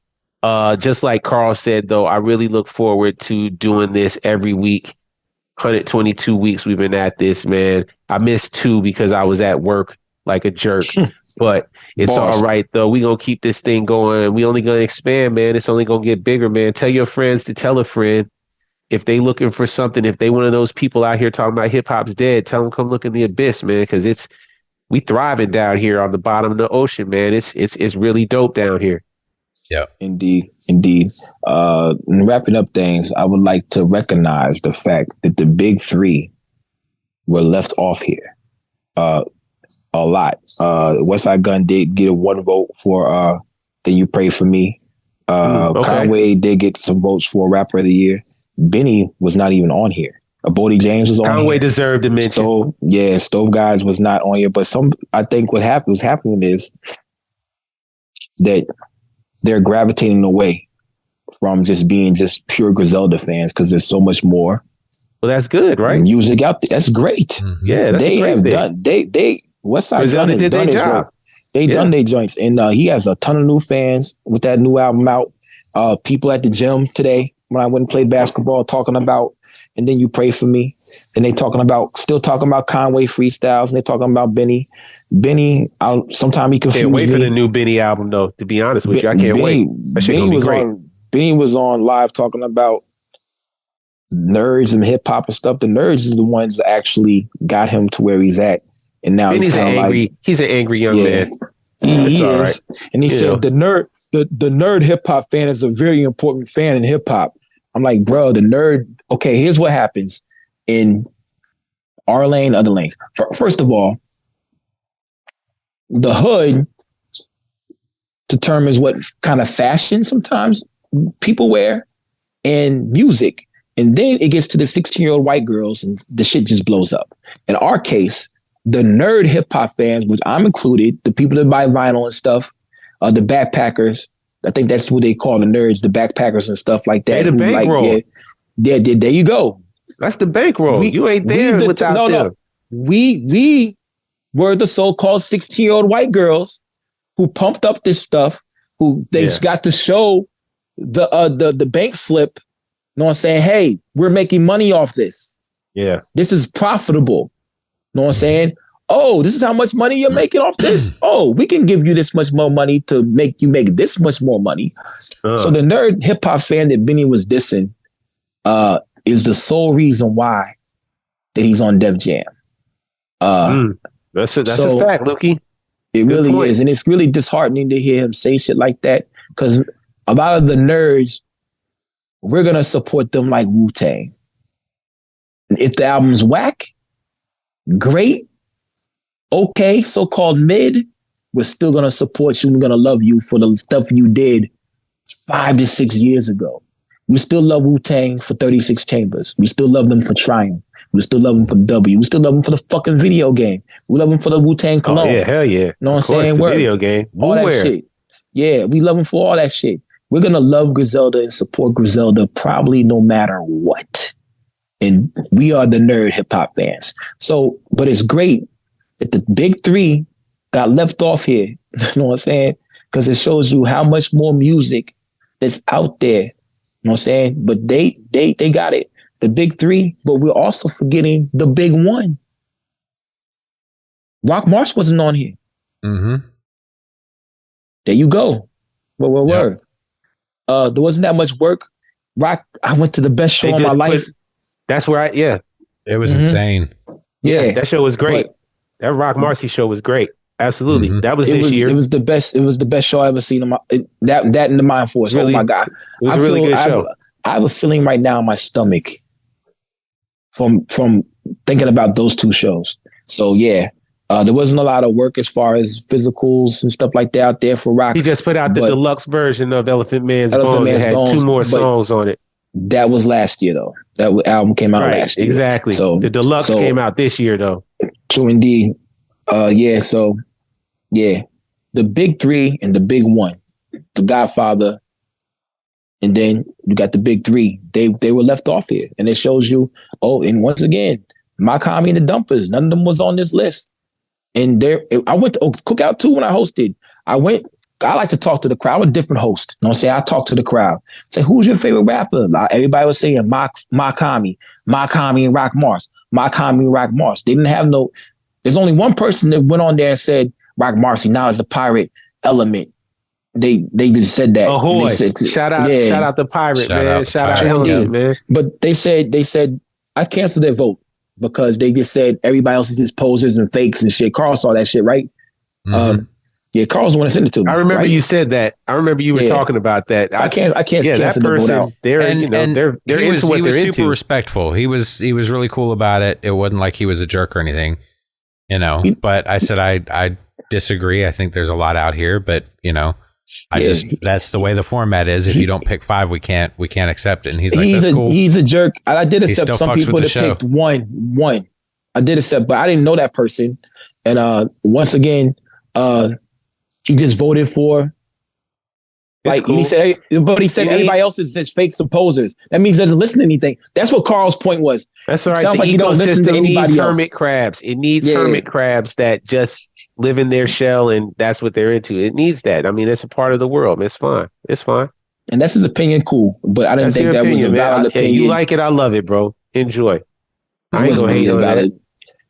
Just like Carl said, though, I really look forward to doing this every week. 122 weeks we've been at this, man. I missed 2 because I was at work like a jerk. But it's all right, though. We going to keep this thing going. We only going to expand, man. It's only going to get bigger, man. Tell your friends to tell a friend. If they looking for something, if they one of those people out here talking about hip hop's dead, tell them come look in the abyss, man, because we thriving down here on the bottom of the ocean, man. It's really dope down here. Yeah, indeed. In wrapping up things, I would like to recognize the fact that the big three were left off here. A lot. Westside Gun did get a 1 vote for Then You Pray For Me. Okay. Conway did get some votes for Rapper of the Year. Benny was not even on here. Bodie James was on Conway here. Deserved a mention. Stove Guys was not on here. But I think was happening is that they're gravitating away from just being just pure Griselda fans because there's so much more. Well, that's good, right? Music out there. That's great. Mm-hmm. Yeah, that's they a great have thing. done. Westside Gun has done his work. They done their joints, and he has a ton of new fans with that new album out. People at the gym today when I went and played basketball talking about, and Then You Pray For Me, and they still talking about Conway freestyles, and they talking about Benny. Sometimes he confused me. Can't wait for the new Benny album, though. To be honest with you, I can't wait. That shit gonna be great. Benny was on live talking about nerds and hip hop and stuff. The nerds is the ones that actually got him to where he's at, and now he's an angry young man. He is, right. And he said the nerd hip hop fan is a very important fan in hip hop. I'm like, bro, the nerd. Okay, here's what happens in our lane, other lanes. First of all, the hood determines what kind of fashion sometimes people wear and music. And then it gets to the 16-year-old white girls and the shit just blows up. In our case, the nerd hip hop fans, which I'm included, the people that buy vinyl and stuff, the backpackers, I think that's what they call the nerds, the backpackers and stuff like that. Hey, the bankroll. There you go. That's the bankroll. You ain't there without them. No. We were the so-called 16-year-old white girls who pumped up this stuff, who they got to show the bank slip. You know what I'm saying? Hey, we're making money off this. Yeah. This is profitable. You know what I'm saying? Oh, this is how much money you're making off this. Oh, we can give you this much more money to make you make this much more money. So the nerd hip hop fan that Benny was dissing is the sole reason why that he's on Def Jam. That's a fact, Lukey. It really is. And it's really disheartening to hear him say shit like that because a lot of the nerds, we're going to support them like Wu-Tang. If the album's whack, great, okay, so-called mid, we're still going to support you. We're going to love you for the stuff you did 5 to 6 years ago. We still love Wu-Tang for 36 Chambers. We still love them for Triumph. We still love them for W. We still love them for the fucking video game. We love them for the Wu-Tang Cologne. Oh, yeah, hell yeah. You know what I'm saying? The video game. All that shit. Yeah, we love them for all that shit. We're going to love Griselda and support Griselda probably no matter what. And we are the nerd hip hop fans. So, but it's great that the big three got left off here. You know what I'm saying? Because it shows you how much more music that's out there. You know what I'm saying? But they got it. The big three, but we're also forgetting the big one. Rock Marsh wasn't on here. Mm-hmm. There you go. Word. There wasn't that much work. Rock, I went to the best show of my life. That's where it was insane. Yeah. That show was great. That Rock Marcy show was great. Absolutely. Mm-hmm. That was this year. It was the best. It was the best show I ever seen. That and the Mind Force. Really, oh my God. It was a really good show. I have a feeling right now in my stomach from thinking about those two shows. So yeah, there wasn't a lot of work as far as physicals and stuff like that out there for Rock. He just put out the deluxe version of Elephant Man's Bones. It had 2 more songs on it. That was last year though. That album came out last year. Exactly. So the deluxe came out this year though. True indeed. The big three and the big one, the Godfather, and then you got the big three. They were left off here, and it shows you. Oh, and once again, My Commie and the Dumpers, none of them was on this list. And I went to Cookout too when I hosted. I like to talk to the crowd. I'm a different host. You know what I'm saying? I talk to the crowd. Say, who's your favorite rapper? Everybody was saying My Commie and Rock Mars. My Commie and Rock Mars. They didn't have no There's only one person that went on there and said Rock Marcy now is the pirate element. They just said that. Ahoy! Shout out the pirate, man. Shout out Element, man. But they said I canceled their vote because they just said everybody else is just posers and fakes and shit. Carl saw that shit, right? Mm-hmm. Yeah, Carl's the one to send it to me. I remember you said that. I remember you were talking about that. So I can't cancel the vote out. They're into what they're into. He was super respectful. He was really cool about it. It wasn't like he was a jerk or anything, But I said I disagree. I think there's a lot out here, but that's the way the format is. If you don't pick 5, we can't accept it. And he's like, that's cool. He's a jerk. I did accept some people that picked one. I did accept, but I didn't know that person. And once again, he just voted for. Cool. He said everybody else is just fake supposers. That means he doesn't listen to anything. That's what Carl's point was. That's all right. Sounds like you don't listen to anybody else. Hermit crabs. It needs hermit crabs that just live in their shell, and that's what they're into. It needs that. I mean, it's a part of the world. It's fine. And that's his opinion. Cool, but I didn't think that was a valid opinion. You like it? I love it, bro. Enjoy. I ain't gonna hate on that.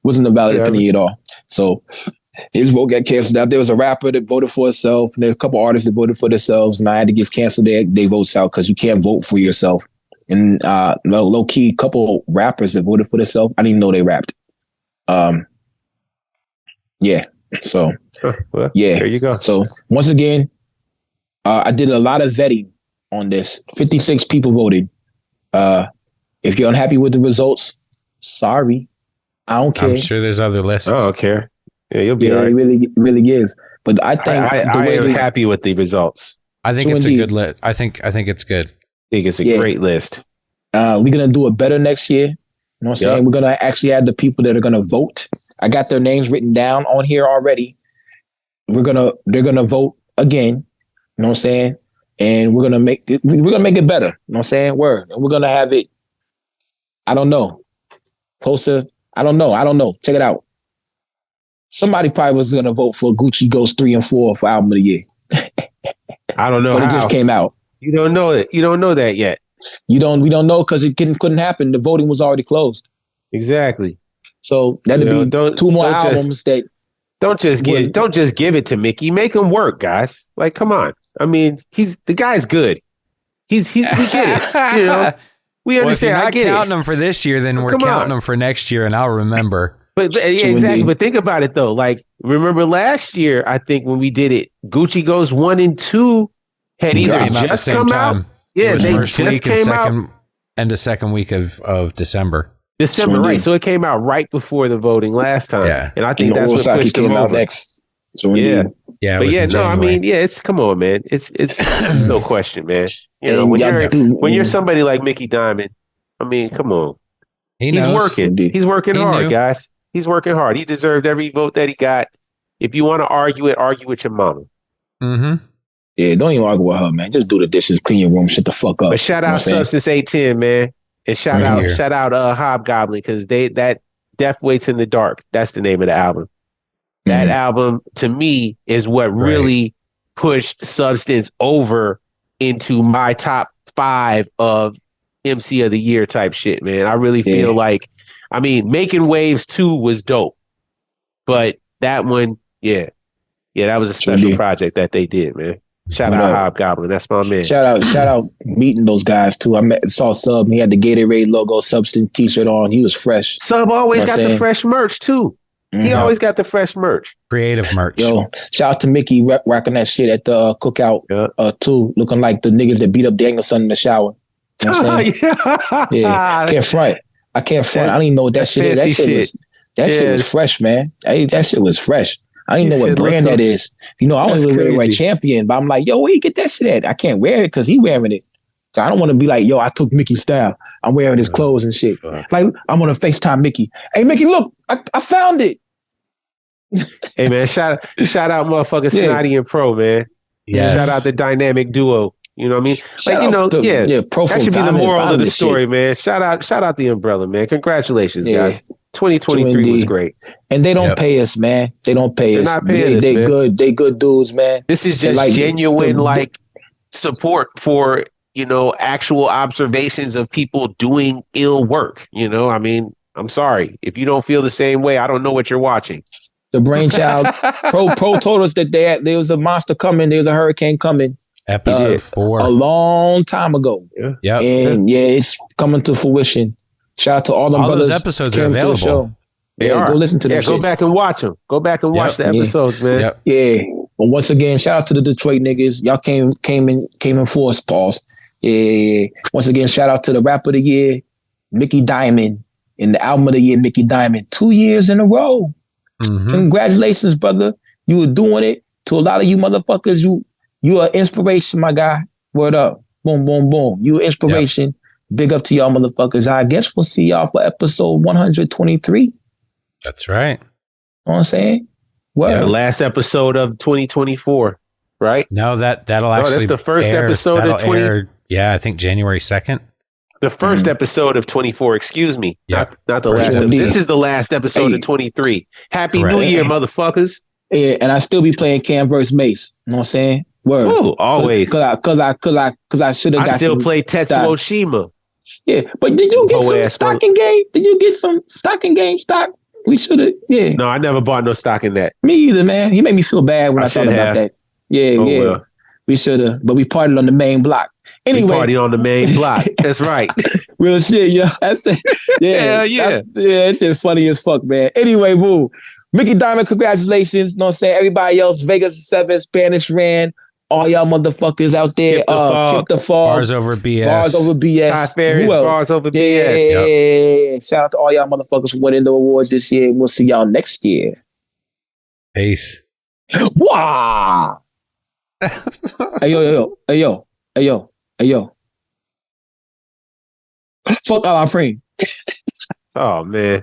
Wasn't a valid opinion at all. So his vote got canceled out. There was a rapper that voted for himself, and there's a couple artists that voted for themselves, and I had to just cancel their votes out because you can't vote for yourself. And low key, couple rappers that voted for themselves, I didn't even know they rapped. Yeah. So well, there you go. So once again, I did a lot of vetting on this. 56 people voted. If you're unhappy with the results, sorry, I don't care. I'm sure there's other lists. I don't care. Yeah, you'll be all right. It really is. But I think I am happy with the results. I think it's a good list. I think it's good. I think it's a great list. We're gonna do it better next year. You know what I'm saying? We're gonna actually add the people that are gonna vote. I got their names written down on here already. They're gonna vote again. You know what I'm saying? And we're gonna make it better. You know what I'm saying? Word. And we're gonna have it. I don't know. Closer. I don't know. Check it out. Somebody probably was gonna vote for Gucci Goes 3 and 4 for album of the year. I don't know. But it just came out. You don't know it. You don't know that yet. We don't know because it couldn't happen. The voting was already closed. Exactly. So that'd be 2 more albums that. Don't just give it to Mickey. Make him work, guys. Like, come on. I mean, the guy's good. We get it. We understand. Well, if you're not counting him for this year, then we're counting him for next year, and I'll remember. But exactly. But think about it though. Like, remember last year? I think when we did it, Gucci Goes 1 and 2 had either just come out. Yeah, they first week and second and the second week of December. December, right? So it came out right before the voting last time. Yeah, and I think that's what pushed them over. Next. So yeah. But I mean, it's come on, man. It's no question, man. When you're somebody like Mickey Diamond, I mean, come on. He's working. He's working hard, guys. He's working hard. He deserved every vote that he got. If you want to argue with your mama. Mm-hmm. Yeah, don't even argue with her, man. Just do the dishes, clean your room, shut the fuck up. But shout out Substance 810, man. And shout out Hobgoblin, because that Death Waits in the Dark, that's the name of the album. That album, to me, is what really pushed Substance over into my top 5 of MC of the Year type shit, man. I really feel like, I mean, Making Waves 2 was dope. But that one, that was a special project that they did, man. Shout out Hobgoblin, that's my man. Shout out meeting those guys too. Saw Sub, he had the Gatorade logo Substance t-shirt on. He was fresh. Sub always got the fresh merch too. He always got the fresh merch. Creative merch. Yo, shout out to Mickey rocking that shit at the cookout too, looking like the niggas that beat up Danielson in the shower. You know what I'm saying? Yeah. I can't front. I don't even know what that shit is. That shit was fresh, man. That shit was fresh. I don't even know what brand that is. You know, I don't even wear Champion, but I'm like, yo, where you get that shit at? I can't wear it because he wearing it. So I don't want to be like, yo, I took Mickey's style. I'm wearing his clothes and shit. Like, I'm going to FaceTime Mickey. Hey, Mickey, look, I found it. Hey, man, shout out motherfucker Snotty and Pro, man. Yes. Shout out the dynamic duo. You know what I mean? Pro that should be the moral of the story, man. Shout out the umbrella, man. Congratulations, guys. 2023 was great. And they don't pay us, man. They don't pay us. They're not paying us, man. Good. They good dudes, man. This is just genuine support for, actual observations of people doing ill work. I mean, I'm sorry. If you don't feel the same way, I don't know what you're watching. The brainchild. Pro told us that there was a monster coming. There was a hurricane coming. Episode 4. A long time ago. Yeah. And it's coming to fruition. Shout out to all them brothers. All those episodes are available. They are. Go listen to them. Go back and watch them. Go back and watch the episodes, man. Yep. Yeah. But once again, shout out to the Detroit niggas. Y'all came in force, pause. Yeah. Once again, shout out to the Rapper of the Year, Mickey Diamond, and the Album of the Year, Mickey Diamond. 2 years in a row. Mm-hmm. Congratulations, brother. You were doing it. To a lot of you motherfuckers, you are inspiration, my guy. Word up. Boom, boom, boom. You are inspiration. Yep. Big up to y'all motherfuckers. I guess we'll see y'all for episode 123. That's right. You know what I'm saying? Well, the last episode of 2024, right? No, that'll actually that's the first episode of 20. Yeah, I think January 2nd. The first episode of 24, excuse me. Yep. Not the last episode. This is the last episode of 23. Happy New Year, motherfuckers. Yeah, and I still be playing Cam vs. Mace. You know what I'm saying? Word. Ooh, always. Cause I should have got. I still play Tetsuo Shima. Yeah, but did you get some stock in game? Did you get some stock in game stock? We should have. Yeah. No, I never bought no stock in that. Me either, man. He made me feel bad when I thought about that. Yeah, yeah. Well. We should have, but we partied on the main block. Anyway, we partied on the main block. That's right. Real shit, yeah. That's it. Yeah, hell yeah. That shit funny as fuck, man. Anyway, boo. Mickey Diamond, congratulations. You know what I'm saying? Everybody else, Vegas 7, Spanish Ran, all y'all motherfuckers out there. Kick the fog. Bars over BS. Bars over BS. High Ferris, Bars over BS. Yeah. Shout out to all y'all motherfuckers for winning the awards this year. We'll see y'all next year. Peace. Wow. Hey yo. Fuck Alan Frame. Oh man.